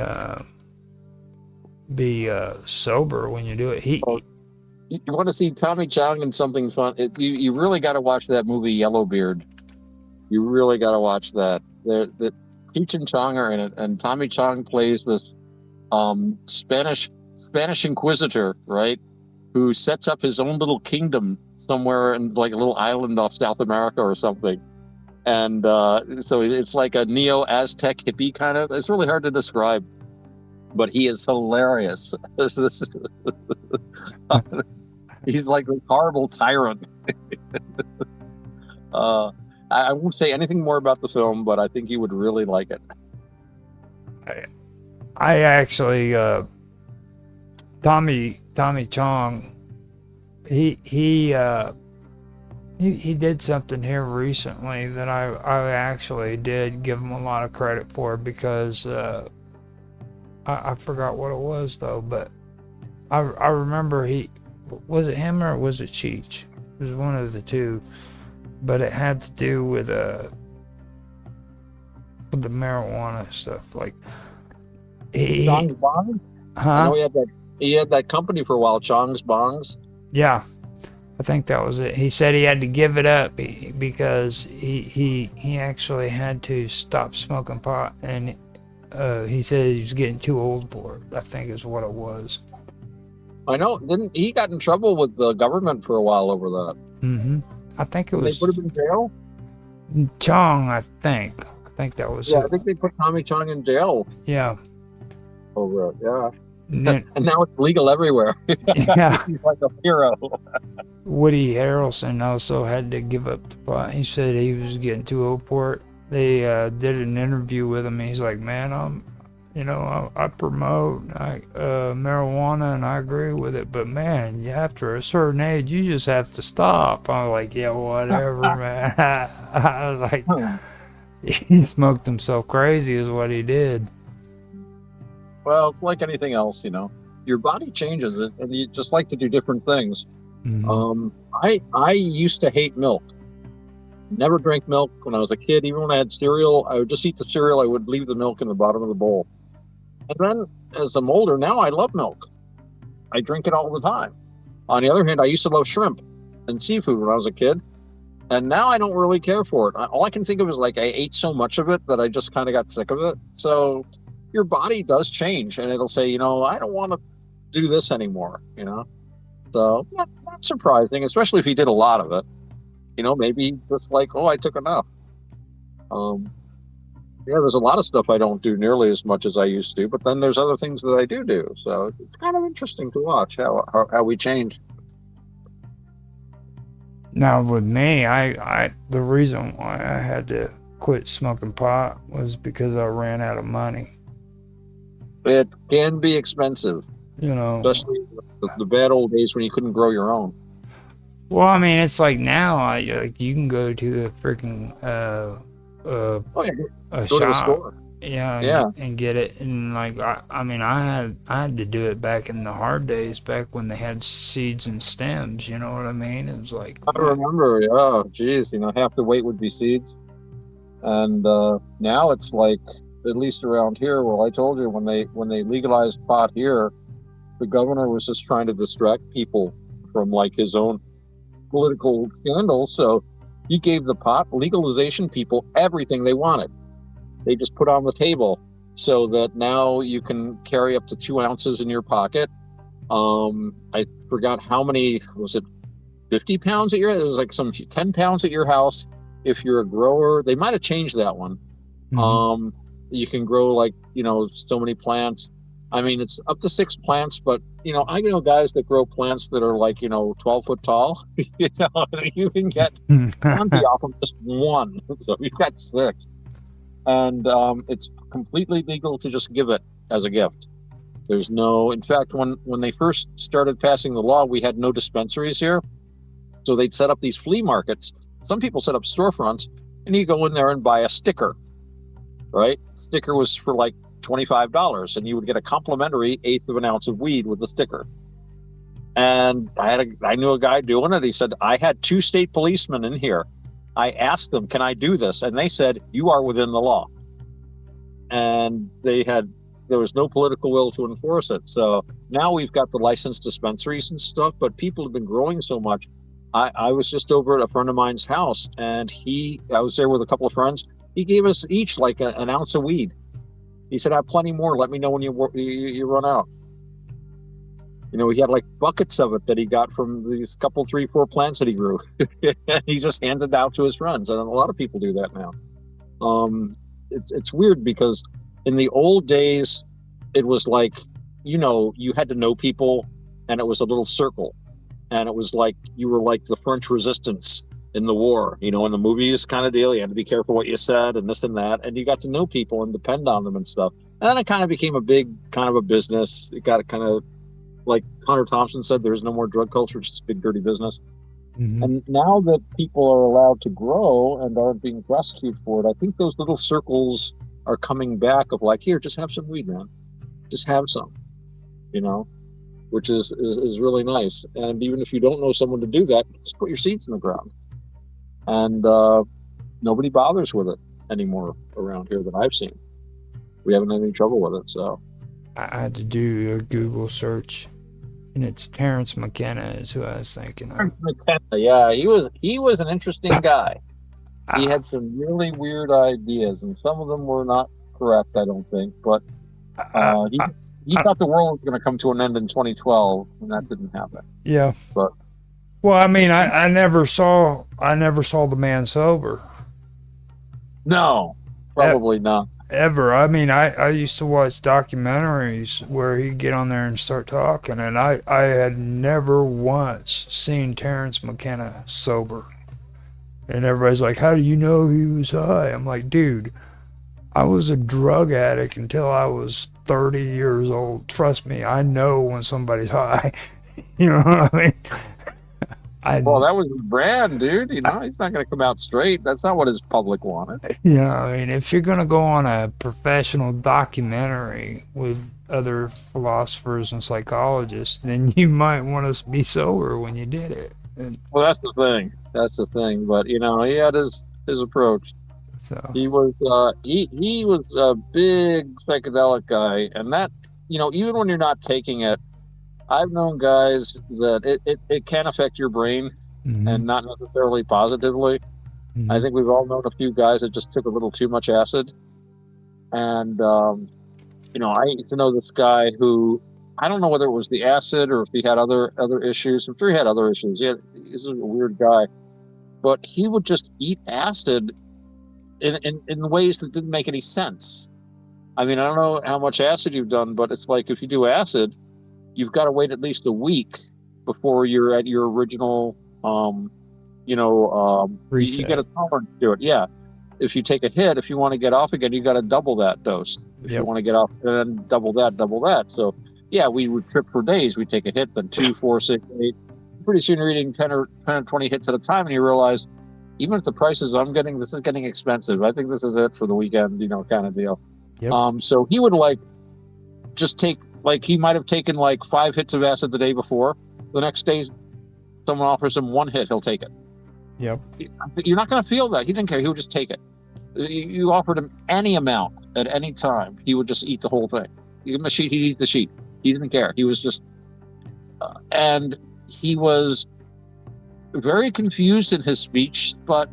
sober when you do it. Oh, you want to see Tommy Chong in something fun? You really got to watch that movie Yellowbeard. You really got to watch that. The Cheech and Chong are in it, and Tommy Chong plays this Spanish Inquisitor, right? Who sets up his own little kingdom somewhere in like a little island off South America or something. And so it's like a neo Aztec hippie kind of. It's really hard to describe, but he is hilarious. He's like a horrible tyrant. uh, I won't say anything more about the film, but I think you would really like it. I actually Tommy Chong, he did something here recently that I actually did give him a lot of credit for, because I forgot what it was though, but I remember was it him or was it Cheech? It was one of the two, but it had to do with the marijuana stuff. Like Chong's Bongs? I know he had that company for a while, Chong's Bongs. Yeah, I think that was it. He said he had to give it up because he actually had to stop smoking pot, and he said he was getting too old for it, I think is what it was. I know. Didn't he got in trouble with the government for a while over that? Mm-hmm. I think it was. They put him in jail? Chong, I think. I think that was Yeah, it. I think they put Tommy Chong in jail Yeah. over it, yeah. And now it's legal everywhere. yeah. He's like a hero. Woody Harrelson also had to give up the pot. He said he was getting too old for it. They did an interview with him, and he's like, man, I promote marijuana, and I agree with it, but man, after a certain age, you just have to stop. I'm like, yeah, whatever, man. I was like, he smoked himself crazy is what he did. Well, it's like anything else, your body changes, and you just like to do different things. Mm-hmm. I used to hate milk. Never drank milk when I was a kid. Even when I had cereal, I would just eat the cereal. I would leave the milk in the bottom of the bowl. And then as I'm older, now I love milk. I drink it all the time. On the other hand, I used to love shrimp and seafood when I was a kid. And now I don't really care for it. All I can think of is like I ate so much of it that I just kind of got sick of it. So your body does change, and it'll say, I don't want to do this anymore, So not surprising, especially if you did a lot of it. Maybe just like, I took enough. Yeah, there's a lot of stuff I don't do nearly as much as I used to, but then there's other things that I do. So it's kind of interesting to watch how we change. Now with me, I the reason why I had to quit smoking pot was because I ran out of money. It can be expensive, especially the bad old days when you couldn't grow your own. Well, I mean, it's like now, you can go to a freaking a go shop, to the store. yeah, and get it. And like, I mean, I had to do it back in the hard days, back when they had seeds and stems. You know what I mean? It was like, I remember, yeah, geez, half the weight would be seeds, and now it's like, at least around here, well, I told you when they legalized pot here, the governor was just trying to distract people from like his own political scandals. So he gave the pot legalization people everything they wanted. They just put on the table so that now you can carry up to 2 ounces in your pocket. I forgot how many, was it 50 pounds at your, it was like some 10 pounds at your house. If you're a grower, they might have changed that one. mm-hmm. You can grow like, so many plants. I mean, it's up to 6 plants, but I know guys that grow plants that are like 12 foot tall. You can get plenty off of just one, so you've got 6, and it's completely legal to just give it as a gift. There's no, in fact, when they first started passing the law, we had no dispensaries here, so they'd set up these flea markets. Some people set up storefronts, and you go in there and buy a sticker. Right? Sticker was for like $25, and you would get a complimentary 1/8 of an ounce of weed with the sticker. And I knew a guy doing it. He said, I had 2 state policemen in here. I asked them, can I do this? And they said, you are within the law. And there was no political will to enforce it. So now we've got the licensed dispensaries and stuff, but people have been growing so much. I was just over at a friend of mine's house, and I was there with a couple of friends. He gave us each like an ounce of weed. He said, I have plenty more. Let me know when you run out. He had like buckets of it that he got from these couple, 3, 4 plants that he grew. He just hands it out to his friends. And a lot of people do that now. It's weird because in the old days, it was like, you had to know people, and it was a little circle. And it was like, you were like the French resistance in the war, in the movies kind of deal. You had to be careful what you said and this and that. And you got to know people and depend on them and stuff. And then it kind of became a big kind of a business. It got kind of, like Hunter Thompson said, there's no more drug culture, it's just big dirty business. Mm-hmm. And now that people are allowed to grow and aren't being prosecuted for it, I think those little circles are coming back of like, here, just have some weed, man. Just have some, which is really nice. And even if you don't know someone to do that, just put your seeds in the ground. And nobody bothers with it anymore around here that I've seen. We haven't had any trouble with it. So I had to do a Google search, and it's Terrence McKenna is who I was thinking of. Terrence McKenna, yeah, he was an interesting guy. He had some really weird ideas, and some of them were not correct, I don't think. But he thought the world was going to come to an end in 2012, and that didn't happen. Yeah. But well, I mean, I never saw the man sober. No, probably not. Ever. I mean, I used to watch documentaries where he'd get on there and start talking, and I had never once seen Terrence McKenna sober. And everybody's like, how do you know he was high? I'm like, dude, I was a drug addict until I was 30 years old. Trust me, I know when somebody's high. You know what I mean? Well, that was his brand, dude. He's not going to come out straight. That's not what his public wanted. Yeah, I mean, if you're going to go on a professional documentary with other philosophers and psychologists, then you might want to be sober when you did it. Well, that's the thing. But he had his approach. So he was he was a big psychedelic guy, and that even when you're not taking it. I've known guys that it can affect your brain, mm-hmm. and not necessarily positively. Mm-hmm. I think we've all known a few guys that just took a little too much acid. And, I used to know this guy who, I don't know whether it was the acid or if he had other issues. I'm sure he had other issues. He's a weird guy. But he would just eat acid in ways that didn't make any sense. I mean, I don't know how much acid you've done, but it's like if you do acid, you've got to wait at least a week before you're at your original, you get a tolerance to it. Yeah. If you take a hit, if you want to get off again, you got to double that dose. If you want to get off, then double that. So, yeah, we would trip for days. We take a hit, then 2, 4, 6, 8. Pretty soon you're eating 10 or 20 hits at a time, and you realize, even at the prices I'm getting, this is getting expensive. I think this is it for the weekend, kind of deal. Yep. So he would just take, he might have taken 5 hits of acid the day before. The next day, someone offers him 1 hit, he'll take it. Yep. You're not going to feel that. He didn't care. He would just take it. You offered him any amount at any time, he would just eat the whole thing. You give him a sheet, he'd eat the sheet. He didn't care. He was just, and he was very confused in his speech. But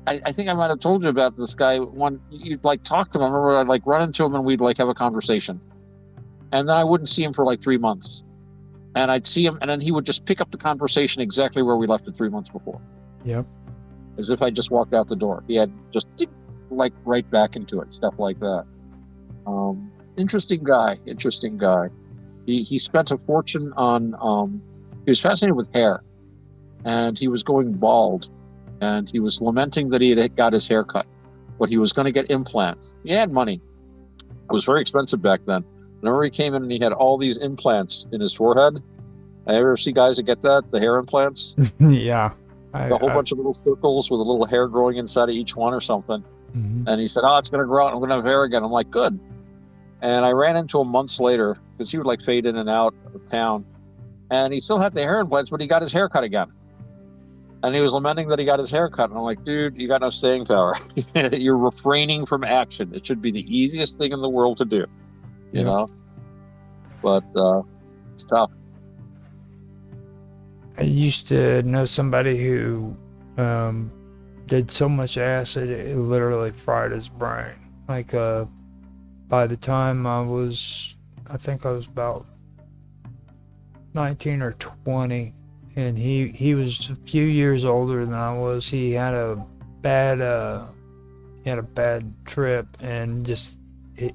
I think I might have told you about this guy. When you'd talk to him, I remember I'd run into him and we'd have a conversation. And then I wouldn't see him for 3 months. And I'd see him, and then he would just pick up the conversation exactly where we left it 3 months before. Yep. As if I just walked out the door. He had just right back into it, stuff like that. Interesting guy. Interesting guy. He spent a fortune on. He was fascinated with hair, and he was going bald, and he was lamenting that he had got his hair cut, but he was going to get implants. He had money. It was very expensive back then. Remember, he came in and he had all these implants in his forehead. I ever see guys that get that, the hair implants? Yeah. A whole bunch of little circles with a little hair growing inside of each one or something. Mhm. And he said, "Oh, it's going to grow out. I'm going to have hair again." I'm like, "Good." And I ran into him months later because he would like fade in and out of town. And he still had the hair implants, but he got his hair cut again. And he was lamenting that he got his hair cut. And I'm like, "Dude, you got no staying power. You're refraining from action. It should be the easiest thing in the world to do, you know?" But it's tough. I used to know somebody who did so much acid it literally fried his brain. Like by the time I think I was about 19 or 20, and he was a few years older than I was. Bad he had a bad trip, and just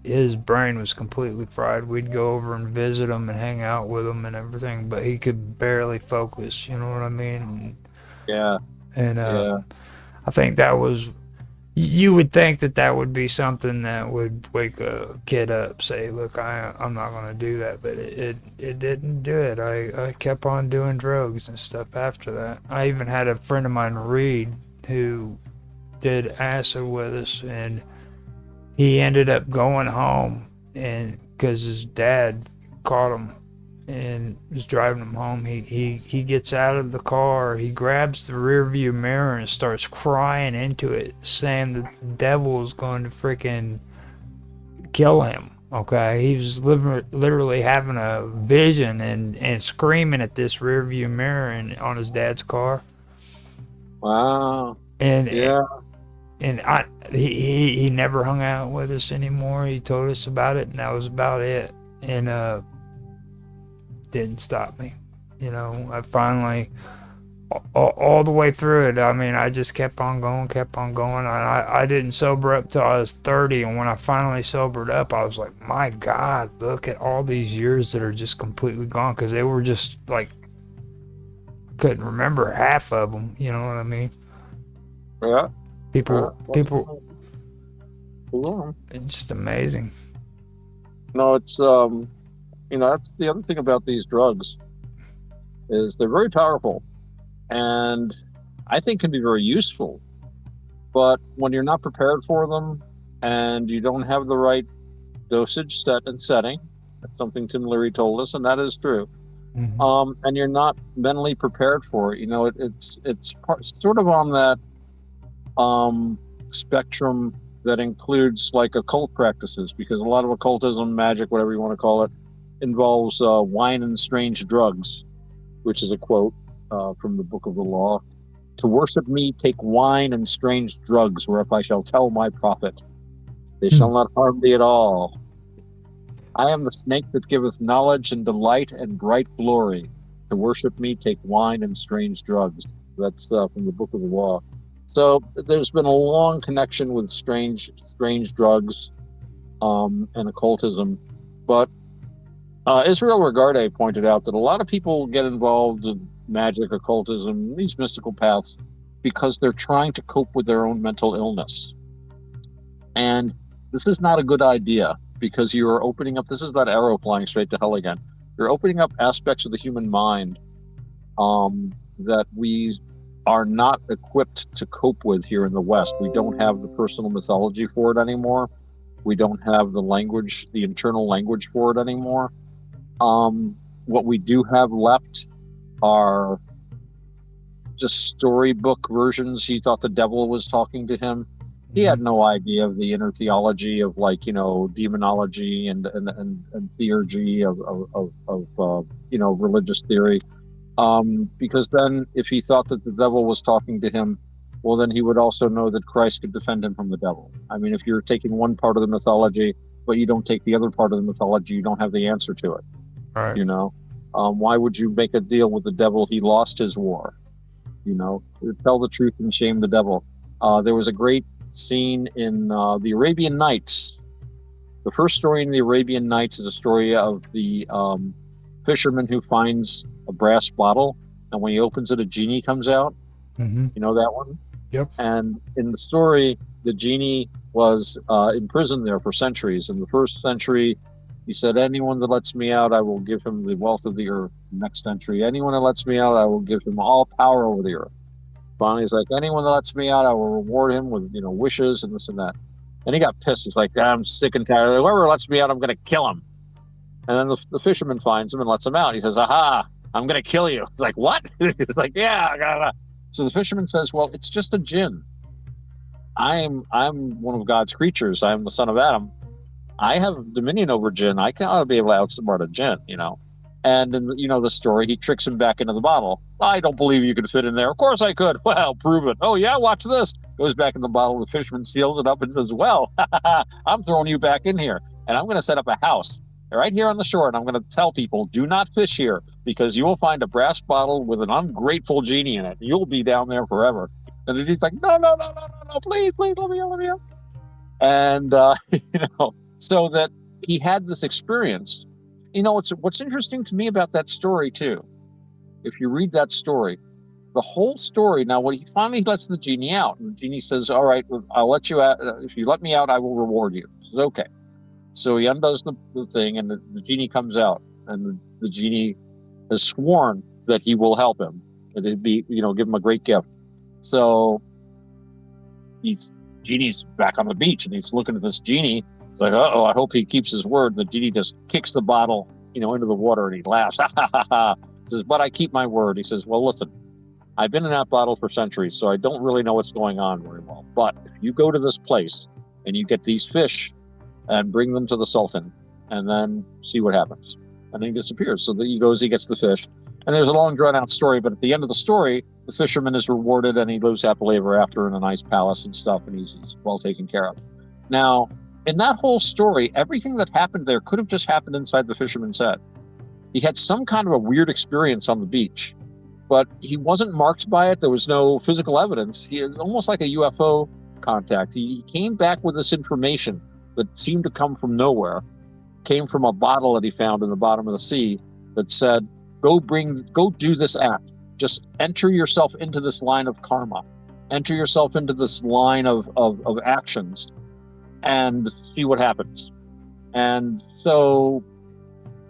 his brain was completely fried. We'd go over and visit him and hang out with him and everything, but he could barely focus. You know what I mean? Yeah. And Yeah. I think that was. You would think that that would be something that would wake a kid up, say, "Look, I'm not going to do that," but it didn't do it. I kept on doing drugs and stuff after that. I even had a friend of mine, Reed, who did acid with us, and he ended up going home, and because his dad caught him and was driving him home, he gets out of the car, he grabs the rear view mirror and starts crying into it, saying that the devil is going to freaking kill him. Okay, he was literally having a vision and screaming at this rear view mirror and on his dad's car. Wow. And Yeah. he never hung out with us anymore. He told us about it, and that was about it. And didn't stop me. You know, I finally, all the way through it, I mean, I just kept on going, kept on going. I didn't sober up till I was 30, and when I finally sobered up, I was like, my God, look at all these years that are just completely gone, because they were just like, couldn't remember half of them. You know what I mean? Yeah. People, Yeah. it's just amazing. No, it's that's the other thing about these drugs is they're very powerful and I think can be very useful. But when you're not prepared for them and you don't have the right dosage set and setting, that's something Tim Leary told us, and that is true. Mm-hmm. And you're not mentally prepared for it. You know, it's sort of on that spectrum that includes like occult practices, because a lot of occultism, magic, whatever you want to call it, involves wine and strange drugs, which is a quote from the Book of the Law. "To worship me, take wine and strange drugs, whereof I shall tell my prophet. They shall not harm thee at all. I am the snake that giveth knowledge and delight and bright glory. To worship me, take wine and strange drugs." That's from the Book of the Law. So there's been a long connection with strange drugs and occultism. But Israel Regarde pointed out that a lot of people get involved in magic, occultism, these mystical paths, because they're trying to cope with their own mental illness. And this is not a good idea, because you are opening up, this is that arrow flying straight to hell again. You're opening up aspects of the human mind that we are not equipped to cope with here in the West. We don't have the personal mythology for it anymore. We don't have the language, the internal language for it anymore. What we do have left are just storybook versions. He thought the devil was talking to him. He had no idea of the inner theology of, like, demonology and theurgy of religious theory. Because then if he thought that the devil was talking to him, well, then he would also know that Christ could defend him from the devil. I mean, if you're taking one part of the mythology, but you don't take the other part of the mythology, you don't have the answer to it. Right. Why would you make a deal with the devil? He lost his war. Tell the truth and shame the devil. There was a great scene in the Arabian Nights The first story in the Arabian Nights is a story of the fisherman who finds a brass bottle, and when he opens it, a genie comes out. Mm-hmm. You know that one? Yep. And in the story, the genie was imprisoned there for centuries. In the first century, he said, anyone that lets me out, I will give him the wealth of the earth. Next century, anyone that lets me out, I will give him all power over the earth. Finally, he's like, anyone that lets me out, I will reward him with, wishes and this and that. And he got pissed. He's like, I'm sick and tired. Whoever lets me out, I'm going to kill him. And then the fisherman finds him and lets him out. He says, aha, I'm going to kill you. He's like, what? He's like, yeah. So the fisherman says, well, it's just a jinn. I'm one of God's creatures. I'm the son of Adam. I have dominion over jinn. I cannot be able to outsmart a jinn, And in the story, he tricks him back into the bottle. I don't believe you could fit in there. Of course I could. Well, prove it. Oh yeah, watch this. Goes back in the bottle. The fisherman seals it up and says, well, I'm throwing you back in here, and I'm going to set up a house right here on the shore, and I'm going to tell people, do not fish here, because you will find a brass bottle with an ungrateful genie in it. You'll be down there forever. And the genie's like, no, please, let me out. And, so that he had this experience. What's interesting to me about that story, too, if you read that story, the whole story, now, when he finally lets the genie out, and the genie says, all right, I'll let you out. If you let me out, I will reward you. He says, okay. So he undoes the thing, and the genie comes out, and the genie has sworn that he will help him, that it'd be, give him a great gift. So genie's back on the beach, and he's looking at this genie. It's like, uh-oh, I hope he keeps his word. The genie just kicks the bottle, into the water, and he laughs. Says, but I keep my word. He says, well, listen, I've been in that bottle for centuries, so I don't really know what's going on very well. But if you go to this place and you get these fish and bring them to the Sultan, and then see what happens. And then he disappears. So he goes, he gets the fish. And there's a long, drawn-out story, but at the end of the story, the fisherman is rewarded, and he lives happily ever after in a nice palace and stuff, and he's well taken care of. Now, in that whole story, everything that happened there could have just happened inside the fisherman's head. He had some kind of a weird experience on the beach, but he wasn't marked by it. There was no physical evidence. He was almost like a UFO contact. He came back with this information that seemed to come from nowhere, came from a bottle that he found in the bottom of the sea that said, go do this act. Just enter yourself into this line of karma. Enter yourself into this line of actions and see what happens. And so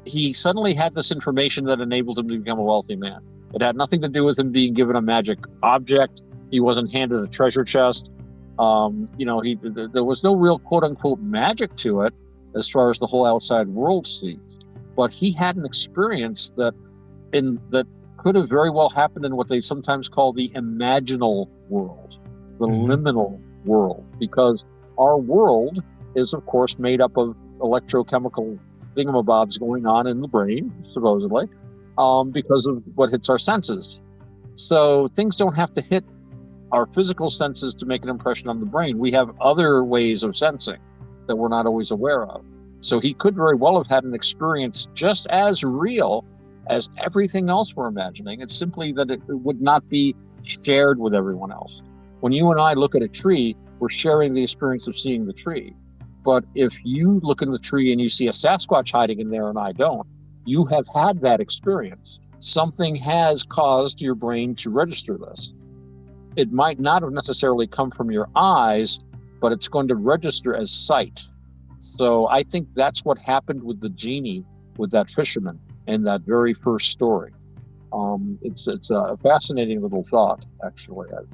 he suddenly had this information that enabled him to become a wealthy man. It had nothing to do with him being given a magic object. He wasn't handed a treasure chest. There was no real quote unquote magic to it as far as the whole outside world sees. But he had an experience that could have very well happened in what they sometimes call the imaginal world, the liminal world, because our world is, of course, made up of electrochemical thingamabobs going on in the brain, supposedly, because of what hits our senses. So things don't have to hit our physical senses to make an impression on the brain. We have other ways of sensing that we're not always aware of. So he could very well have had an experience just as real as everything else we're imagining. It's simply that it would not be shared with everyone else. When you and I look at a tree, we're sharing the experience of seeing the tree. But if you look in the tree and you see a Sasquatch hiding in there and I don't, you have had that experience. Something has caused your brain to register this. It might not have necessarily come from your eyes, but it's going to register as sight. So I think that's what happened with the genie, with that fisherman in that very first story. It's a fascinating little thought, actually. I'm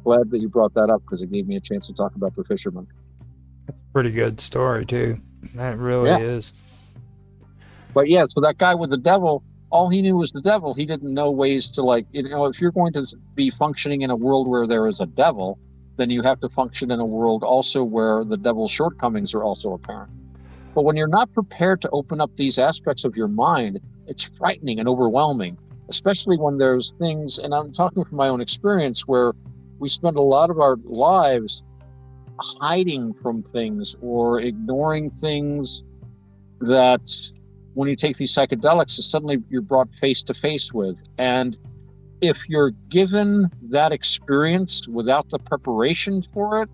glad that you brought that up because it gave me a chance to talk about the fisherman. Pretty good story, too. That really is. But yeah, so that guy with the devil, all he knew was the devil. He didn't know ways to, if you're going to be functioning in a world where there is a devil, then you have to function in a world also where the devil's shortcomings are also apparent. But when you're not prepared to open up these aspects of your mind, it's frightening and overwhelming, especially when there's things, and I'm talking from my own experience, where we spend a lot of our lives hiding from things or ignoring things that when you take these psychedelics, suddenly you're brought face to face with. And if you're given that experience without the preparation for it,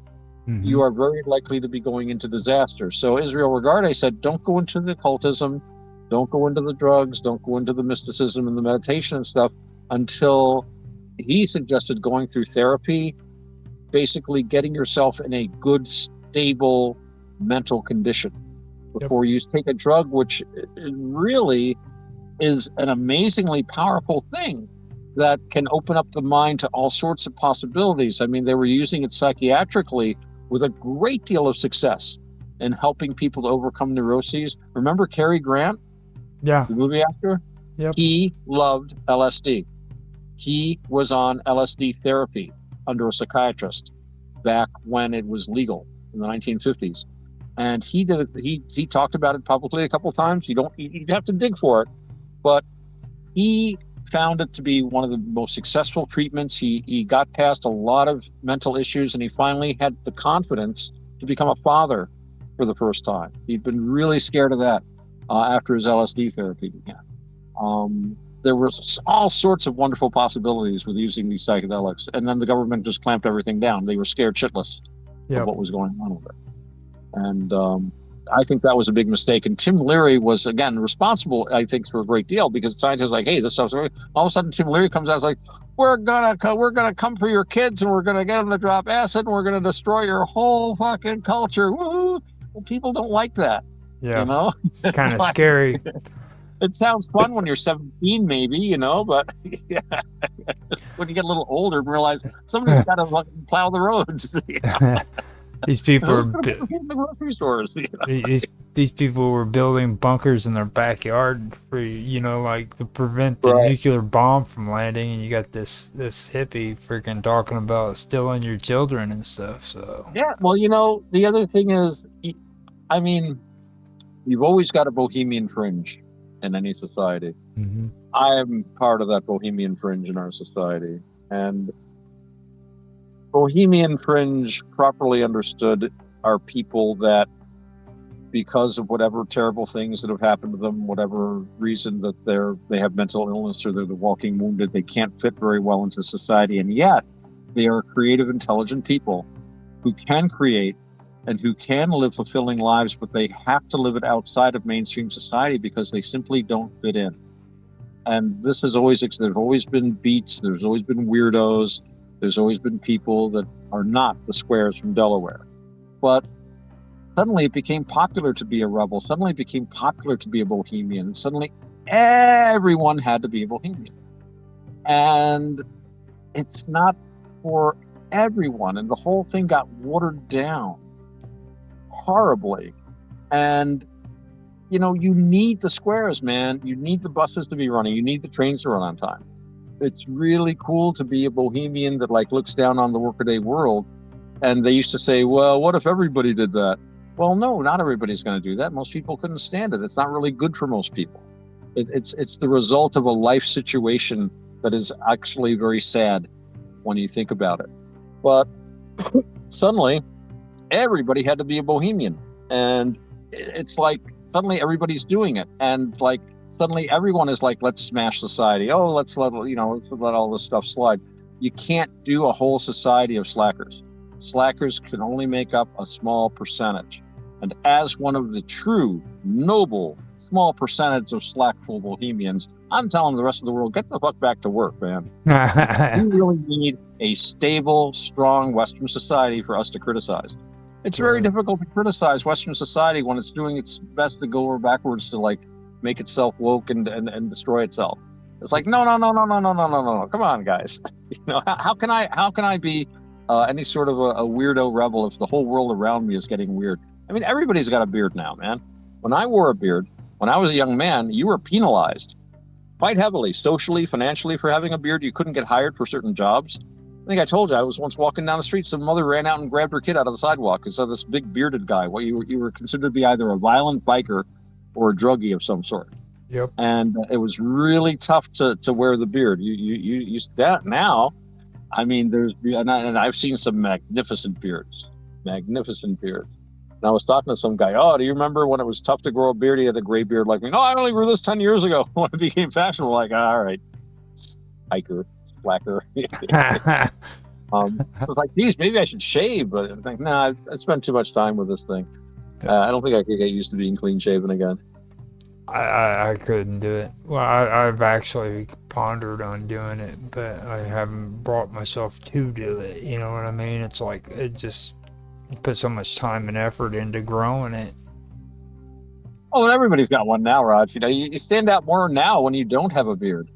Mm-hmm. you are very likely to be going into disaster. So Israel Regardie said, don't go into the occultism, don't go into the drugs, don't go into the mysticism and the meditation and stuff until he suggested going through therapy, basically getting yourself in a good, stable mental condition Yep. before you take a drug, which really is an amazingly powerful thing that can open up the mind to all sorts of possibilities. I mean, they were using it psychiatrically with a great deal of success in helping people to overcome neuroses. Remember Cary Grant, Yeah. the movie actor? Yep. He loved LSD. He was on LSD therapy under a psychiatrist back when it was legal in the 1950s. And he did it, he talked about it publicly a couple of times. You have to dig for it, but he found it to be one of the most successful treatments. He got past a lot of mental issues, and he finally had the confidence to become a father for the first time. He'd been really scared of that after his LSD therapy began. There was all sorts of wonderful possibilities with using these psychedelics, and then the government just clamped everything down. They were scared shitless of what was going on with it. And I think that was a big mistake. And Tim Leary was, again, responsible, I think, for a great deal, because scientists were like, hey, this stuff's really... All of a sudden, Tim Leary comes out and is like, we're gonna come for your kids, and we're gonna get them to drop acid, and we're gonna destroy your whole fucking culture. Woo! Well, people don't like that. Yeah. You know, it's kind of scary. It sounds fun when you're 17, maybe, you know, but yeah. When you get a little older and realize somebody's got to plow the roads. These people are in the grocery stores. You know? these people were building bunkers in their backyard for, like to prevent the Right. nuclear bomb from landing, and you got this hippie freaking talking about stealing your children and stuff. So yeah, well, the other thing is, I mean, you've always got a bohemian fringe in any society. Mm-hmm. I'm part of that bohemian fringe in our society, and bohemian fringe, properly understood, are people that, because of whatever terrible things that have happened to them, whatever reason that they have mental illness or they're the walking wounded, they can't fit very well into society, and yet they are creative, intelligent people who can create and who can live fulfilling lives, but they have to live it outside of mainstream society because they simply don't fit in. And this has always, there's always been beats, there's always been weirdos, there's always been people that are not the squares from Delaware. But suddenly it became popular to be a rebel. Suddenly it became popular to be a bohemian. And suddenly everyone had to be a bohemian. And it's not for everyone. And the whole thing got watered down horribly. And, you need the squares, man. You need the buses to be running. You need the trains to run on time. It's really cool to be a bohemian that looks down on the workaday world. And they used to say, well, what if everybody did that? Well, no, not everybody's going to do that. Most people couldn't stand it. It's not really good for most people. It's the result of a life situation that is actually very sad when you think about it. But suddenly, everybody had to be a bohemian. And it's like suddenly everybody's doing it. And suddenly everyone is like, let's smash society. Oh, let's let all this stuff slide. You can't do a whole society of slackers. Slackers can only make up a small percentage. And as one of the true, noble, small percentage of slackful bohemians, I'm telling the rest of the world, get the fuck back to work, man. We really need a stable, strong Western society for us to criticize. It's very difficult to criticize Western society when it's doing its best to go backwards to make itself woke and destroy itself. It's like, no. Come on, guys. How can I be any sort of a weirdo rebel if the whole world around me is getting weird? I mean, everybody's got a beard now, man. When I wore a beard, when I was a young man, you were penalized quite heavily, socially, financially, for having a beard. You couldn't get hired for certain jobs. I think I told you, I was once walking down the street, some mother ran out and grabbed her kid out of the sidewalk and saw this big bearded guy. Well, you were considered to be either a violent biker or a druggie of some sort. Yep. And it was really tough to wear the beard. You now, I mean, and I've seen some magnificent beards. And I was talking to some guy, oh, do you remember when it was tough to grow a beard? He had a gray beard like me. No, I only grew this 10 years ago when it became fashionable. Like, all right, hiker, slacker. I was like, geez, maybe I should shave, but I'm like, nah, I spent too much time with this thing. I don't think I could get used to being clean shaven again. I couldn't do it. Well, I've actually pondered on doing it, but I haven't brought myself to do it. You know what I mean? It's like it just put so much time and effort into growing it. Oh, and everybody's got one now, Raj. You stand out more now when you don't have a beard.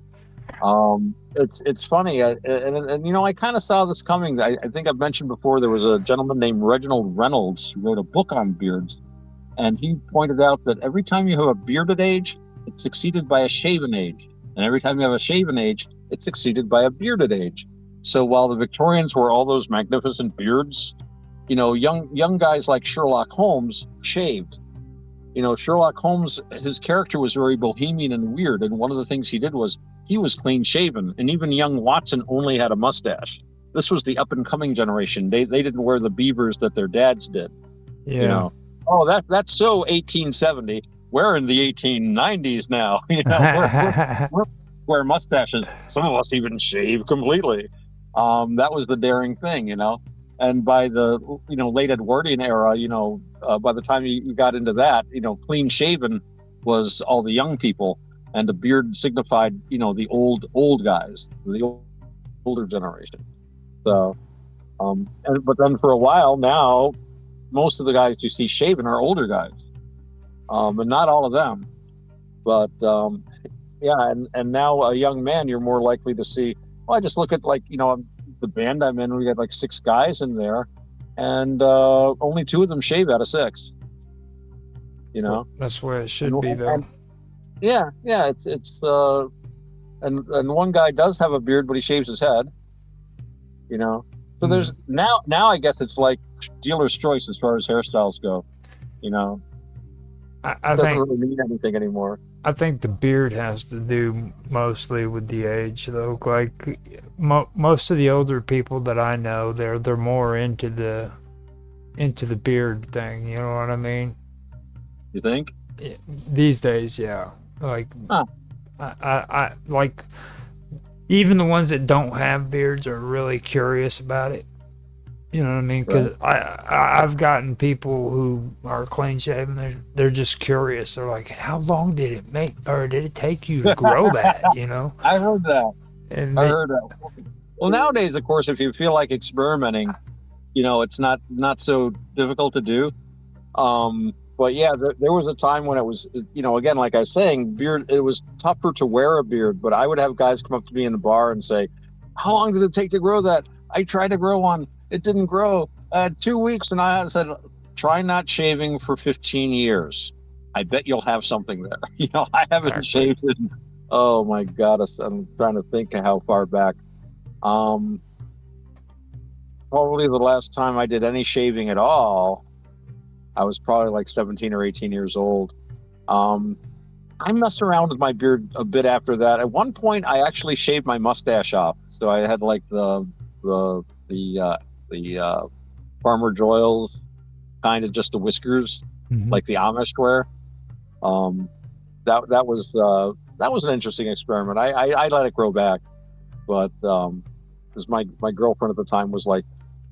It's funny, and I kind of saw this coming. I think I've mentioned before there was a gentleman named Reginald Reynolds who wrote a book on beards, and he pointed out that every time you have a bearded age, it's succeeded by a shaven age, and every time you have a shaven age, it's succeeded by a bearded age. So while the Victorians were all those magnificent beards, young guys like Sherlock Holmes shaved. Sherlock Holmes, his character was very bohemian and weird, and one of the things he did was he was clean shaven, and even young Watson only had a mustache. This was the up and coming generation. They didn't wear the beavers that their dads did. You Yeah. know, oh, that's so 1870. We're in the 1890s now. We're wear mustaches. Some of us even shave completely. That was the daring thing. And by the late Edwardian era, by the time you got into that, clean shaven was all the young people, and the beard signified the old guys, the older generation. So, but then for a while now, most of the guys you see shaven are older guys, and not all of them. But yeah, and now a young man, you're more likely to see. Well, I just look at the band I'm in. We got like 6 guys in there, and only 2 of them shave out of 6. That's where it should and, be, though. and yeah, it's and one guy does have a beard, but he shaves his head. So there's now I guess it's like dealer's choice as far as hairstyles go. I Doesn't think really mean anything anymore. I think the beard has to do mostly with the age, though. Like most of the older people that I know, they're more into the beard thing. You know what I mean? You think? These days, yeah. Like Huh. I like even the ones that don't have beards are really curious about it. You know what I mean? Because Right. I've gotten people who are clean shaven. They're just curious. They're like, how long did it make, or did it take you to grow that? You know? I heard that. And I heard that. Well, nowadays, of course, if you feel like experimenting, it's not so difficult to do. But yeah, there was a time when it was, again, like I was saying, beard. It was tougher to wear a beard. But I would have guys come up to me in the bar and say, "How long did it take to grow that? I tried to grow one. It didn't grow. I had 2 weeks." And I said, "Try not shaving for 15 years. I bet you'll have something there." I haven't exactly. shaved in, oh my God, I'm trying to think of how far back. Um, Probably the last time I did any shaving at all, I was probably like 17 or 18 years old. Um, I messed around with my beard a bit after that. At one point, I actually shaved my mustache off, so I had like the the Farmer Joyles kind of just the whiskers, Hmm. like the Amish wear. Um, that was an interesting experiment. I let it grow back, but because my girlfriend at the time was like,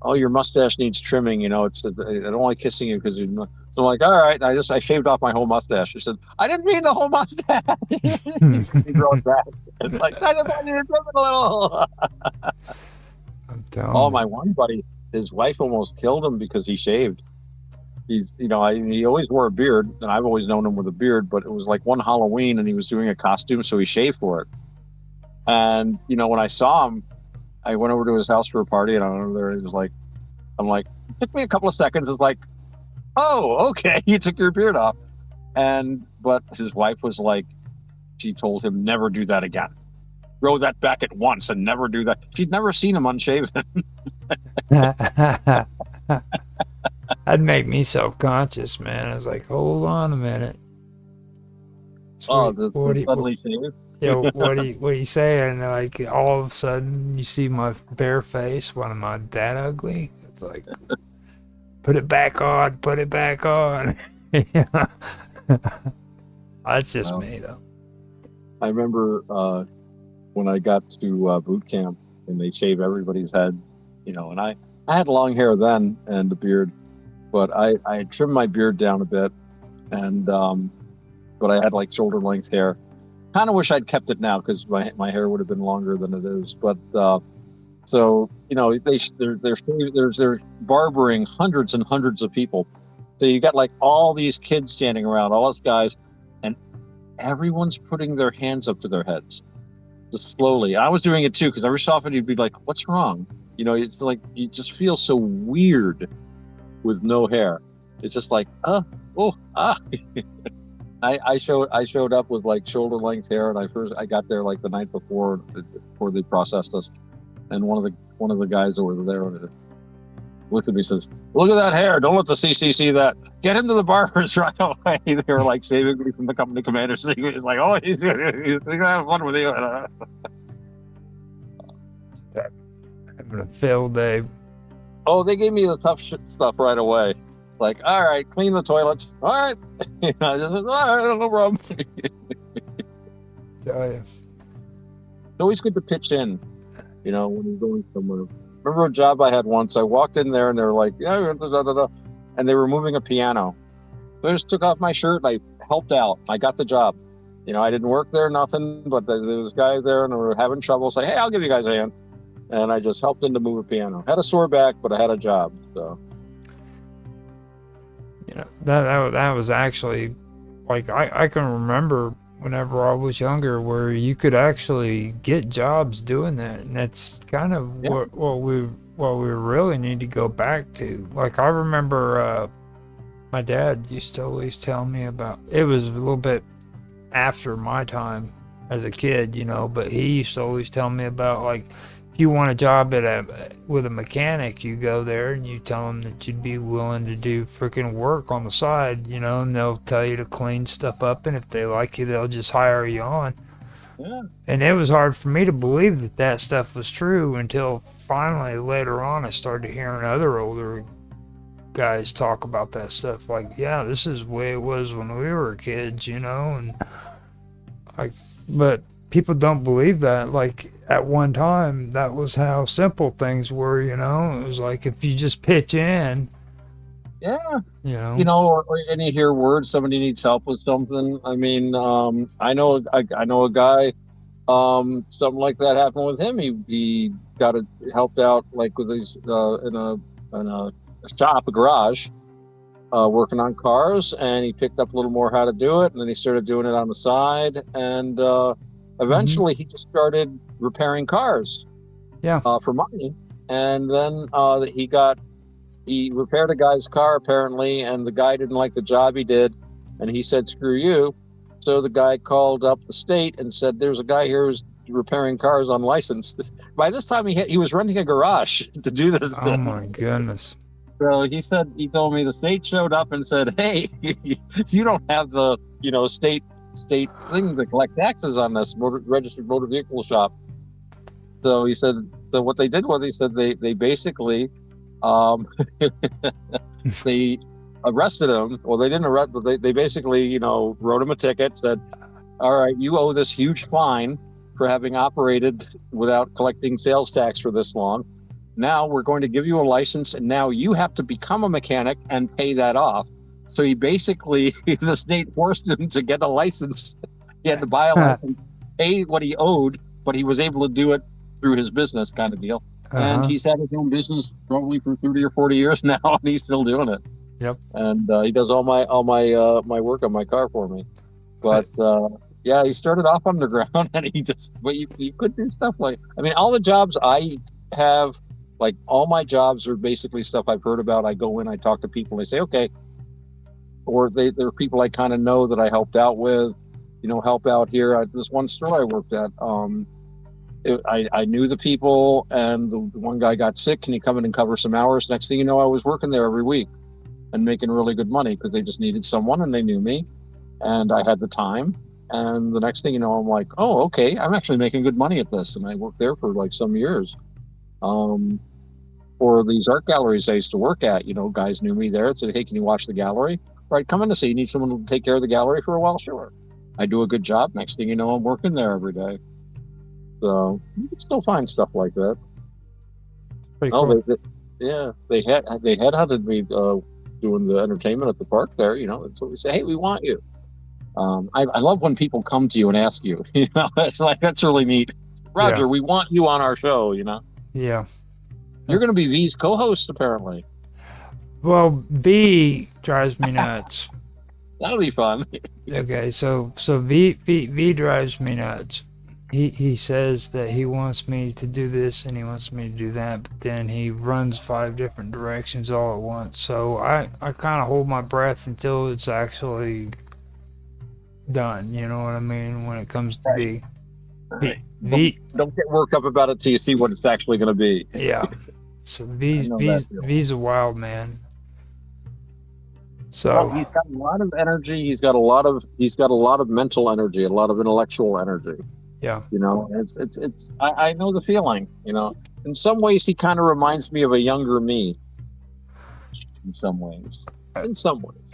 "Oh, your mustache needs trimming. I don't like kissing you because you." So I'm like, "All right." I shaved off my whole mustache. She said, "I didn't mean the whole mustache." She grow it back. It's like I just wanted to trim it a little. I'm Oh, telling my one buddy, his wife almost killed him because he shaved. He always wore a beard, and I've always known him with a beard. But it was like one Halloween, and he was doing a costume, so he shaved for it. And when I saw him, I went over to his house for a party, and I went over there, and he was like, I'm like, it took me a couple of seconds. It's like, oh, okay, you took your beard off. But his wife was like, she told him never do that again. Grow that back at once and never do that. She'd never seen him unshaven. you. That'd make me self-conscious, man. I was like, hold on a minute. Oh, Sweet. the suddenly shave. What are you saying? Like all of a sudden you see my bare face. What am I that ugly? It's like put it back on. Put it back on. Yeah. That's just Well, me though. I remember when I got to boot camp and they shave everybody's heads. And I had long hair then and a beard, but I trimmed my beard down a bit, and but I had like shoulder length hair. Kind of wish I'd kept it now because my hair would have been longer than it is. But so they're barbering hundreds and hundreds of people. So you got like all these kids standing around, all us guys, and everyone's putting their hands up to their heads just slowly. I was doing it too because every so often you'd be like, "What's wrong?" It's like you just feel so weird with no hair. It's just like, oh, ah. I showed up with like shoulder length hair, and I got there like the night before they processed us, and one of the guys that were there looked at me and says, "Look at that hair! Don't let the CC see that. Get him to the barbers right away." They were like saving me from the company commander. So he was like, "Oh, he's having fun with you." Having a failed day. Oh, they gave me the tough stuff right away. Like, all right, clean the toilets. All right, I just said, all right, no problem. Oh, yeah. It's always good to pitch in, when you're going somewhere. Remember a job I had once? I walked in there and they were like, yeah, and they were moving a piano. So I just took off my shirt and I helped out. I got the job. I didn't work there, nothing, but there was guys there and they were having trouble. So, hey, I'll give you guys a hand. And I just helped them to move a piano. Had a sore back, but I had a job. So, that was actually, like, I can remember whenever I was younger where you could actually get jobs doing that, and that's kind of what we really need to go back to. Like, I remember my dad used to always tell me about, it was a little bit after my time as a kid, but he used to always tell me about, like, if you want a job with a mechanic, you go there and you tell them that you'd be willing to do freaking work on the side, and they'll tell you to clean stuff up, and if they like you, they'll just hire you on. Yeah. And it was hard for me to believe that stuff was true until finally later on I started hearing other older guys talk about that stuff. Like, yeah, this is the way it was when we were kids, and but people don't believe that. Like, at one time, that was how simple things were, It was like, if you just pitch in. Yeah. Or And you hear words, somebody needs help with something. I mean, I know a guy, something like that happened with him. He got helped out, like, with his, in a shop, a garage, working on cars, and he picked up a little more how to do it, and then he started doing it on the side, and eventually he just started repairing cars for money. And then he repaired a guy's car apparently, and the guy didn't like the job he did, and he said, "Screw you." So the guy called up the state and said, "There's a guy here who's repairing cars unlicensed." By this time he was renting a garage to do this. Oh my goodness. So he told me the state showed up and said, "Hey, you don't have the state thing to collect taxes on this registered motor vehicle shop." So he said, so what they did was, he said they basically they arrested him. Well, they didn't arrest, but they basically wrote him a ticket, said, "All right, you owe this huge fine for having operated without collecting sales tax for this long. Now we're going to give you a license, and now you have to become a mechanic and pay that off." So he basically, the state forced him to get a license. He had to buy a license, pay what he owed, but he was able to do it through his business, kind of deal. And he's had his own business probably for 30 or 40 years now, and he's still doing it. Yep. And he does all my work on my car for me. But yeah, he started off underground, and you could do stuff like, I mean, all the jobs I have, like, all my jobs are basically stuff I've heard about. I go in, I talk to people, and they say, okay. Or they're people I kind of know that I helped out with, help out here. This one store I worked at, I knew the people, and the one guy got sick. Can you come in and cover some hours? Next thing you know, I was working there every week and making really good money because they just needed someone, and they knew me, and I had the time. And the next thing you know, I'm like, oh, okay, I'm actually making good money at this. And I worked there for like some years. For these art galleries I used to work at, guys knew me there and said, hey, can you watch the gallery? Right, come in to see. You need someone to take care of the gallery for a while? Sure. I do a good job. Next thing you know, I'm working there every day. So you can still find stuff like that. Pretty Oh, cool. yeah, they headhunted me doing the entertainment at the park there. And so we say, hey, we want you. I love when people come to you and ask you. It's like that's really neat. Yeah. Roger, we want you on our show. Yeah. You're going to be V's co-host apparently. Well, V drives me nuts. That'll be fun. Okay, so V drives me nuts. He says that he wants me to do this and he wants me to do that, but then he runs five different directions all at once. So I kind of hold my breath until it's actually done. You know what I mean? When it comes to Right. V. Right. Don't V, don't get worked up about it till you see what it's actually going to be. yeah. So I know that feeling. V's a wild man. Well, So he's got a lot of energy. He's got a lot of mental energy, a lot of intellectual energy. yeah, It's. I know the feeling. In some ways, he kind of reminds me of a younger me. In some ways, in some ways,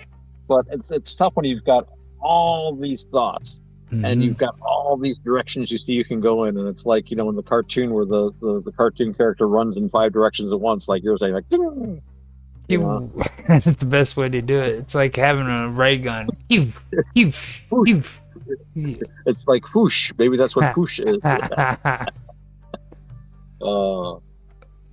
but it's tough when you've got all these thoughts and hmm you've got all these directions you see you can go in, and it's like in the cartoon where the cartoon character runs in five directions at once, like you're saying, like that's the best way to do it. It's like having a ray gun. Pew, pew, whoosh. pew. It's like whoosh. Maybe that's what whoosh is. Uh, well,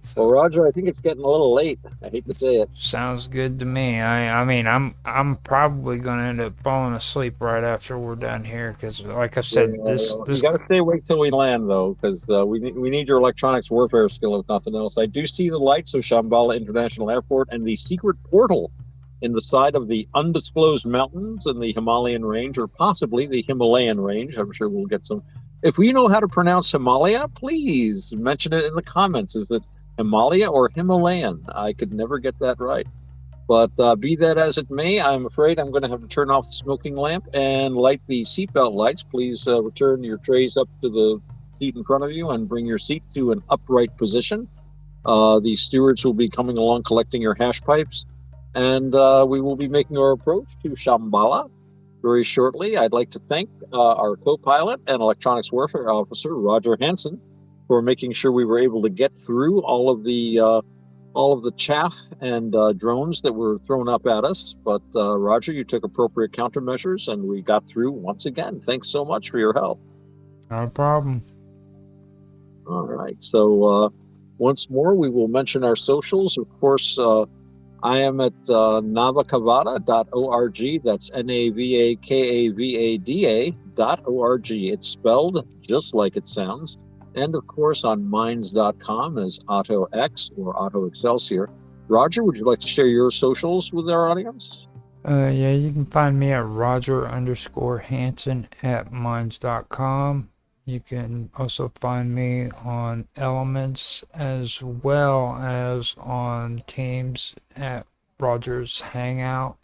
So Roger, I think it's getting a little late. I hate to say it. sounds good to me. I mean I'm probably gonna end up falling asleep right after we're done here because like I said You this got to stay awake till we land, though, because we need your electronics warfare skill if nothing else. I do see the lights of Shambhala International Airport and the secret portal in the side of the undisclosed mountains in the Himalayan range, or possibly the Himalayan range. I'm sure we'll get some. If we know how to pronounce Himalaya, please mention it in the comments. Is it Himalaya or Himalayan? I could never get that right. But be that as it may, I'm afraid I'm going to have to turn off the smoking lamp and light the seatbelt lights. Please return your trays up to the seat in front of you and bring your seat to an upright position. The stewards will be coming along collecting your hash pipes, and we will be making our approach to Shambhala very shortly. I'd like to thank our co-pilot and electronics warfare officer, Roger Hansen, for making sure we were able to get through all of the chaff and drones that were thrown up at us. But Roger, you took appropriate countermeasures, and we got through once again. Thanks so much for your help. not a problem. All right. So once more, we will mention our socials. Of course, I am at navakavada.org. That's NAVAKAVADA.org. It's spelled just like it sounds. And of course, on minds.com is Otto X or Otto Excelsior. Roger, would you like to share your socials with our audience? Yeah, you can find me at Roger_Hansen at minds.com. You can also find me on Elements as well as on Teams at Rogers Hangout.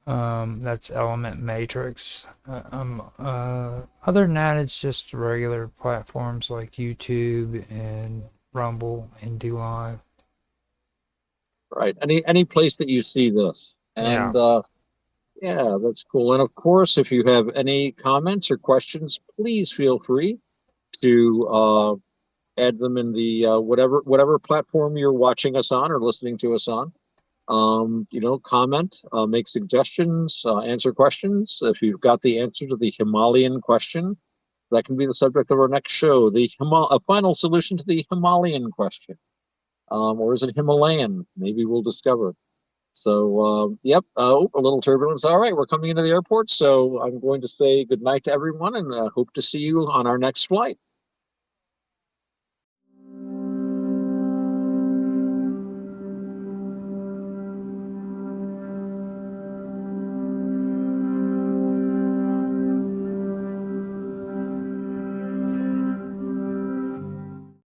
That's Element Matrix. Other than that, it's just regular platforms like YouTube and Rumble and DLive. Right. Any place that you see this. Yeah. And yeah, that's cool. And of course, if you have any comments or questions, please feel free to add them in the whatever platform you're watching us on or listening to us on. Comment, make suggestions, answer questions. If you've got the answer to the Himalayan question, that can be the subject of our next show. A final solution to the Himalayan question, or is it Himalayan? Maybe we'll discover. So, yep. A little turbulence. All right, we're coming into the airport, so I'm going to say good night to everyone, and hope to see you on our next flight.